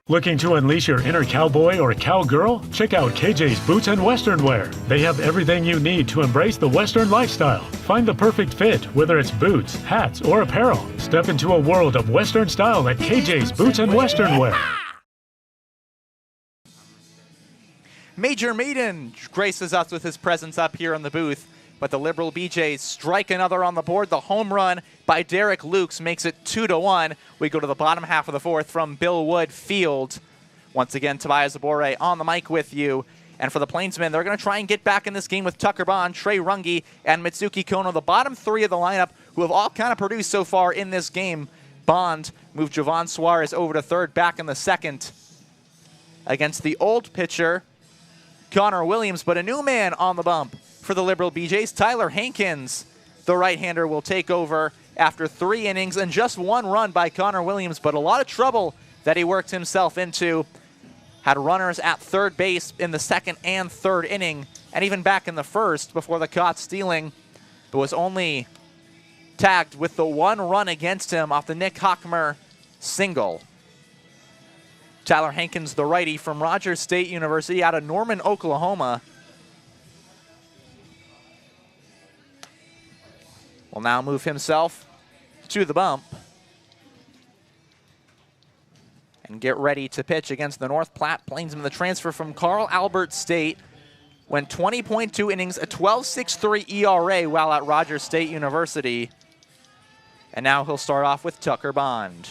Looking to unleash your inner cowboy or cowgirl? Check out KJ's Boots and Western Wear. They have everything you need to embrace the Western lifestyle. Find the perfect fit, whether it's boots, hats, or apparel. Step into a world of Western style at KJ's Boots and Western Wear. Major Maiden graces us with his presence up here in the booth, but the Liberal BJs strike another on the board. The home run by Derek Lukes makes it 2-1. We go to the bottom half of the fourth from Bill Wood Field. Once again, Tobias Zabore on the mic with you. And for the Plainsmen, they're going to try and get back in this game with Tucker Bond, Trey Runge, and Mitsuki Kono, the bottom three of the lineup, who have all kind of produced so far in this game. Bond moved Jovan Suarez over to third, back in the second against the old pitcher, Connor Williams, but a new man on the bump for the Liberal BJs. Tyler Hankins, the right-hander, will take over after 3 innings and just 1 run by Connor Williams, but a lot of trouble that he worked himself into. Had runners at third base in the second and third inning, and even back in the first before the caught stealing, but was only tagged with the 1 run against him off the Nick Hockmer single. Tyler Hankins, the righty from Rogers State University out of Norman, Oklahoma, will now move himself to the bump and get ready to pitch against the North Platte Plainsmen. The transfer from Carl Albert State went 20.2 innings, a 12.63 ERA while at Rogers State University. And now he'll start off with Tucker Bond.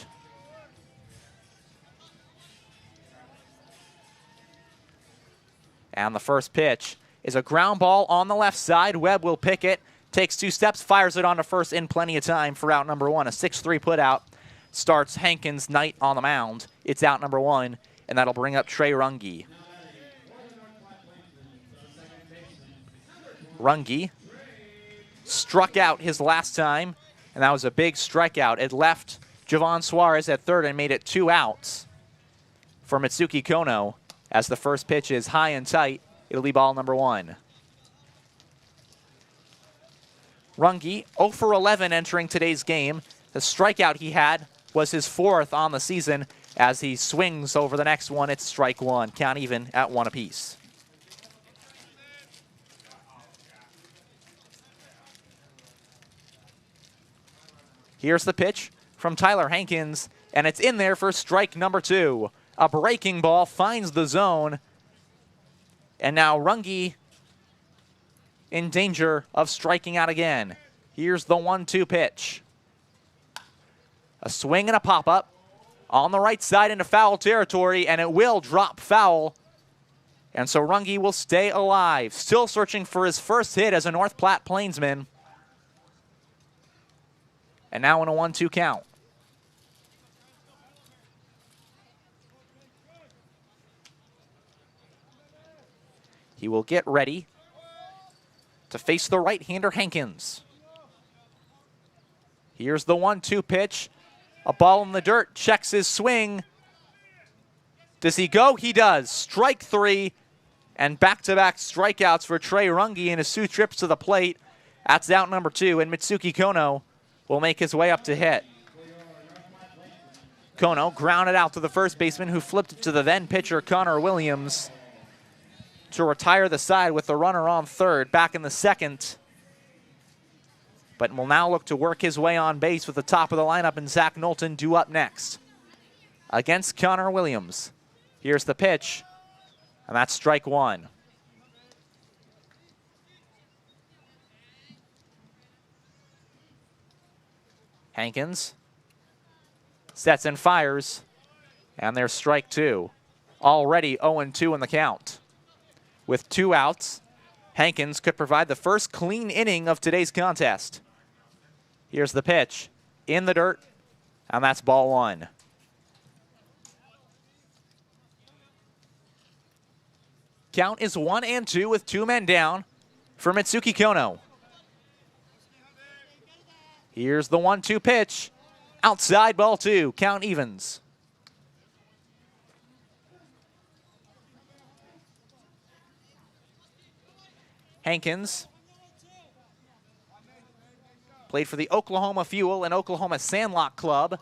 And the first pitch is a ground ball on the left side. Webb will pick it. Takes 2 steps, fires it on to first in plenty of time for out number 1. A 6-3 put out starts Hankins Knight on the mound. It's out number 1, and that'll bring up Trey Runge. Runge struck out his last time, and that was a big strikeout. It left Jovan Suarez at third and made it 2 outs for Mitsuki Kono as the first pitch is high and tight. It'll be ball number 1. Runge, 0 for 11 entering today's game. The strikeout he had was his 4th on the season. As he swings over the next one, it's strike 1. Count even at 1 apiece. Here's the pitch from Tyler Hankins, and it's in there for strike number 2. A breaking ball finds the zone, and now Runge in danger of striking out again. Here's the 1-2 pitch. A swing and a pop-up on the right side into foul territory, and it will drop foul. And so Runge will stay alive, still searching for his first hit as a North Platte Plainsman. And now in a 1-2 count. He will get ready to face the right-hander Hankins. Here's the 1-2 pitch. A ball in the dirt, checks his swing. Does he go? He does. Strike 3, and back-to-back strikeouts for Trey Runge in his 2 trips to the plate. That's out number 2, and Mitsuki Kono will make his way up to hit. Kono grounded out to the first baseman, who flipped it to the then pitcher Connor Williams to retire the side with the runner on third back in the second. But will now look to work his way on base with the top of the lineup and Zach Knowlton due up next against Connor Williams. Here's the pitch, and that's strike 1. Hankins sets and fires, and there's strike 2. Already 0-2 in the count. With 2 outs, Hankins could provide the first clean inning of today's contest. Here's the pitch, in the dirt, and that's ball 1. Count is 1-2 with 2 men down for Mitsuki Kono. Here's the 1-2 pitch, outside ball 2, count evens. Hankins played for the Oklahoma Fuel and Oklahoma Sandlot Club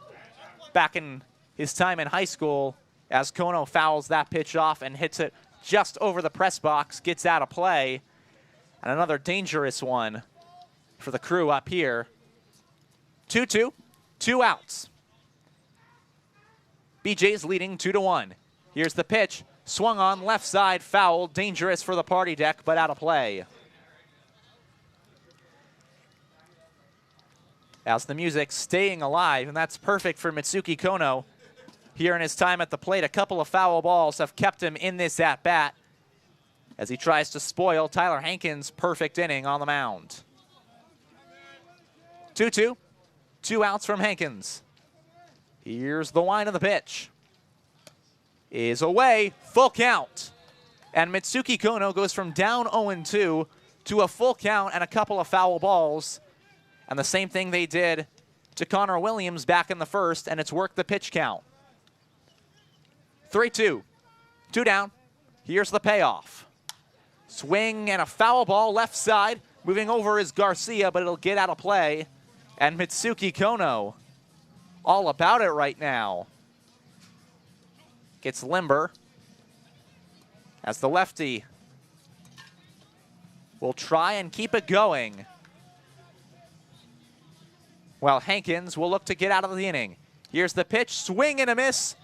back in his time in high school, as Kono fouls that pitch off and hits it just over the press box, gets out of play. And another dangerous one for the crew up here. 2-2, 2 outs. BJ's leading 2-1. Here's the pitch, swung on, left side, foul, dangerous for the party deck, but out of play. As the music staying alive, and that's perfect for Mitsuki Kono. Here in his time at the plate, a couple of foul balls have kept him in this at-bat as he tries to spoil Tyler Hankins' perfect inning on the mound. 2-2, 2 outs from Hankins. Here's the wind of the pitch. Is away, full count. And Mitsuki Kono goes from down 0-2 to a full count and a couple of foul balls. And the same thing they did to Connor Williams back in the first, and it's worked the pitch count. 3-2, 2 down. Here's the payoff. Swing and a foul ball left side. Moving over is Garcia, but it'll get out of play. And Mitsuki Kono, all about it right now. Gets limber as the lefty will try and keep it going, while Hankins will look to get out of the inning. Here's the pitch, swing and a miss.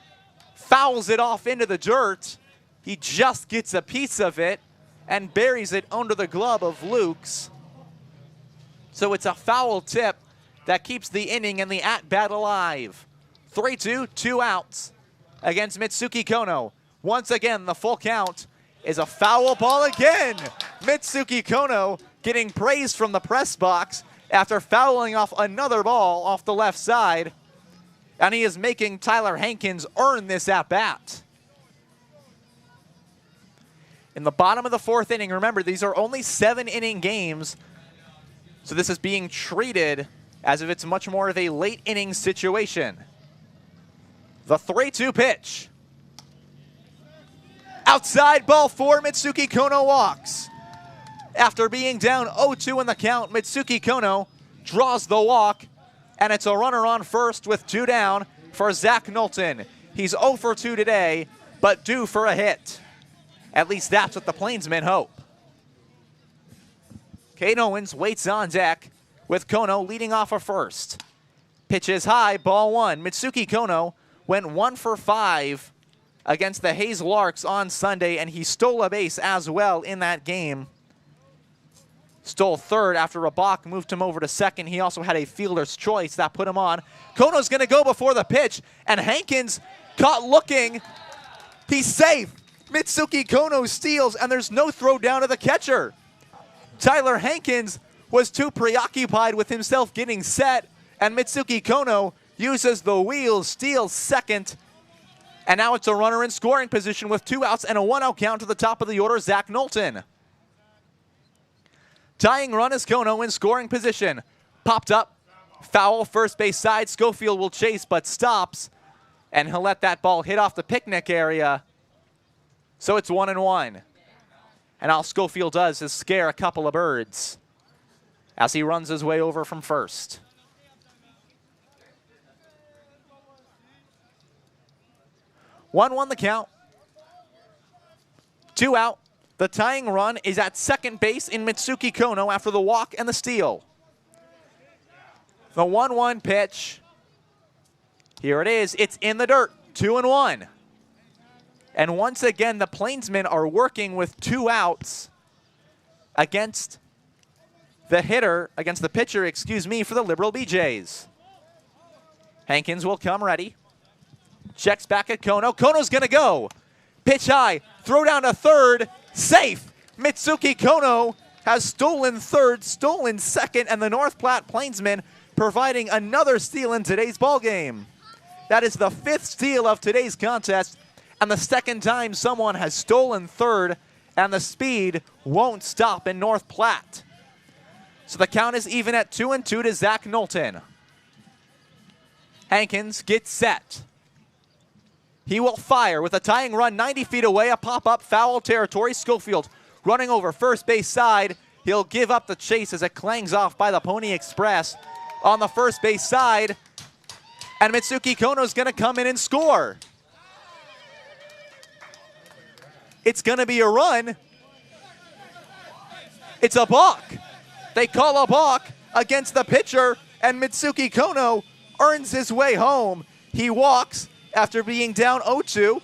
Fouls it off into the dirt. He just gets a piece of it and buries it under the glove of Luke's. So it's a foul tip that keeps the inning and the at-bat alive. 3-2, 2 outs against Mitsuki Kono. Once again, the full count is a foul ball again. Mitsuki Kono getting praise from the press box after fouling off another ball off the left side. And he is making Tyler Hankins earn this at-bat. In the bottom of the 4th inning, remember, these are only 7-inning games, so this is being treated as if it's much more of a late inning situation. The 3-2 pitch. Outside ball 4, Mitsuki Kono walks. After being down 0-2 in the count, Mitsuki Kono draws the walk, and it's a runner on first with 2 down for Zach Knowlton. He's 0 for 2 today, but due for a hit. At least that's what the Plainsmen hope. Kate Owens waits on deck with Kono leading off a first. Pitch is high, ball 1. Mitsuki Kono went 1 for 5 against the Hayes Larks on Sunday, and he stole a base as well in that game. stole third after Rabach moved him over to second. He also had a fielder's choice that put him on. Kono's going to go before the pitch, and Hankins caught looking. He's safe. Mitsuki Kono steals, and there's no throw down to the catcher. Tyler Hankins was too preoccupied with himself getting set, and Mitsuki Kono uses the wheel, steals second, and now it's a runner in scoring position with 2 outs and a 1-out count to the top of the order, Zach Knowlton. Tying run is Kono in scoring position. Popped up, foul, first base side. Schofield will chase but stops, and he'll let that ball hit off the picnic area. So it's 1-1. And all Schofield does is scare a couple of birds as he runs his way over from first. One the count. 2 out. The tying run is at second base in Mitsuki Kono after the walk and the steal. The 1-1 pitch. Here it is. It's in the dirt. 2-1. And once again, the Plainsmen are working with 2 outs against the pitcher, for the Liberal BJs. Hankins will come ready. Checks back at Kono. Kono's going to go. Pitch high. Throw down to third. Safe. Mitsuki Kono has stolen third, stolen second, and the North Platte Plainsmen providing another steal in today's ballgame. That is the 5th steal of today's contest, and the 2nd time someone has stolen third, and the speed won't stop in North Platte. So the count is even at 2-2 to Zach Knowlton. Hankins gets set. He will fire with a tying run 90 feet away, a pop-up, foul territory. Schofield running over first base side. He'll give up the chase as it clangs off by the Pony Express on the first base side. And Mitsuki Kono's going to come in and score. It's going to be a run. It's a balk. They call a balk against the pitcher, and Mitsuki Kono earns his way home. He walks after being down 0-2.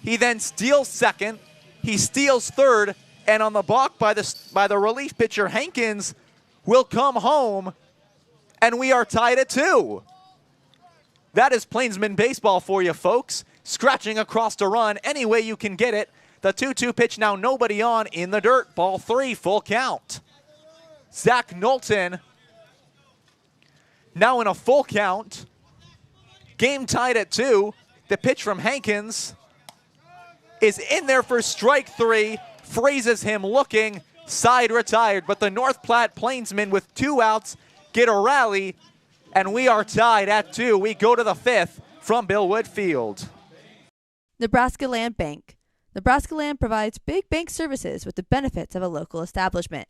He then steals second. He steals third, and on the balk by the relief pitcher, Hankins will come home, and we are tied at 2. That is Plainsman baseball for you, folks. Scratching across to run any way you can get it. The 2-2 pitch, now nobody on, in the dirt. Ball 3, full count. Zach Knowlton now in a full count. Game tied at 2. The pitch from Hankins is in there for strike 3. Freezes him looking. Side retired. But the North Platte Plainsmen with 2 outs get a rally. And we are tied at 2. We go to the 5th from Billwood Field. Nebraska Land Bank. Nebraska Land provides big bank services with the benefits of a local establishment.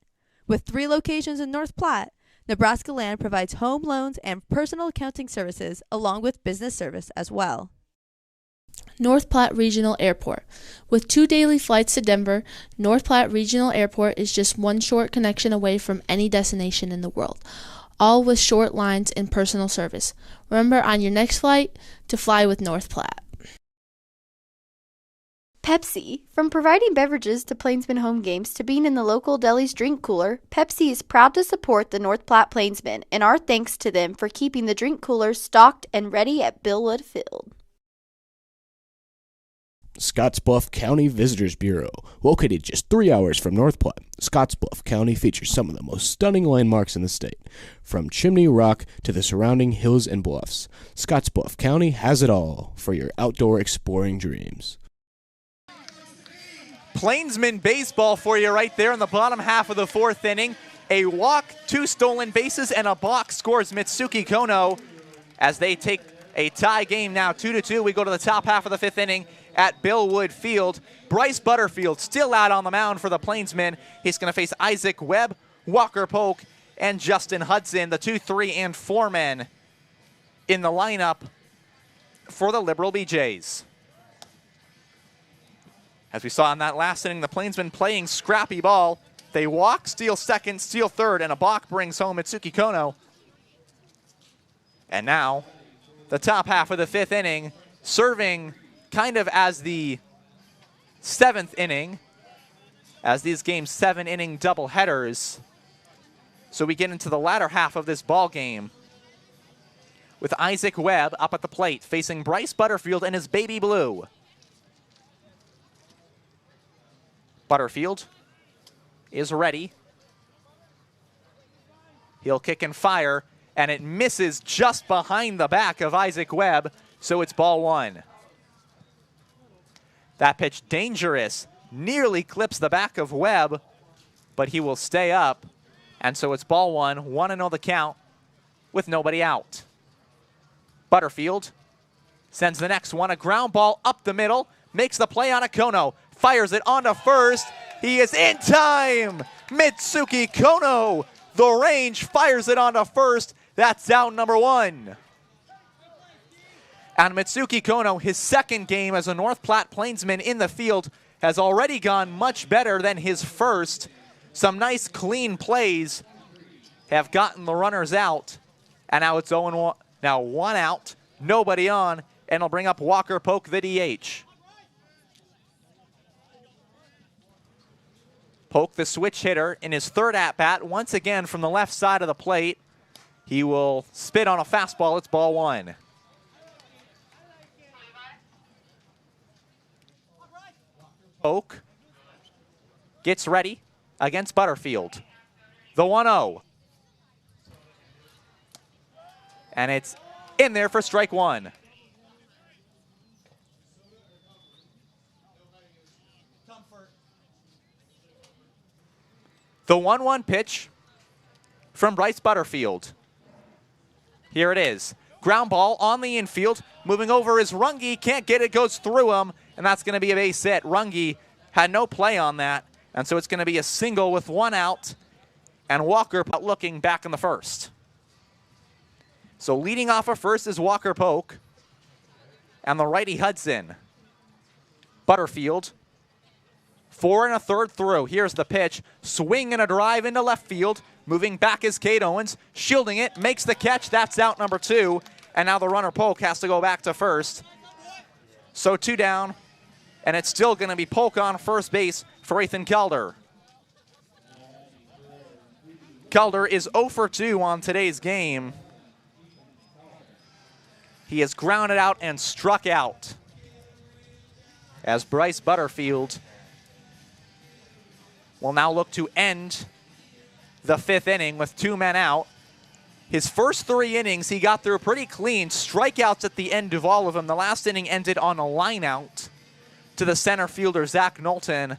With 3 locations in North Platte, Nebraska Land provides home loans and personal accounting services along with business service as well. North Platte Regional Airport. With 2 daily flights to Denver, North Platte Regional Airport is just 1 short connection away from any destination in the world, all with short lines and personal service. Remember on your next flight to fly with North Platte. Pepsi. From providing beverages to Plainsman home games to being in the local deli's drink cooler, Pepsi is proud to support the North Platte Plainsmen, and our thanks to them for keeping the drink coolers stocked and ready at Billwood Field. Scottsbluff County Visitors Bureau. Located just 3 hours from North Platte, Scottsbluff County features some of the most stunning landmarks in the state. From Chimney Rock to the surrounding hills and bluffs, Scottsbluff County has it all for your outdoor exploring dreams. Plainsman baseball for you right there in the bottom half of the 4th inning. A walk, 2 stolen bases, and a balk scores Mitsuki Kono as they take a tie game now 2-2. We go to the top half of the 5th inning at Billwood Field. Bryce Butterfield still out on the mound for the Plainsmen. He's going to face Isaac Webb, Walker Polk, and Justin Hudson, the 2, 3, and 4 men in the lineup for the Liberal BJs. As we saw in that last inning, the Plainsmen playing scrappy ball. They walk, steal second, steal third, and a balk brings home Mitsuki Kono. And now, the top half of the 5th inning, serving kind of as the 7th inning, as these games 7-inning doubleheaders. So we get into the latter half of this ball game with Isaac Webb up at the plate facing Bryce Butterfield in his baby blue. Butterfield is ready. He'll kick and fire, and it misses just behind the back of Isaac Webb, so it's ball one. That pitch dangerous, nearly clips the back of Webb, but he will stay up, and so it's ball one, 1-0 the count with nobody out. Butterfield sends the next one, a ground ball up the middle, makes the play on Kono, fires it onto first. He is in time! Mitsuki Kono, the range, fires it onto first. That's down number one. And Mitsuki Kono, his second game as a North Platte Plainsman in the field, has already gone much better than his first. Some nice clean plays have gotten the runners out. And now it's 0-1. Now one out, nobody on, and it'll bring up Walker Polk, the DH. Polk, the switch hitter, in his third at-bat, once again from the left side of the plate. He will spit on a fastball. It's ball one. Polk gets ready against Butterfield. The 1-0. And it's in there for strike one. The 1-1 pitch from Bryce Butterfield. Here it is. Ground ball on the infield. Moving over is Runge. Can't get it. Goes through him. And that's going to be a base hit. Runge had no play on that. And so it's going to be a single with one out. And Walker looking back in the first. So leading off of first is Walker Polk. And the righty Hudson. Butterfield. 4 1/3 through. Here's the pitch. Swing and a drive into left field. Moving back is Cade Owens. Shielding it. Makes the catch. That's out number 2. And now the runner Polk has to go back to first. So 2 down. And it's still going to be Polk on first base for Ethan Kelder. Kelder is 0 for 2 on today's game. He has grounded out and struck out. As Bryce Butterfield will now look to end the 5th inning with 2 men out. His first 3 innings, he got through pretty clean. Strikeouts at the end of all of them. The last inning ended on a line out to the center fielder, Zach Knowlton.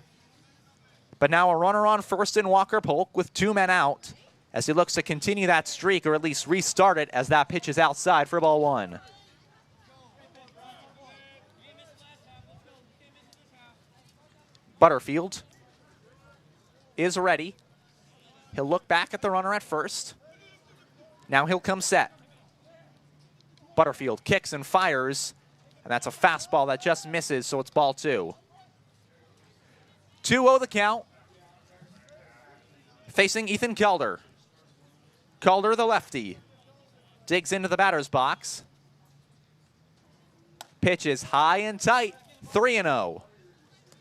But now a runner on first in Walker Polk with 2 men out as he looks to continue that streak, or at least restart it, as that pitch is outside for ball one. Butterfield is ready. He'll look back at the runner at first. Now he'll come set. Butterfield kicks and fires, and that's a fastball that just misses, so it's ball 2. 2-0 the count. Facing Ethan Kelder. Kelder, the lefty, digs into the batter's box. Pitch is high and tight, 3-0.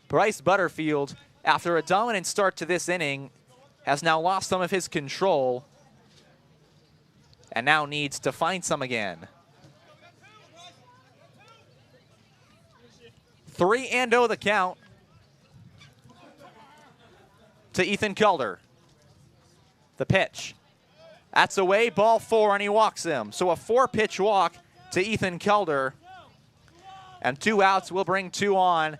Bryce Butterfield, after a dominant start to this inning, has now lost some of his control and now needs to find some again. 3-0 the count to Ethan Kelder. The pitch. That's away, ball 4, and he walks him. So a 4-pitch walk to Ethan Kelder. And 2 outs will bring 2 on.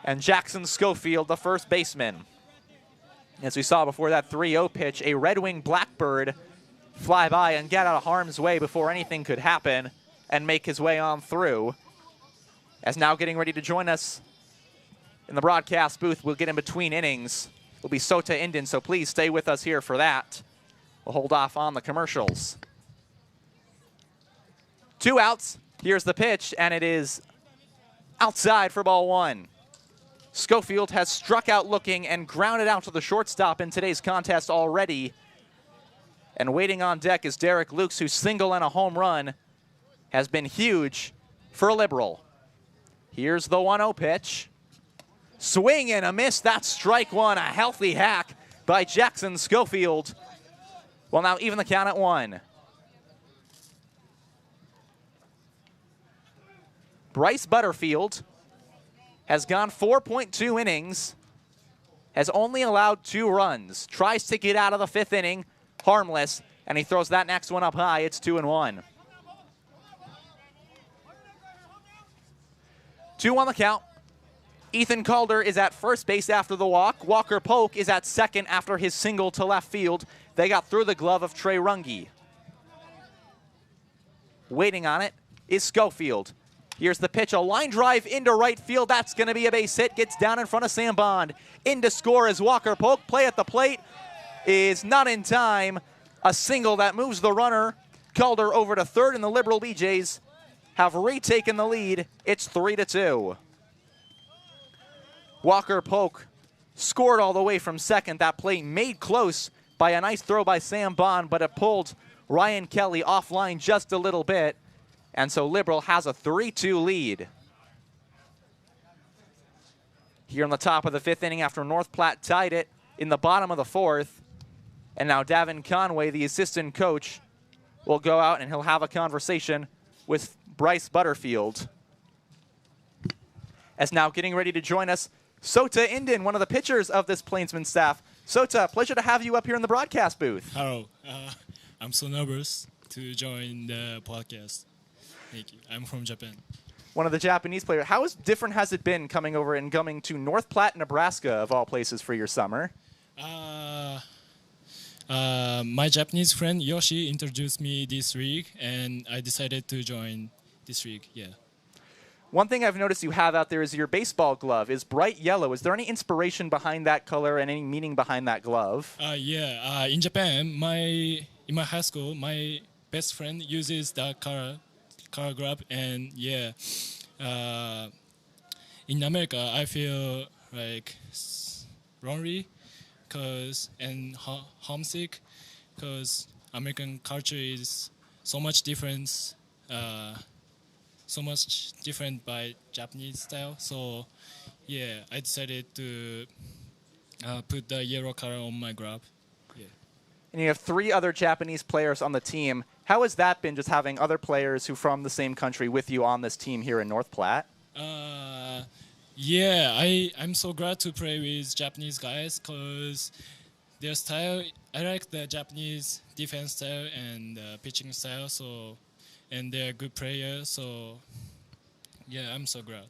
And Jackson Schofield, the first baseman. As we saw before that 3-0 pitch, a Red Wing Blackbird fly by and get out of harm's way before anything could happen and make his way on through. As now getting ready to join us in the broadcast booth, we'll get in between innings. Will be Sota Inden, so please stay with us here for that. We'll hold off on the commercials. 2 outs. Here's the pitch, and it is outside for ball 1. Schofield has struck out looking and grounded out to the shortstop in today's contest already. And waiting on deck is Derek Lukes, whose single and a home run has been huge for a Liberal. Here's the 1-0 pitch. Swing and a miss. That's strike 1. A healthy hack by Jackson Schofield. Well, now even the count at 1. Bryce Butterfield has gone 4.2 innings, has only allowed 2 runs, tries to get out of the 5th inning, harmless, and he throws that next one up high. It's 2-1. 2 on the count. Ethan Calder is at first base after the walk. Walker Polk is at second after his single to left field. They got through the glove of Trey Runge. Waiting on it is Schofield. Here's the pitch, a line drive into right field. That's going to be a base hit. Gets down in front of Sam Bond. In to score is Walker Polk. Play at the plate is not in time. A single that moves the runner. Calder over to third, and the Liberal BJs have retaken the lead. It's 3-2. Walker Polk scored all the way from second. That play made close by a nice throw by Sam Bond, but it pulled Ryan Kelly offline just a little bit. And so Liberal has a 3-2 lead. Here on the top of the 5th inning after North Platte tied it in the bottom of the 4th. And now Davin Conway, the assistant coach, will go out and he'll have a conversation with Bryce Butterfield. As now getting ready to join us, Sota Inden, one of the pitchers of this Plainsman staff. Sota, pleasure to have you up here in the broadcast booth. Hello. I'm so nervous to join the podcast. Thank you. I'm from Japan. One of the Japanese players. How different has it been coming over and coming to North Platte, Nebraska, of all places, for your summer? My Japanese friend Yoshi introduced me this week, and I decided to join this week. Yeah. One thing I've noticed you have out there is your baseball glove is bright yellow. Is there any inspiration behind that color and any meaning behind that glove? Yeah. In Japan, in my high school, my best friend uses that color glove, and yeah. In America, I feel like lonely and homesick because American culture is so much different. So much different by Japanese style. So, yeah, I decided to put the yellow color on my glove. Yeah. And you have 3 other Japanese players on the team. How has that been, just having other players who from the same country with you on this team here in North Platte? Yeah, I'm so glad to play with Japanese guys because their style, I like the Japanese defense style and pitching style. So. And they're good players, so yeah, I'm so glad.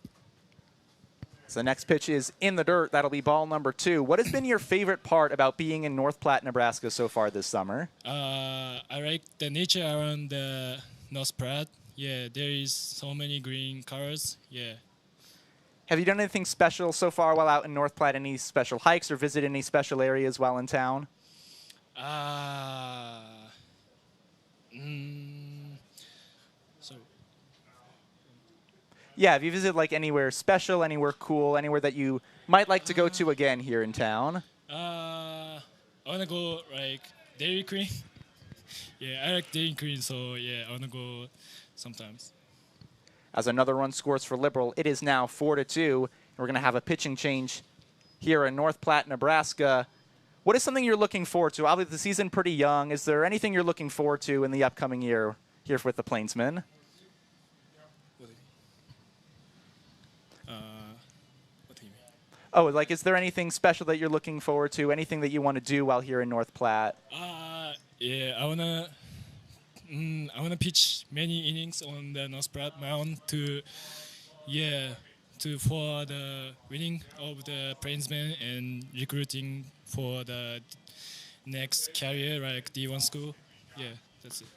So the next pitch is in the dirt. That'll be ball number 2. What has been your favorite part about being in North Platte, Nebraska so far this summer? I like the nature around the North Platte. Yeah, there is so many green colors. Yeah. Have you done anything special so far while out in North Platte? Any special hikes or visit any special areas while in town? Yeah, have you visited like anywhere special, anywhere cool, anywhere that you might like to go to again here in town? I want to go like Dairy Queen. Yeah, I like Dairy Queen, so yeah, I want to go sometimes. As another run scores for Liberal, it is now 4-2. We're going to have a pitching change here in North Platte, Nebraska. What is something you're looking forward to? Obviously, the season pretty young. Is there anything you're looking forward to in the upcoming year here with the Plainsmen? What do you mean? Oh, like, is there anything special that you're looking forward to? Anything that you want to do while here in North Platte? Yeah, I wanna pitch many innings on the North Platte mound for the winning of the Plainsmen and recruiting for the next career like D1 school. Yeah, that's it.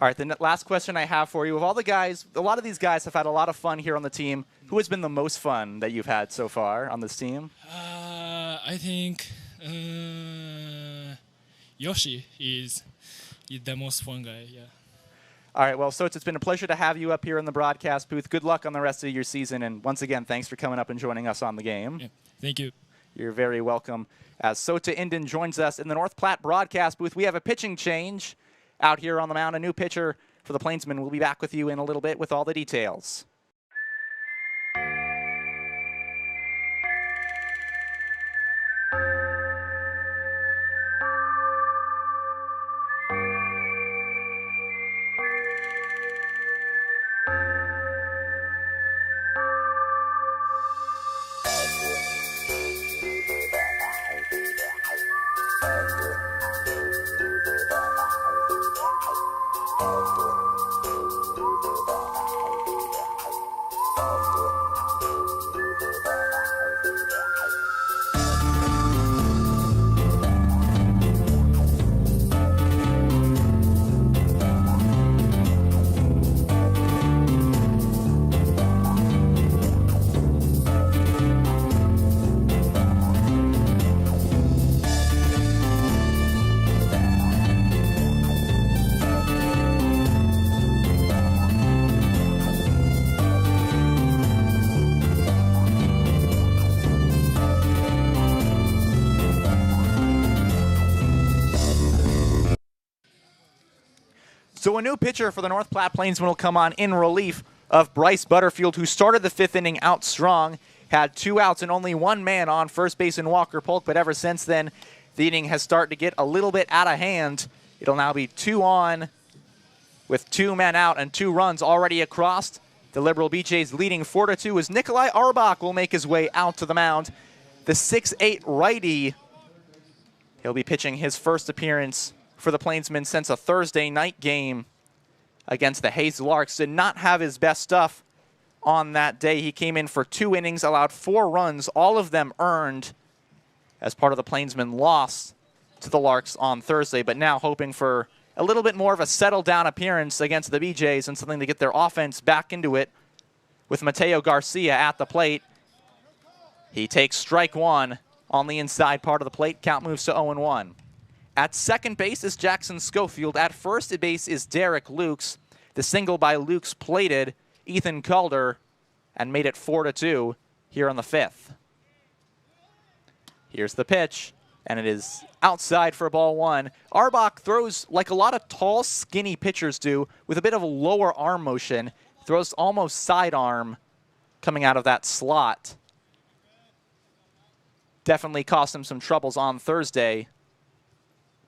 All right, the last question I have for you. Of all the guys, a lot of these guys have had a lot of fun here on the team. Who has been the most fun that you've had so far on this team? I think Yoshi is the most fun guy, yeah. All right, well, so it's been a pleasure to have you up here in the broadcast booth. Good luck on the rest of your season, and once again, thanks for coming up and joining us on the game. Yeah, thank you. You're very welcome. As Sota Inden joins us in the North Platte broadcast booth, we have a pitching change out here on the mound. A new pitcher for the Plainsmen. We'll be back with you in a little bit with all the details. So a new pitcher for the North Platte Plainsmen will come on in relief of Bryce Butterfield, who started the 5th inning out strong, had 2 outs and only 1 man on first base in Walker Polk, but ever since then, the inning has started to get a little bit out of hand. It'll now be 2 on with 2 men out and 2 runs already across. The Liberal BJs leading 4-2 as Nikolai Arbach will make his way out to the mound. The 6'8 righty, he'll be pitching his first appearance for the Plainsmen since a Thursday night game against the Hayes Larks. Did not have his best stuff on that day. He came in for 2 innings, allowed 4 runs, all of them earned as part of the Plainsmen loss to the Larks on Thursday, but now hoping for a little bit more of a settled-down appearance against the BJs and something to get their offense back into it with Mateo Garcia at the plate. He takes strike 1 on the inside part of the plate. Count moves to 0-1. At second base is Jackson Schofield. At first base is Derek Lukes. The single by Lukes plated Ethan Calder and made it 4-2 here on the 5th. Here's the pitch, and it is outside for ball 1. Arbach throws like a lot of tall, skinny pitchers do, with a bit of a lower arm motion. Throws almost sidearm coming out of that slot. Definitely cost him some troubles on Thursday.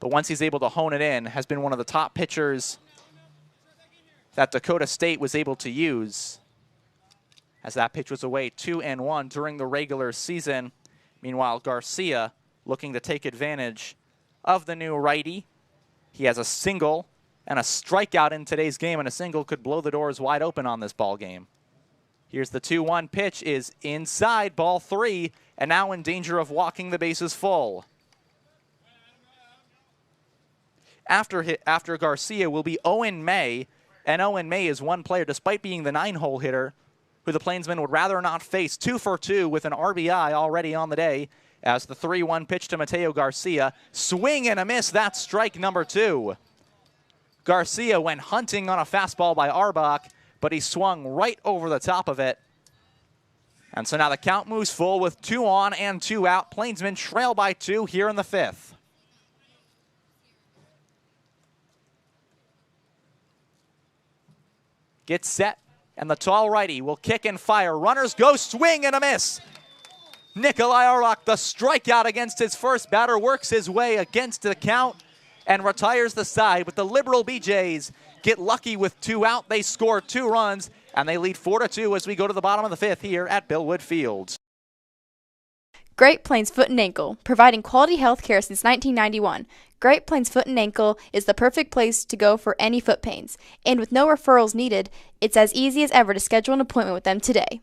But once he's able to hone it in, has been one of the top pitchers that Dakota State was able to use, as that pitch was away 2-1 during the regular season. Meanwhile, Garcia looking to take advantage of the new righty. He has a single and a strikeout in today's game, and a single could blow the doors wide open on this ball game. Here's the 2-1 pitch, is inside, ball 3, and now in danger of walking the bases full. After Garcia will be Owen May, and Owen May is one player, despite being the 9-hole hitter, who the Plainsmen would rather not face. 2 for 2 with an RBI already on the day, as the 3-1 pitch to Mateo Garcia. Swing and a miss, that's strike number 2. Garcia went hunting on a fastball by Arbach, but he swung right over the top of it. And so now the count moves full with 2 on and 2 out. Plainsmen trail by 2 here in the 5th. Gets set, and the tall righty will kick and fire. Runners go, swing and a miss. Nikolai Arbach, the strikeout against his first batter, works his way against the count and retires the side. But the Liberal BJs get lucky with 2 out. They score 2 runs, and they lead 4-2 as we go to the bottom of the 5th here at Billwood Field. Great Plains Foot and Ankle, providing quality health care since 1991. Great Plains Foot and Ankle is the perfect place to go for any foot pains. And with no referrals needed, it's as easy as ever to schedule an appointment with them today.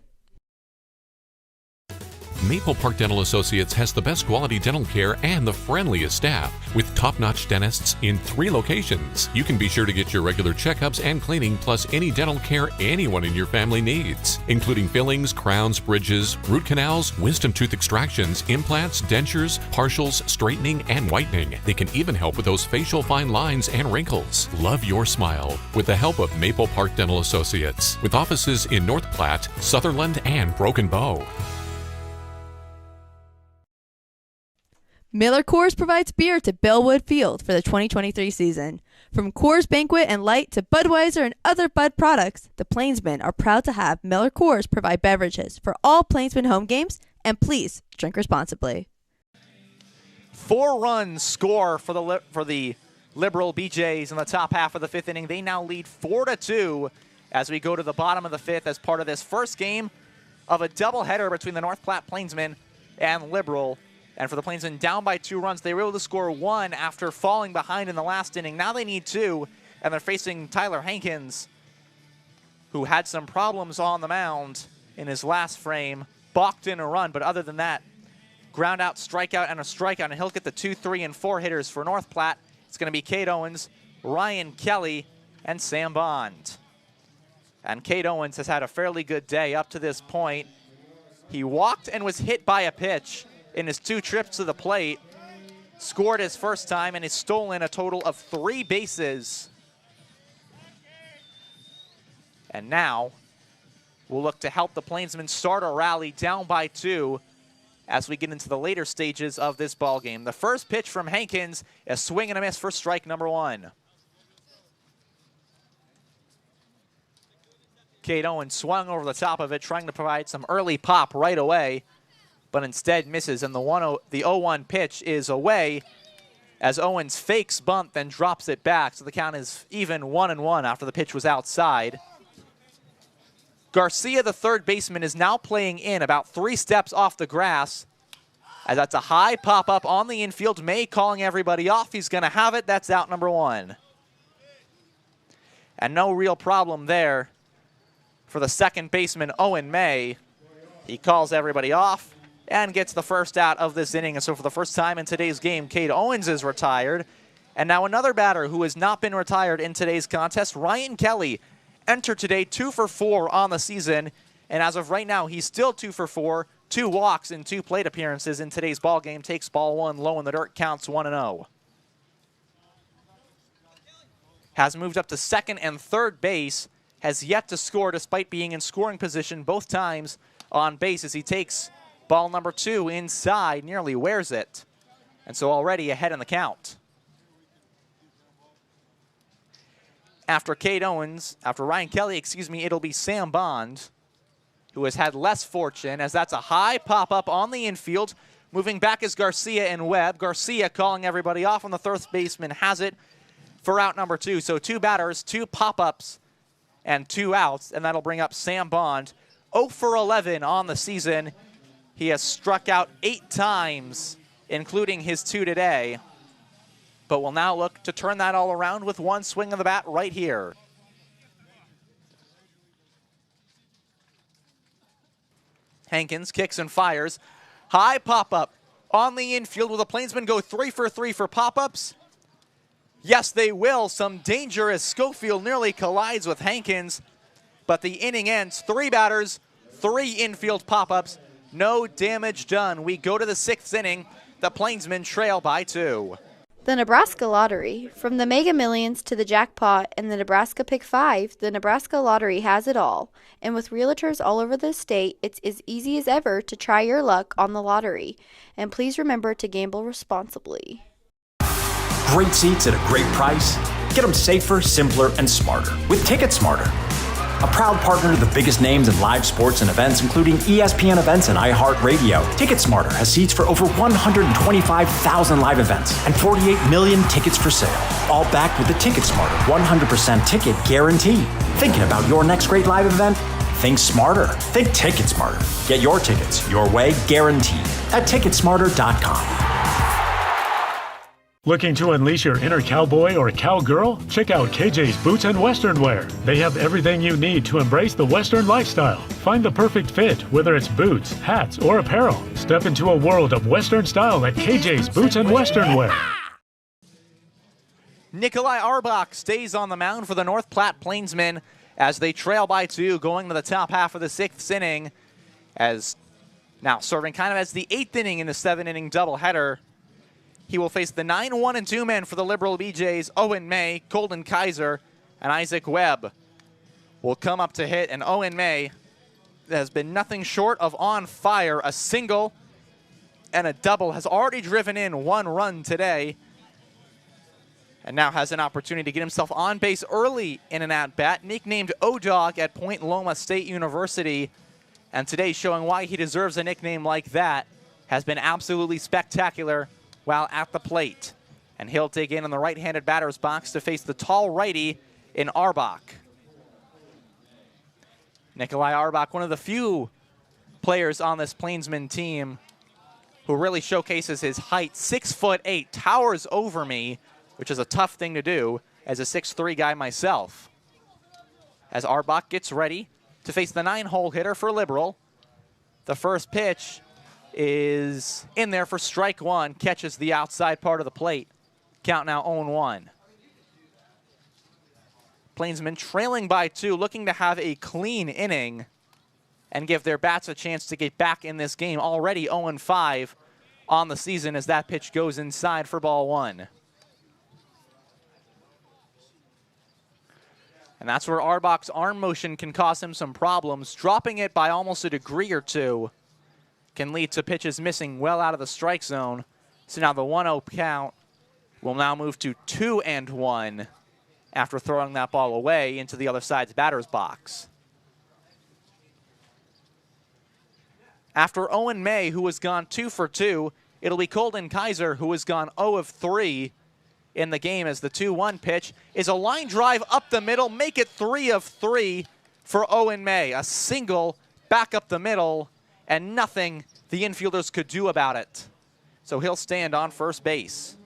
Maple Park Dental Associates has the best quality dental care and the friendliest staff. With top-notch dentists in 3 locations, you can be sure to get your regular checkups and cleaning, plus any dental care anyone in your family needs, including fillings, crowns, bridges, root canals, wisdom tooth extractions, implants, dentures, partials, straightening, and whitening. They can even help with those facial fine lines and wrinkles. Love your smile with the help of Maple Park Dental Associates, with offices in North Platte, Sutherland, and Broken Bow. Miller Coors provides beer to Billwood Field for the 2023 season. From Coors Banquet and Light to Budweiser and other Bud products, the Plainsmen are proud to have Miller Coors provide beverages for all Plainsmen home games, and please drink responsibly. 4 runs score for the Liberal BJs in the top half of the 5th inning. They now lead 4-2 as we go to the bottom of the 5th as part of this first game of a doubleheader between the North Platte Plainsmen and Liberal. And for the Plainsmen, down by 2 runs, they were able to score 1 after falling behind in the last inning. Now they need 2, and they're facing Tyler Hankins, who had some problems on the mound in his last frame, balked in a run. But other than that, ground out, strikeout, and a strikeout, and he'll get the 2, 3, and 4 hitters for North Platte. It's going to be Cade Owens, Ryan Kelly, and Sam Bond. And Cade Owens has had a fairly good day up to this point. He walked and was hit by a pitch in his 2 trips to the plate, scored his first time, and has stolen a total of 3 bases. And now we'll look to help the Plainsmen start a rally down by 2 as we get into the later stages of this ball game. The first pitch from Hankins, a swing and a miss for strike number 1. Kate Owens swung over the top of it, trying to provide some early pop right away, but instead misses, and the 0-1 pitch is away as Owens fakes bunt, then drops it back, so the count is even 1-1 after the pitch was outside. Garcia, the third baseman, is now playing in about 3 steps off the grass, as that's a high pop-up on the infield. May calling everybody off. He's going to have it. That's out number 1. And no real problem there for the second baseman, Owen May. He calls everybody off and gets the first out of this inning. And so for the first time in today's game, Kate Owens is retired. And now another batter who has not been retired in today's contest, Ryan Kelly, entered today 2 for 4 on the season. And as of right now, he's still 2 for 4, 2 walks in 2 plate appearances in today's ball game. Takes ball 1 low in the dirt, counts 1-0. Has moved up to second and third base, has yet to score despite being in scoring position both times on base as he takes ball number 2 inside, nearly wears it. And so already ahead in the count. After Ryan Kelly, it'll be Sam Bond, who has had less fortune, as that's a high pop-up on the infield. Moving back is Garcia and Webb. Garcia calling everybody off on the third baseman, has it for out number 2. So 2 batters, 2 pop-ups, and 2 outs, and that'll bring up Sam Bond. 0 for 11 on the season. He has struck out 8 times, including his 2 today, but will now look to turn that all around with 1 swing of the bat right here. Hankins kicks and fires. High pop-up on the infield. Will the Plainsmen go 3 for 3 for pop-ups? Yes, they will. Some danger as Schofield nearly collides with Hankins, but the inning ends. 3 batters, 3 infield pop-ups. No damage done. We go to the 6th inning. The Plainsmen trail by 2. The Nebraska Lottery. From the Mega Millions to the jackpot and the Nebraska Pick 5, the Nebraska Lottery has it all. And with realtors all over the state, it's as easy as ever to try your luck on the lottery. And please remember to gamble responsibly. Great seats at a great price. Get them safer, simpler, and smarter with Ticket Smarter. A proud partner to the biggest names in live sports and events, including ESPN events and iHeart Radio. Ticket Smarter has seats for over 125,000 live events and 48 million tickets for sale. All backed with the Ticket Smarter 100% ticket guarantee. Thinking about your next great live event? Think smarter. Think Ticket Smarter. Get your tickets your way, guaranteed, at Ticketsmarter.com. Looking to unleash your inner cowboy or cowgirl? Check out KJ's Boots and Western Wear. They have everything you need to embrace the Western lifestyle. Find the perfect fit, whether it's boots, hats, or apparel. Step into a world of Western style at KJ's Boots and Western Wear. Nikolai Arbach stays on the mound for the North Platte Plainsmen as they trail by 2, going to the top half of the 6th inning, as now serving kind of as the 8th inning in the 7-inning doubleheader. He will face the 9-1-2 men for the Liberal BJs, Owen May, Colton Kaiser, and Isaac Webb will come up to hit, and Owen May has been nothing short of on fire. A single and a double, has already driven in 1 run today, and now has an opportunity to get himself on base early in an at-bat. Nicknamed O-Dog at Point Loma State University, and today showing why he deserves a nickname like that, has been absolutely spectacular while at the plate. And he'll dig in the right-handed batter's box to face the tall righty in Arbach. Nikolai Arbach, one of the few players on this Plainsman team who really showcases his height. 6'8", towers over me, which is a tough thing to do as a 6'3" guy myself. As Arbach gets ready to face the 9-hole hitter for Liberal. The first pitch is in there for strike 1, catches the outside part of the plate. Count now 0-1. Plainsmen trailing by 2, looking to have a clean inning and give their bats a chance to get back in this game. Already 0-5 on the season as that pitch goes inside for ball 1. And that's where Arbach's arm motion can cause him some problems. Dropping it by almost a degree or 2 can lead to pitches missing well out of the strike zone. So now the 1-0 count will now move to 2-1 after throwing that ball away into the other side's batter's box. After Owen May, who has gone 2 for 2, it'll be Colton Kaiser, who has gone 0 of 3 in the game, as the 2-1 pitch is a line drive up the middle, make it 3 of 3 for Owen May. A single back up the middle, and nothing the infielders could do about it. So he'll stand on first base.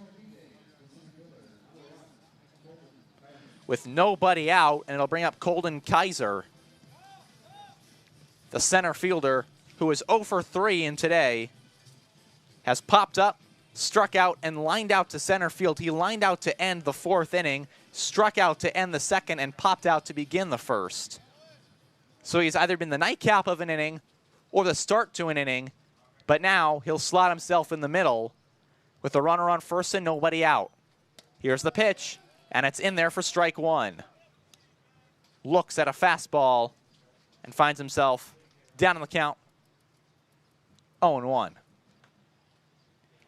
With nobody out, and it'll bring up Colton Kaiser, the center fielder, who is 0 for 3 in today, has popped up, struck out, and lined out to center field. He lined out to end the 4th inning, struck out to end the 2nd, and popped out to begin the 1st. So he's either been the nightcap of an inning or the start to an inning, but now he'll slot himself in the middle with a runner on first and nobody out. Here's the pitch, and it's in there for strike 1. Looks at a fastball and finds himself down in the count, 0-1.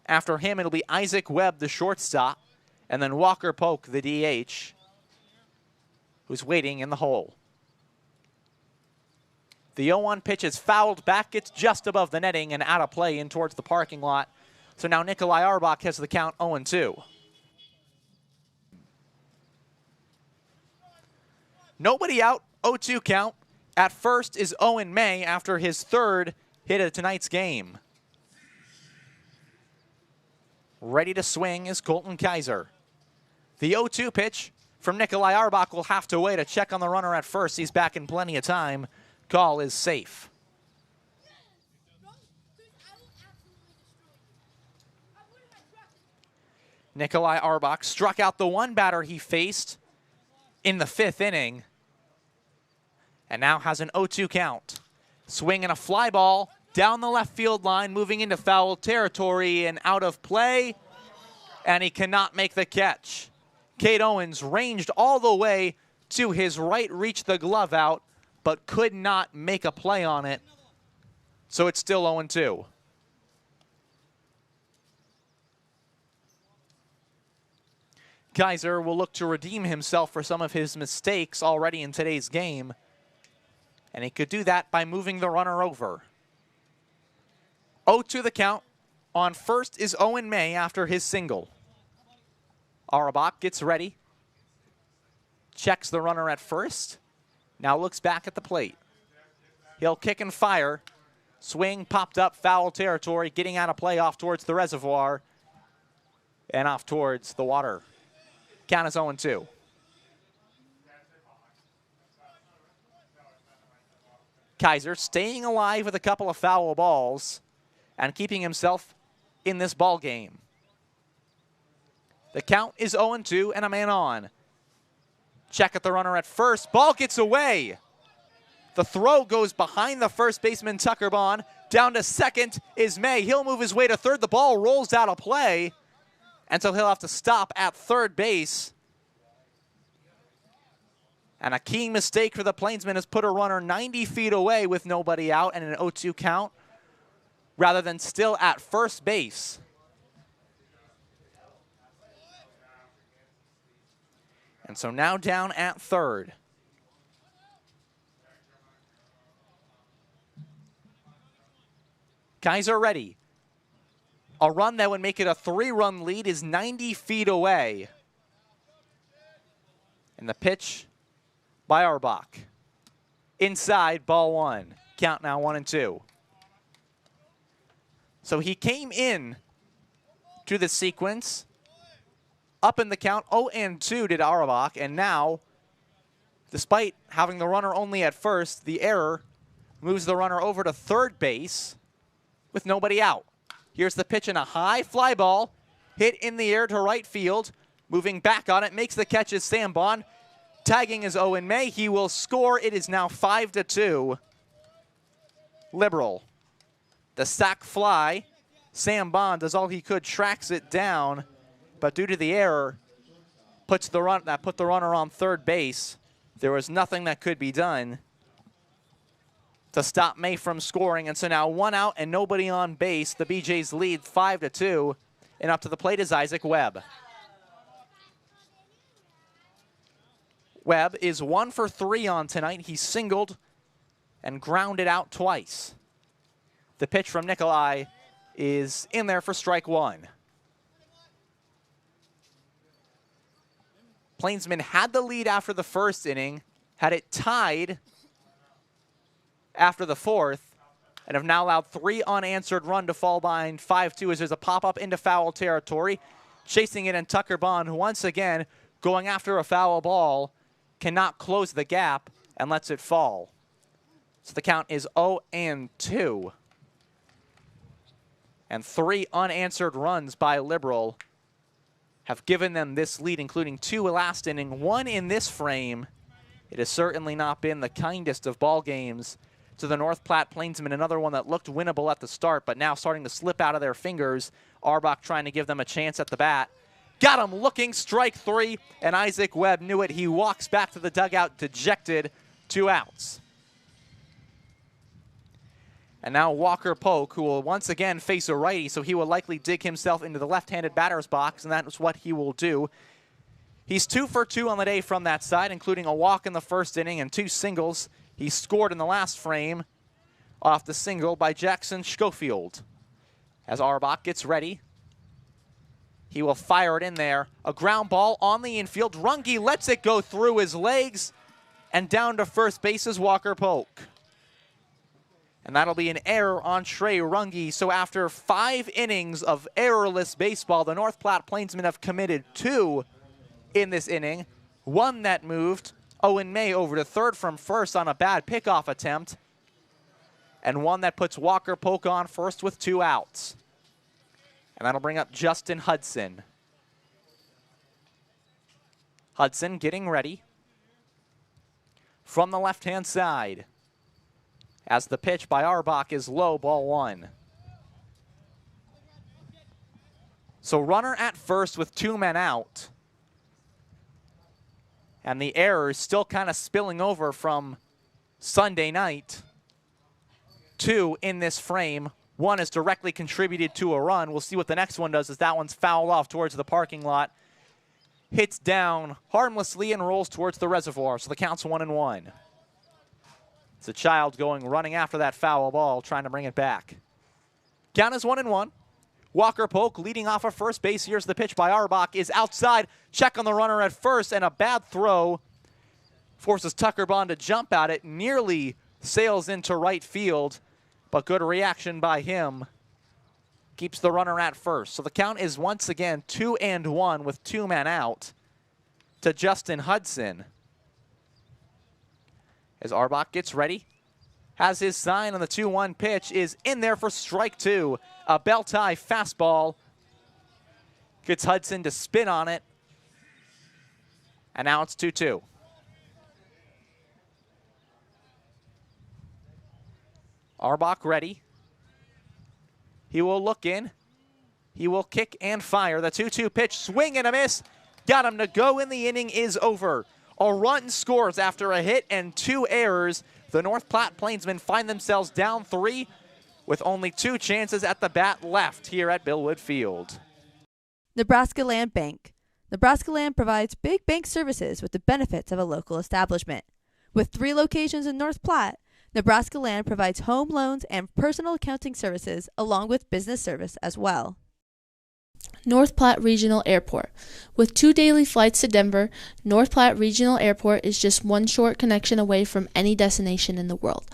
After him, it'll be Isaac Webb, the shortstop, and then Walker Polk, the DH, who's waiting in the hole. The 0-1 pitch is fouled back. It's just above the netting and out of play in towards the parking lot. So now Nikolai Arbach has the count 0-2. Nobody out, 0-2 count. At first is Owen May after his 3rd hit of tonight's game. Ready to swing is Colton Kaiser. The 0-2 pitch from Nikolai Arbach will have to wait. A check on the runner at first. He's back in plenty of time. Call is safe. Nikolai Arbach struck out the 1 batter he faced in the 5th inning, and now has an 0-2 count. Swing and a fly ball down the left field line, moving into foul territory and out of play, and he cannot make the catch. Cade Owens ranged all the way to his right, reached the glove out, but could not make a play on it, so it's still 0-2. Kaiser will look to redeem himself for some of his mistakes already in today's game, and he could do that by moving the runner over. 0-2 the count. On first is Owen May after his single. Arbach gets ready, checks the runner at first, now looks back at the plate. He'll kick and fire. Swing popped up, foul territory, getting out of play off towards the reservoir and off towards the water. Count is 0-2. Kaiser staying alive with a couple of foul balls and keeping himself in this ball game. The count is 0-2 and a man on. Check at the runner at first. Ball gets away. The throw goes behind the first baseman, Tucker Bond. Down to second is May. He'll move his way to third. The ball rolls out of play, and so he'll have to stop at third base. And a key mistake for the Plainsmen has put a runner 90 feet away with nobody out and an 0-2 count, rather than still at first base. And so now down at third. Kaiser ready. A run that would make it a 3-run lead is 90 feet away. And the pitch by Arbach. Inside, ball 1. Count now 1-2. So he came in to the sequence, up in the count, 0-2 did Arbach, and now, despite having the runner only at first, the error moves the runner over to third base with nobody out. Here's the pitch and a high fly ball, hit in the air to right field, moving back on it, makes the catch is Sam Bond. Tagging is Owen May. He will score. It is now 5-2. Liberal. The sac fly. Sam Bond does all he could, tracks it down, but due to the error, put the runner on third base. There was nothing that could be done to stop May from scoring, and so now 1 out and nobody on base. The BJ's lead 5-2, and up to the plate is Isaac Webb. Webb is 1 for 3 on tonight. He singled and grounded out twice. The pitch from Nikolai is in there for strike one. Plainsmen had the lead after the first inning, had it tied after the fourth, and have now allowed 3 unanswered runs to fall behind 5-2 as there's a pop-up into foul territory. Chasing it, and Tucker Bond, once again, going after a foul ball, cannot close the gap and lets it fall. So the count is 0-2. And 3 unanswered runs by Liberal have given them this lead, including 2 last inning, 1 in this frame. It has certainly not been the kindest of ball games to the North Platte Plainsmen, another one that looked winnable at the start, but now starting to slip out of their fingers. Arbach trying to give them a chance at the bat. Got him looking, strike 3, and Isaac Webb knew it. He walks back to the dugout dejected, 2 outs. And now Walker Polk, who will once again face a righty, so he will likely dig himself into the left-handed batter's box, and that is what he will do. He's 2 for 2 on the day from that side, including a walk in the first inning and 2 singles. He scored in the last frame off the single by Jackson Schofield. As Arbach gets ready, he will fire it in there. A ground ball on the infield. Runge lets it go through his legs, and down to first base is Walker Polk. And that'll be an error on Trey Runge. So after 5 innings of errorless baseball, the North Platte Plainsmen have committed 2 in this inning. 1 that moved Owen May over to third from first on a bad pickoff attempt. And 1 that puts Walker Polk on first with 2 outs. And that'll bring up Justin Hudson. Hudson getting ready from the left-hand side, as the pitch by Arbach is low, ball 1. So runner at first with 2 men out. And the error is still kind of spilling over from Sunday night. 2 in this frame. 1 has directly contributed to a run. We'll see what the next one does, as that one's fouled off towards the parking lot. Hits down harmlessly and rolls towards the reservoir. So the count's 1-1. It's a child running after that foul ball, trying to bring it back. Count is 1-1. Walker Polk leading off of first base. Here's the pitch by Arbach, is outside. Check on the runner at first, and a bad throw forces Tucker Bond to jump at it. Nearly sails into right field, but good reaction by him. Keeps the runner at first. So the count is once again 2-1 with 2 men out to Justin Hudson. As Arbach gets ready, has his sign on the 2-1 pitch, is in there for strike 2. A belt-high fastball. Gets Hudson to spin on it. And now it's 2-2. Arbach ready. He will look in. He will kick and fire. The 2-2 pitch, swing and a miss. Got him to go, and the inning is over. A run scores after a hit and 2 errors. The North Platte Plainsmen find themselves down 3 with only 2 chances at the bat left here at Billwood Field. Nebraska Land Bank. Nebraska Land provides big bank services with the benefits of a local establishment. With 3 locations in North Platte, Nebraska Land provides home loans and personal accounting services along with business service as well. North Platte Regional Airport. With 2 daily flights to Denver, North Platte Regional Airport is just 1 short connection away from any destination in the world,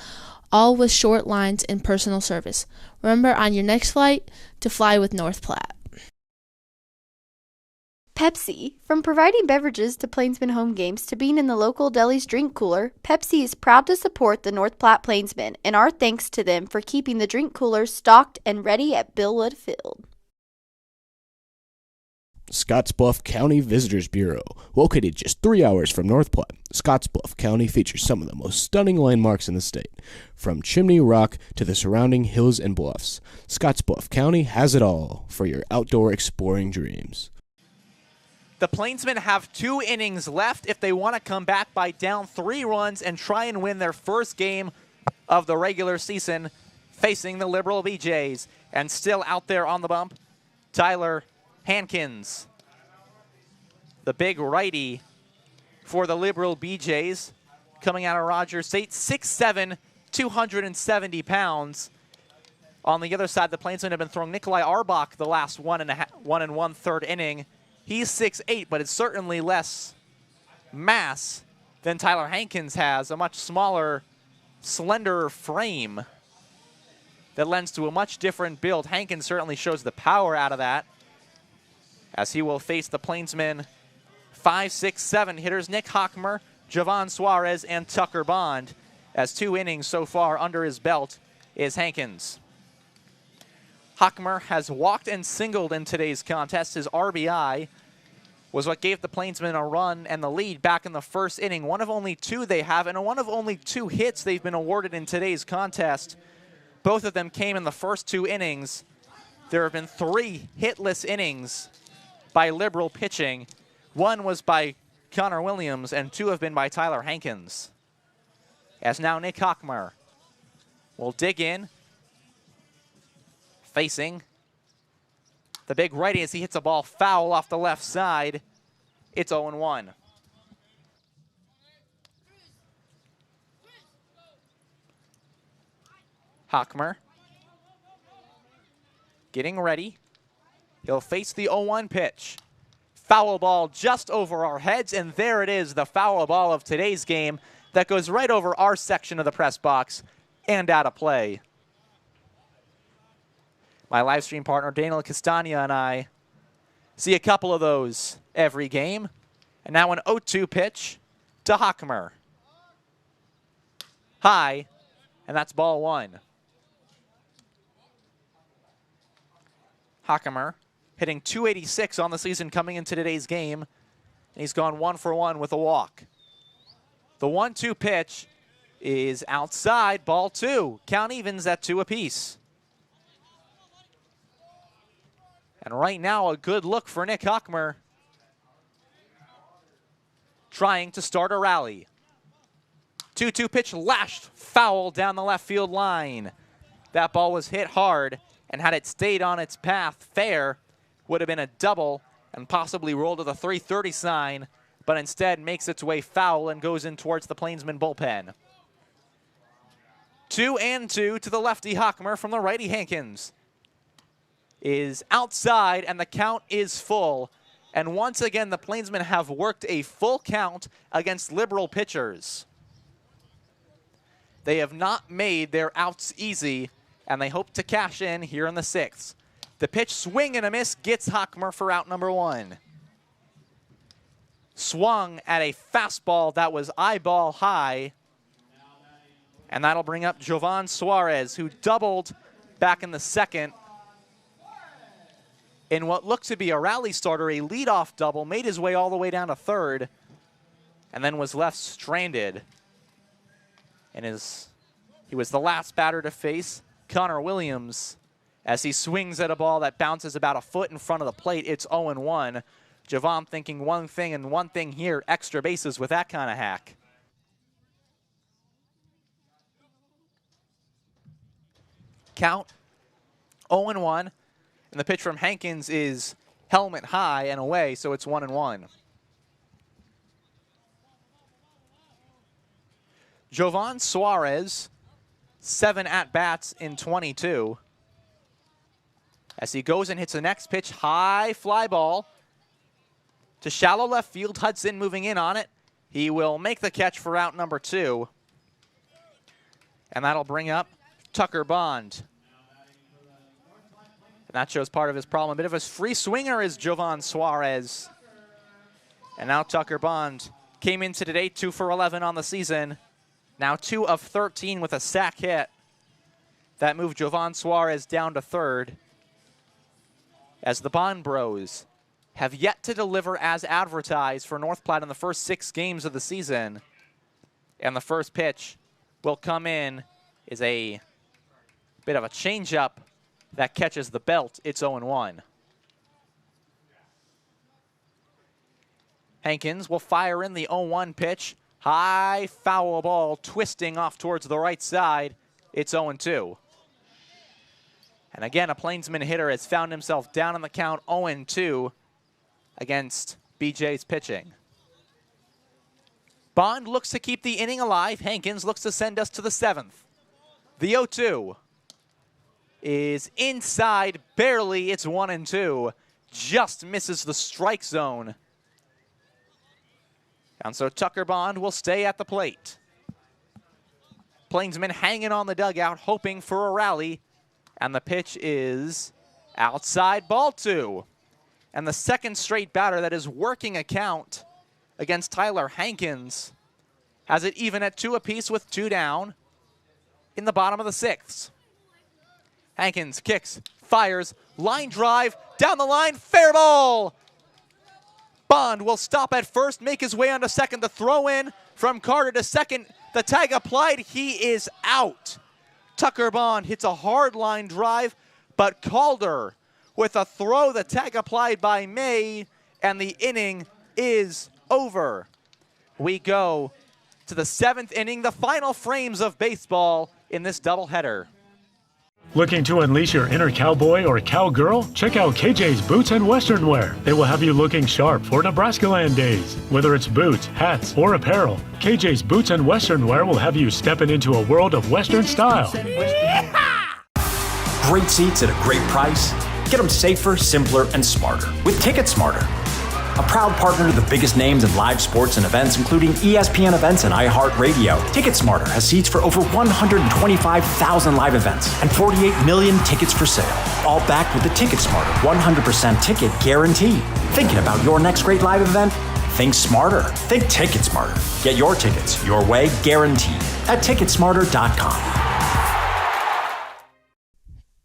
all with short lines and personal service. Remember on your next flight to fly with North Platte. Pepsi. From providing beverages to Plainsmen home games to being in the local deli's drink cooler, Pepsi is proud to support the North Platte Plainsmen, and our thanks to them for keeping the drink coolers stocked and ready at Billwood Field. Scottsbluff County Visitors Bureau. Located just 3 hours from North Platte, Scottsbluff County features some of the most stunning landmarks in the state. From Chimney Rock to the surrounding hills and bluffs, Scottsbluff County has it all for your outdoor exploring dreams. The Plainsmen have 2 innings left if they want to come back by down 3 runs and try and win their first game of the regular season facing the Liberal BJs. And still out there on the bump, Tyler Hankins, the big righty for the Liberal BJs, coming out of Rogers State, 6'7", 270 pounds. On the other side, the Plainsmen have been throwing Nikolai Arbach the last 1 1/3 inning. He's 6'8", but it's certainly less mass than Tyler Hankins has, a much smaller, slender frame that lends to a much different build. Hankins certainly shows the power out of that, as he will face the Plainsmen 5, 6, 7 hitters, Nick Hockmer, Javon Suarez, and Tucker Bond, as 2 innings so far under his belt is Hankins. Hockmer has walked and singled in today's contest. His RBI was what gave the Plainsmen a run and the lead back in the first inning. One of only 2 they have, and one of only 2 hits they've been awarded in today's contest. Both of them came in the first 2 innings. There have been 3 hitless innings by Liberal pitching. 1 was by Connor Williams, and 2 have been by Tyler Hankins. As now Nick Hockmer will dig in, facing the big righty as he hits a ball foul off the left side. It's 0-1. Hockmer getting ready. He'll face the 0-1 pitch. Foul ball just over our heads, and there it is, the foul ball of today's game that goes right over our section of the press box and out of play. My live stream partner, Daniel Castagna, and I see a couple of those every game. And now an 0-2 pitch to Hockmer. High, and that's ball 1. Hockmer hitting .286 on the season coming into today's game. And he's gone 1 for 1 with a walk. The 1-2 pitch is outside, ball 2. Count evens at 2 apiece. And right now, a good look for Nick Hockmer, trying to start a rally. 2-2 pitch lashed foul down the left field line. That ball was hit hard, and had it stayed on its path fair, would have been a double and possibly rolled to the 330 sign, but instead makes its way foul and goes in towards the Plainsman bullpen. 2-2 to the lefty Hockmer from the righty Hankins. Is outside, and the count is full. And once again, the Plainsmen have worked a full count against Liberal pitchers. They have not made their outs easy, and they hope to cash in here in the 6th. The pitch, swing and a miss, gets Hockmer for out number 1. Swung at a fastball that was eyeball high, and that'll bring up Jovan Suarez, who doubled back in the 2nd. In what looked to be a rally starter, a leadoff double, made his way all the way down to 3rd, and then was left stranded. And he was the last batter to face Connor Williams as he swings at a ball that bounces about a foot in front of the plate. It's 0-1. Javon thinking one thing and one thing here, extra bases with that kind of hack. Count 0-1. And the pitch from Hankins is helmet high and away, so it's 1-1. Jovan Suarez, 7 at-bats in 22. As he goes and hits the next pitch, high fly ball to shallow left field. Hudson moving in on it. He will make the catch for out number 2. And that'll bring up Tucker Bond. That shows part of his problem. A bit of a free swinger is Jovan Suarez. And now Tucker Bond came into today 2 for 11 on the season. Now 2 of 13 with a sac hit. That moved Jovan Suarez down to 3rd. As the Bond Bros have yet to deliver as advertised for North Platte in the first 6 games of the season. And the first pitch will come in is a bit of a changeup that catches the belt. It's 0-1. Hankins will fire in the 0-1 pitch. High foul ball twisting off towards the right side. It's 0-2. And again, a Plainsman hitter has found himself down in the count 0-2 against BJ's pitching. Bond looks to keep the inning alive. Hankins looks to send us to the 7th. The 0-2 is inside barely. It's 1-2. Just misses the strike zone. And so Tucker Bond will stay at the plate. Plainsmen hanging on the dugout, hoping for a rally. And the pitch is outside, ball 2. And the second straight batter that is working a count against Tyler Hankins has it even at 2 apiece with 2 down in the bottom of the 6th. Hankins kicks, fires, line drive, down the line, fair ball. Bond will stop at first, make his way onto second. The throw in from Carter to second. The tag applied, he is out. Tucker Bond hits a hard line drive, but Calder with a throw, the tag applied by May, and the inning is over. We go to the 7th inning, the final frames of baseball in this doubleheader. Looking to unleash your inner cowboy or cowgirl? Check out KJ's Boots and Western Wear. They will have you looking sharp for Nebraska Land days. Whether it's boots, hats, or apparel, KJ's Boots and Western Wear will have you stepping into a world of Western style. Great seats at a great price. Get them safer, simpler, and smarter with Ticket Smarter. A proud partner to the biggest names in live sports and events, including ESPN events and iHeart Radio. Ticket Smarter has seats for over 125,000 live events and 48 million tickets for sale. All backed with the Ticket Smarter 100% ticket guarantee. Thinking about your next great live event? Think smarter. Think Ticket Smarter. Get your tickets your way, guaranteed, at ticketsmarter.com.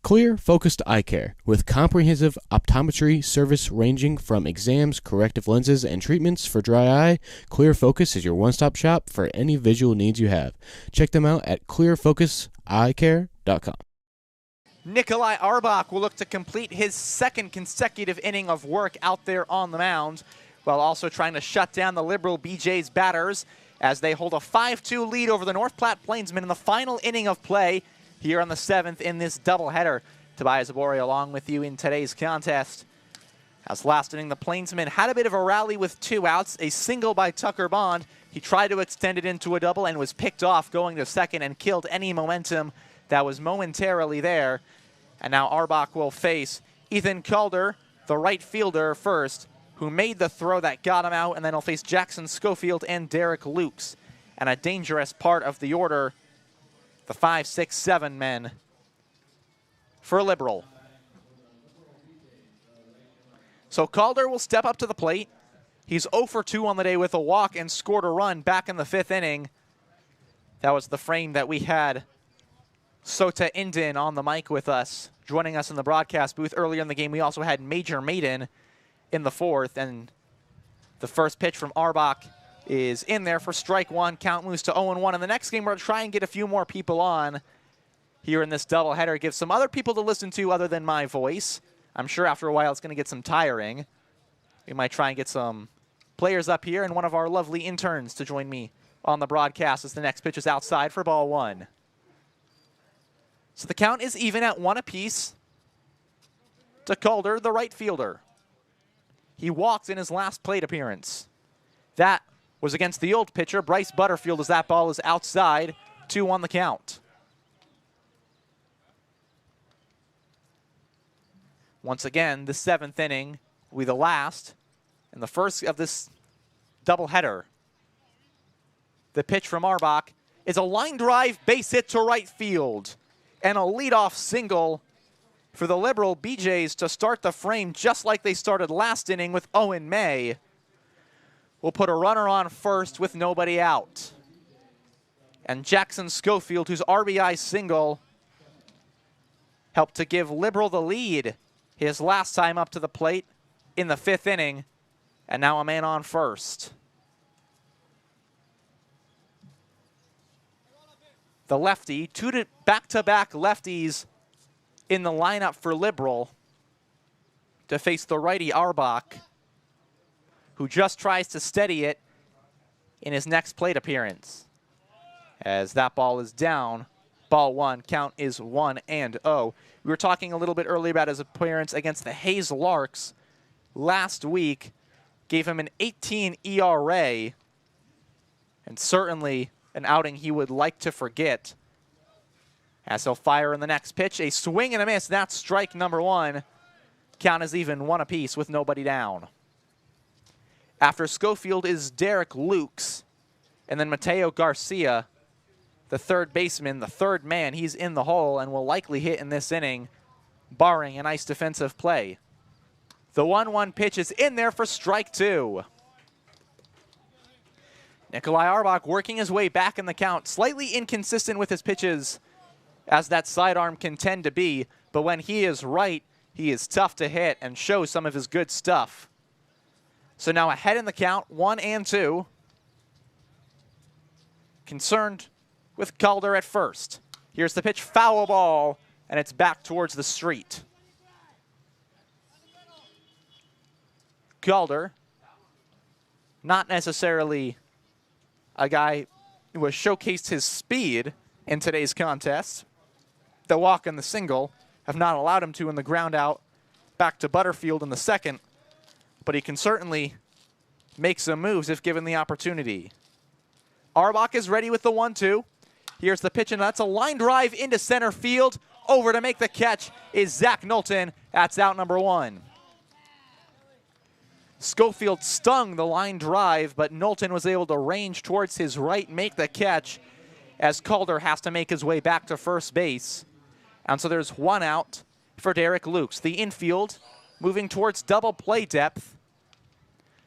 Clear, focused eye care with comprehensive optometry service ranging from exams, corrective lenses, and treatments for dry eye. Clear Focus is your one-stop shop for any visual needs you have. Check them out at clearfocuseyecare.com. Nikolai Arbach will look to complete his 2nd consecutive inning of work out there on the mound, while also trying to shut down the Liberal BJ's batters as they hold a 5-2 lead over the North Platte Plainsmen in the final inning of play here on the 7th in this doubleheader. Tobias Abori along with you in today's contest. As last inning, the Plainsmen had a bit of a rally with 2 outs, a single by Tucker Bond. He tried to extend it into a double and was picked off going to second and killed any momentum that was momentarily there. And now Arbach will face Ethan Calder, the right fielder first, who made the throw that got him out, and then he'll face Jackson Schofield and Derek Lukes. And a dangerous part of the order, the 5, 6, 7 men for Liberal. So Calder will step up to the plate. He's 0 for 2 on the day with a walk and scored a run back in the 5th inning. That was the frame that we had Sota Indin on the mic with us, joining us in the broadcast booth earlier in the game. We also had Major Maiden in the 4th, and the first pitch from Arbach is in there for strike 1. Count moves to 0-1. In the next game, we're going to try and get a few more people on here in this doubleheader. Give some other people to listen to other than my voice. I'm sure after a while it's going to get some tiring. We might try and get some players up here and one of our lovely interns to join me on the broadcast as the next pitch is outside for ball 1. So the count is even at 1 apiece to Calder, the right fielder. He walked in his last plate appearance. That was against the old pitcher, Bryce Butterfield, as that ball is outside, 2 on the count. Once again, the 7th inning will be the last and the first of this doubleheader. The pitch from Arbach is a line drive base hit to right field and a leadoff single for the Liberal BJs to start the frame just like they started last inning with Owen May. Will put a runner on first with nobody out. And Jackson Schofield, whose RBI single helped to give Liberal the lead his last time up to the plate in the 5th inning, and now a man on first. The lefty, 2 back-to-back lefties in the lineup for Liberal to face the righty Arbach, who just tries to steady it in his next plate appearance. As that ball is down, ball 1, count is 1-0. We were talking a little bit earlier about his appearance against the Hayes Larks last week. Gave him an 18 ERA, and certainly an outing he would like to forget. As he'll fire in the next pitch, a swing and a miss. That's strike number 1. Count is even 1 apiece with nobody down. After Schofield is Derek Lukes, and then Mateo Garcia, the third baseman, the third man. He's in the hole and will likely hit in this inning, barring a nice defensive play. The 1-1 pitch is in there for strike 2. Nikolai Arbach working his way back in the count, slightly inconsistent with his pitches, as that sidearm can tend to be, but when he is right, he is tough to hit and shows some of his good stuff. So now ahead in the count, 1-2. Concerned with Calder at first. Here's the pitch, foul ball, and it's back towards the street. Calder, not necessarily a guy who has showcased his speed in today's contest. The walk and the single have not allowed him to in the ground out back to Butterfield in the second, but he can certainly make some moves if given the opportunity. Arbach is ready with the 1-2. Here's the pitch, and that's a line drive into center field. Over to make the catch is Zach Knowlton. That's out number 1. Schofield stung the line drive, but Knowlton was able to range towards his right, make the catch, as Calder has to make his way back to first base. And so there's 1 out for Derek Lukes. The infield moving towards double play depth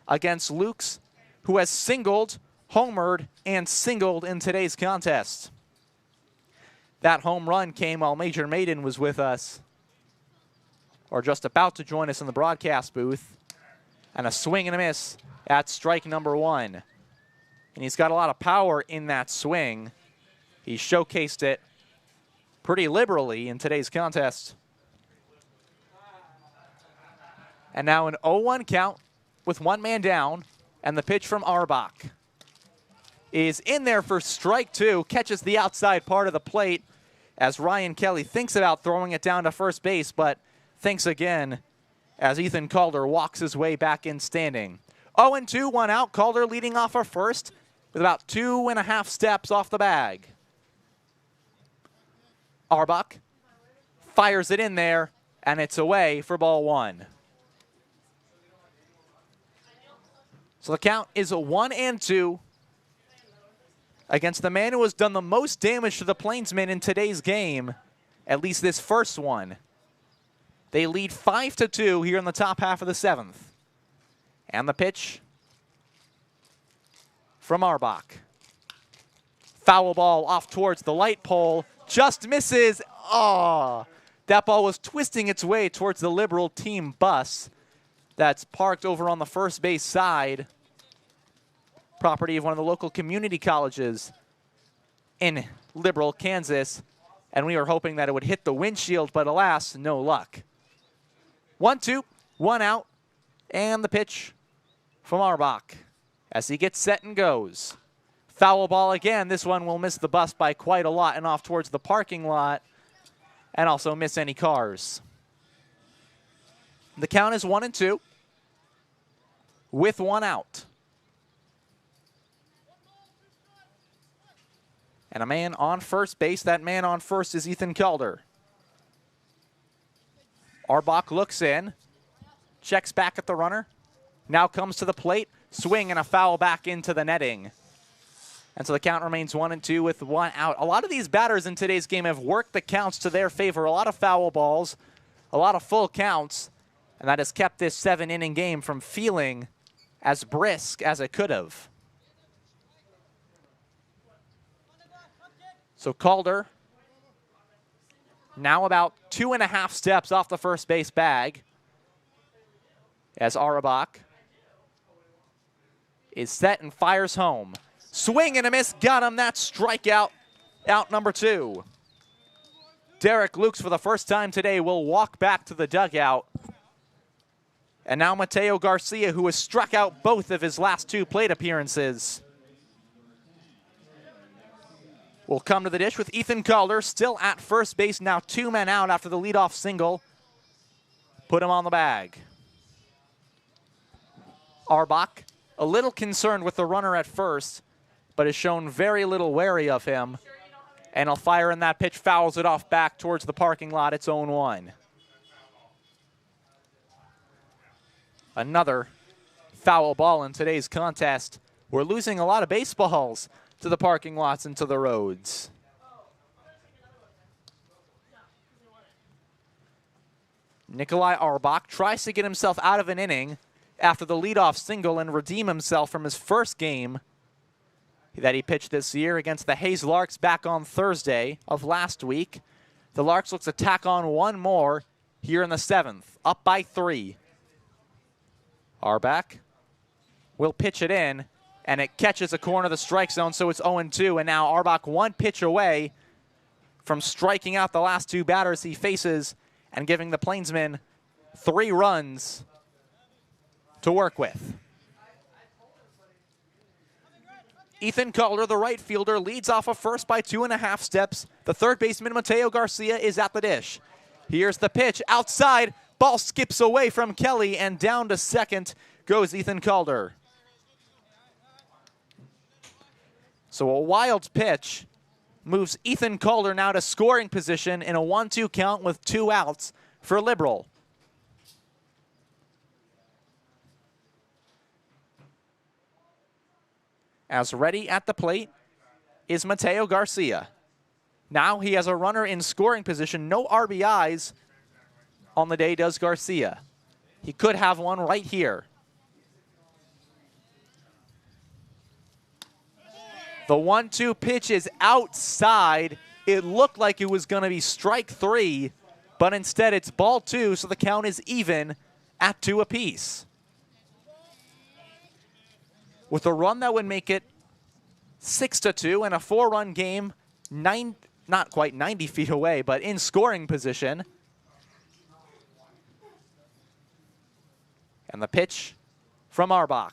against Lukes, who has singled, homered, and singled in today's contest. That home run came while Major Maiden was with us, or just about to join us in the broadcast booth. And a swing and a miss at strike number 1. And he's got a lot of power in that swing. He showcased it pretty liberally in today's contest. And now an 0-1 count with 1 man down, and the pitch from Arbach is in there for strike 2, catches the outside part of the plate as Ryan Kelly thinks about throwing it down to first base, but thinks again as Ethan Calder walks his way back in standing. 0-2, 1 out. Calder leading off for first with about 2.5 steps off the bag. Arbach fires it in there, and it's away for ball 1. So the count is a 1-2 against the man who has done the most damage to the Plainsmen in today's game, at least this first one. They lead 5-2 here in the top half of the 7th. And the pitch from Arbach. Foul ball off towards the light pole. Just misses. Oh, that ball was twisting its way towards the Liberal team bus that's parked over on the first base side. Property of one of the local community colleges in Liberal, Kansas. And we were hoping that it would hit the windshield, but alas, no luck. 1-2, 1 out, and the pitch from Arbach as he gets set and goes. Foul ball again. This one will miss the bus by quite a lot and off towards the parking lot, and also miss any cars. The count is 1-2 with 1 out. And a man on first base. That man on first is Ethan Calder. Arbach looks in, checks back at the runner, now comes to the plate, swing and a foul back into the netting. And so the count remains 1-2 with 1 out. A lot of these batters in today's game have worked the counts to their favor. A lot of foul balls, a lot of full counts, and that has kept this 7-inning game from feeling as brisk as it could have. So Calder now about 2.5 steps off the first base bag as Arbach is set and fires home. Swing and a miss, got him. That's strikeout, out number 2. Derek Lukes, for the first time today, will walk back to the dugout. And now Mateo Garcia, who has struck out both of his last 2 plate appearances, will come to the dish with Ethan Calder still at first base, now 2 men out after the leadoff single. Put him on the bag. Arbach, a little concerned with the runner at first, but has shown very little wary of him And he'll fire in that pitch, fouls it off back towards the parking lot. It's 0-1. Another foul ball in today's contest. We're losing a lot of baseballs to the parking lots and to the roads. Nikolai Arbach tries to get himself out of an inning after the leadoff single and redeem himself from his first game that he pitched this year against the Hayes Larks back on Thursday of last week. The Larks looks to tack on one more here in the 7th, up by 3. Arbach will pitch it in, and it catches a corner of the strike zone, so it's 0-2, and now Arbach one pitch away from striking out the last 2 batters he faces and giving the Plainsmen 3 runs to work with. Ethan Calder, the right fielder, leads off of first by 2.5 steps. The third baseman, Mateo Garcia, is at the dish. Here's the pitch outside. Ball skips away from Kelly, and down to second goes Ethan Calder. So a wild pitch moves Ethan Calder now to scoring position in a 1-2 count with 2 outs for Liberal. As ready at the plate is Mateo Garcia. Now he has a runner in scoring position. No RBIs on the day does Garcia. He could have one right here. The 1-2 pitch is outside. It looked like it was going to be strike 3, but instead it's ball 2, so the count is even at 2 apiece. With a run that would make it 6-2 and a 4-run game, not quite 90 feet away, but in scoring position. And the pitch from Arbach.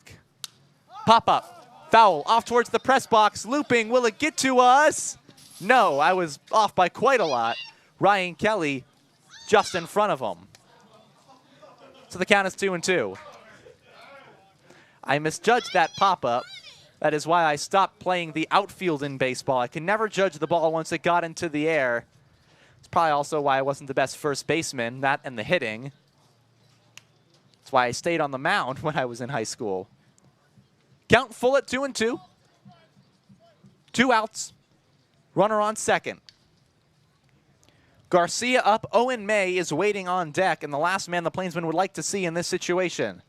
Pop up, foul, off towards the press box, looping, will it get to us? No, I was off by quite a lot. Ryan Kelly just in front of him. So the count is 2-2. I misjudged that pop-up. That is why I stopped playing the outfield in baseball. I can never judge the ball once it got into the air. It's probably also why I wasn't the best first baseman, that and the hitting. That's why I stayed on the mound when I was in high school. Count full at 2-2. 2 outs. Runner on second. Garcia up. Owen May is waiting on deck, and the last man the Plainsmen would like to see in this situation.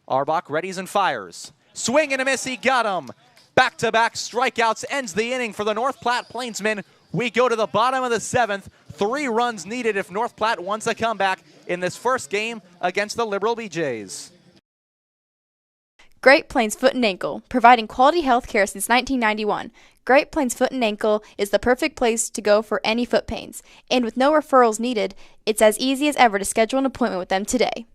Arbach readies and fires. Swing and a miss, he got him. Back-to-back strikeouts ends the inning for the North Platte Plainsmen. We go to the bottom of the 7th. 3 runs needed if North Platte wants a comeback in this first game against the Liberal BJs. Great Plains Foot and Ankle, providing quality health care since 1991. Great Plains Foot and Ankle is the perfect place to go for any foot pains. And with no referrals needed, it's as easy as ever to schedule an appointment with them today.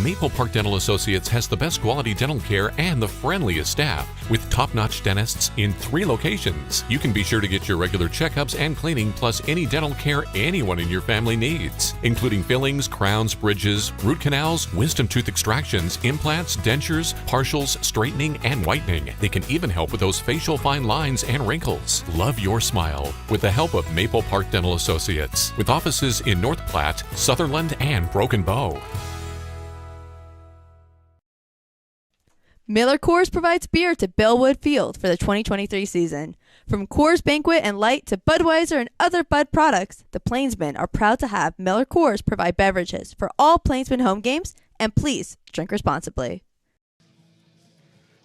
Maple Park Dental Associates has the best quality dental care and the friendliest staff. With top-notch dentists in 3 locations, you can be sure to get your regular checkups and cleaning, plus any dental care anyone in your family needs, including fillings, crowns, bridges, root canals, wisdom tooth extractions, implants, dentures, partials, straightening, and whitening. They can even help with those facial fine lines and wrinkles. Love your smile with the help of Maple Park Dental Associates, with offices in North Platte, Sutherland, and Broken Bow. Miller Coors provides beer to Bellwood Field for the 2023 season. From Coors Banquet and Light to Budweiser and other Bud products, the Plainsmen are proud to have Miller Coors provide beverages for all Plainsmen home games, and please drink responsibly.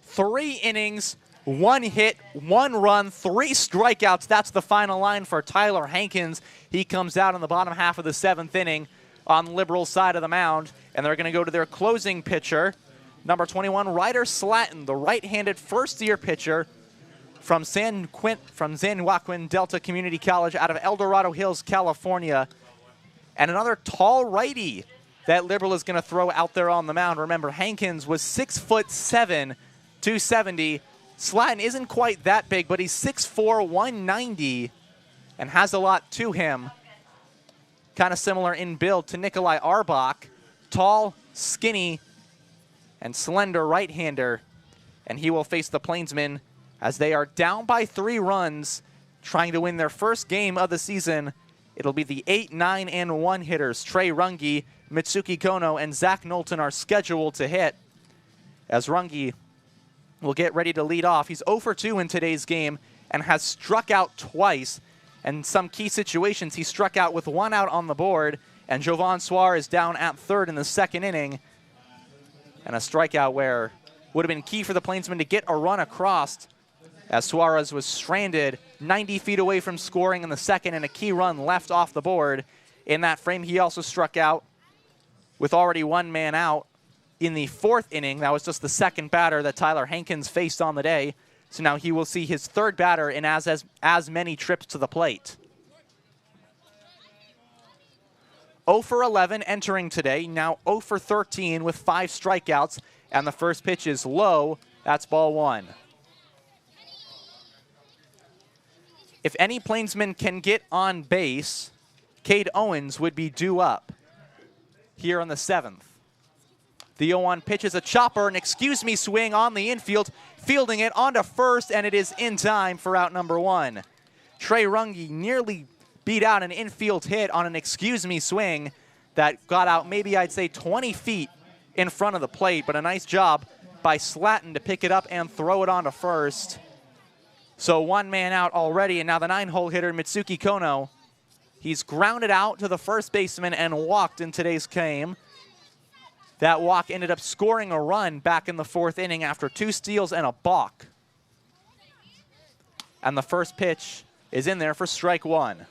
3 innings, 1 hit, 1 run, 3 strikeouts. That's the final line for Tyler Hankins. He comes out in the bottom half of the 7th inning on the Liberal side of the mound, and they're going to go to their closing pitcher, number 21, Ryder Slatton, the right-handed first-year pitcher from San Joaquin Delta Community College out of El Dorado Hills, California. And another tall righty that Liberal is going to throw out there on the mound. Remember, Hankins was 6'7", 270. Slatton isn't quite that big, but he's 6'4", 190, and has a lot to him. Kind of similar in build to Nikolai Arbach. Tall, skinny, and slender right-hander, and he will face the Plainsmen as they are down by 3 runs, trying to win their first game of the season. It'll be the 8, 9, and 1 hitters. Trey Runge, Mitsuki Kono, and Zach Knowlton are scheduled to hit, as Runge will get ready to lead off. He's 0 for 2 in today's game and has struck out twice. And some key situations, he struck out with 1 out on the board, and Jovan Suarez down at third in the second inning. And a strikeout where would have been key for the Plainsmen to get a run across, as Suarez was stranded 90 feet away from scoring in the second, and a key run left off the board. In that frame, he also struck out with already 1 man out in the 4th inning. That was just the second batter that Tyler Hankins faced on the day. So now he will see his 3rd batter in as many trips to the plate. 0 for 11 entering today, now 0 for 13 with 5 strikeouts, and the first pitch is low. That's ball 1. If any Plainsman can get on base, Cade Owens would be due up here on the 7th. The 0-1 pitch is a chopper, an excuse-me swing on the infield, fielding it onto first, and it is in time for out number 1. Trey Runge nearly beat out an infield hit on an excuse-me swing that got out maybe I'd say 20 feet in front of the plate, but a nice job by Slatton to pick it up and throw it onto first. So 1 man out already, and now the 9-hole hitter, Mitsuki Kono. He's grounded out to the first baseman and walked in today's game. That walk ended up scoring a run back in the 4th inning after 2 steals and a balk. And the first pitch is in there for strike 1.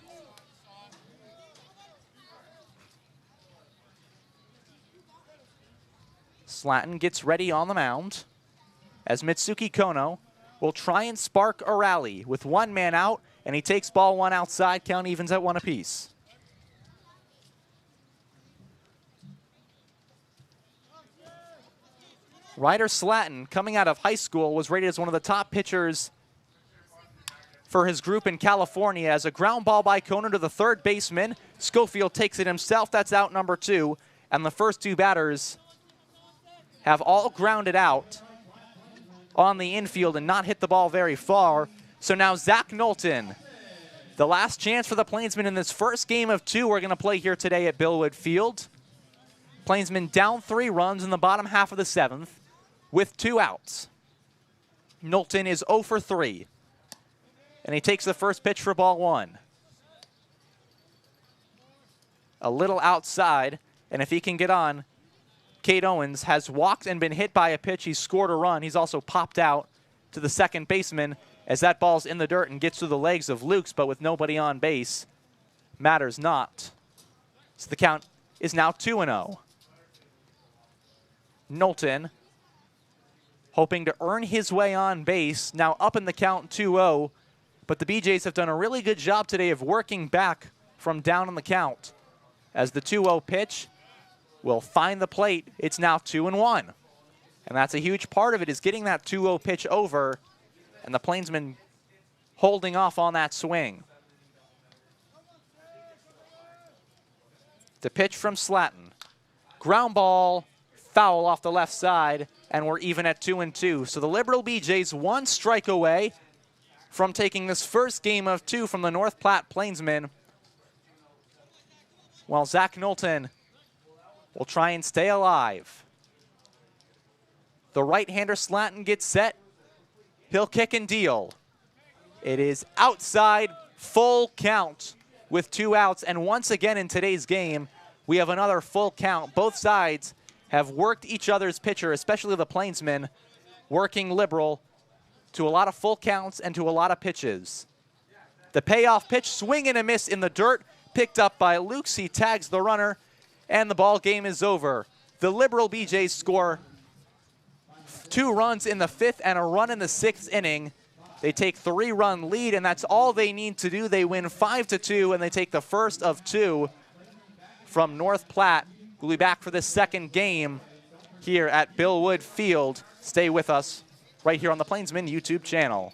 Slatton gets ready on the mound as Mitsuki Kono will try and spark a rally with 1 man out, and he takes ball 1 outside. Count evens at 1 apiece. Ryder Slatton, coming out of high school, was rated as one of the top pitchers for his group in California. As a ground ball by Kono to the 3rd baseman, Schofield takes it himself. That's out number 2. And the first 2 batters have all grounded out on the infield and not hit the ball very far. So now Zach Knowlton, the last chance for the Plainsmen in this first game of 2 we're going to play here today at Billwood Field. Plainsmen down 3 runs in the bottom half of the 7th with 2 outs. Knowlton is 0 for 3. And he takes the first pitch for ball 1. A little outside, and if he can get on, Cade Owens has walked and been hit by a pitch. He's scored a run. He's also popped out to the 2nd baseman as that ball's in the dirt and gets through the legs of Lukes, but with nobody on base, matters not. So the count is now 2-0. Knowlton hoping to earn his way on base, now up in the count 2-0, but the BJs have done a really good job today of working back from down on the count. As the 2-0 pitch will find the plate, it's now 2-1. And that's a huge part of it, is getting that 2-0 pitch over, and the Plainsmen holding off on that swing. The pitch from Slatton. Ground ball, foul off the left side, and we're even at 2-2. So the Liberal BJs 1 strike away from taking this first game of 2 from the North Platte Plainsmen, while Zach Knowlton will try and stay alive. The right-hander Slatton gets set. He'll kick and deal. It is outside, full count with 2 outs. And once again in today's game, we have another full count. Both sides have worked each other's pitcher, especially the Plainsmen, working Liberal to a lot of full counts and to a lot of pitches. The payoff pitch, swing and a miss in the dirt, picked up by Lukes. He tags the runner, and the ball game is over. The Liberal BJs score 2 runs in the 5th and a run in the 6th inning. They take 3-run lead, and that's all they need to do. They win 5-2, and they take the first of 2 from North Platte. We'll be back for this second game here at Billwood Field. Stay with us right here on the Plainsmen YouTube channel.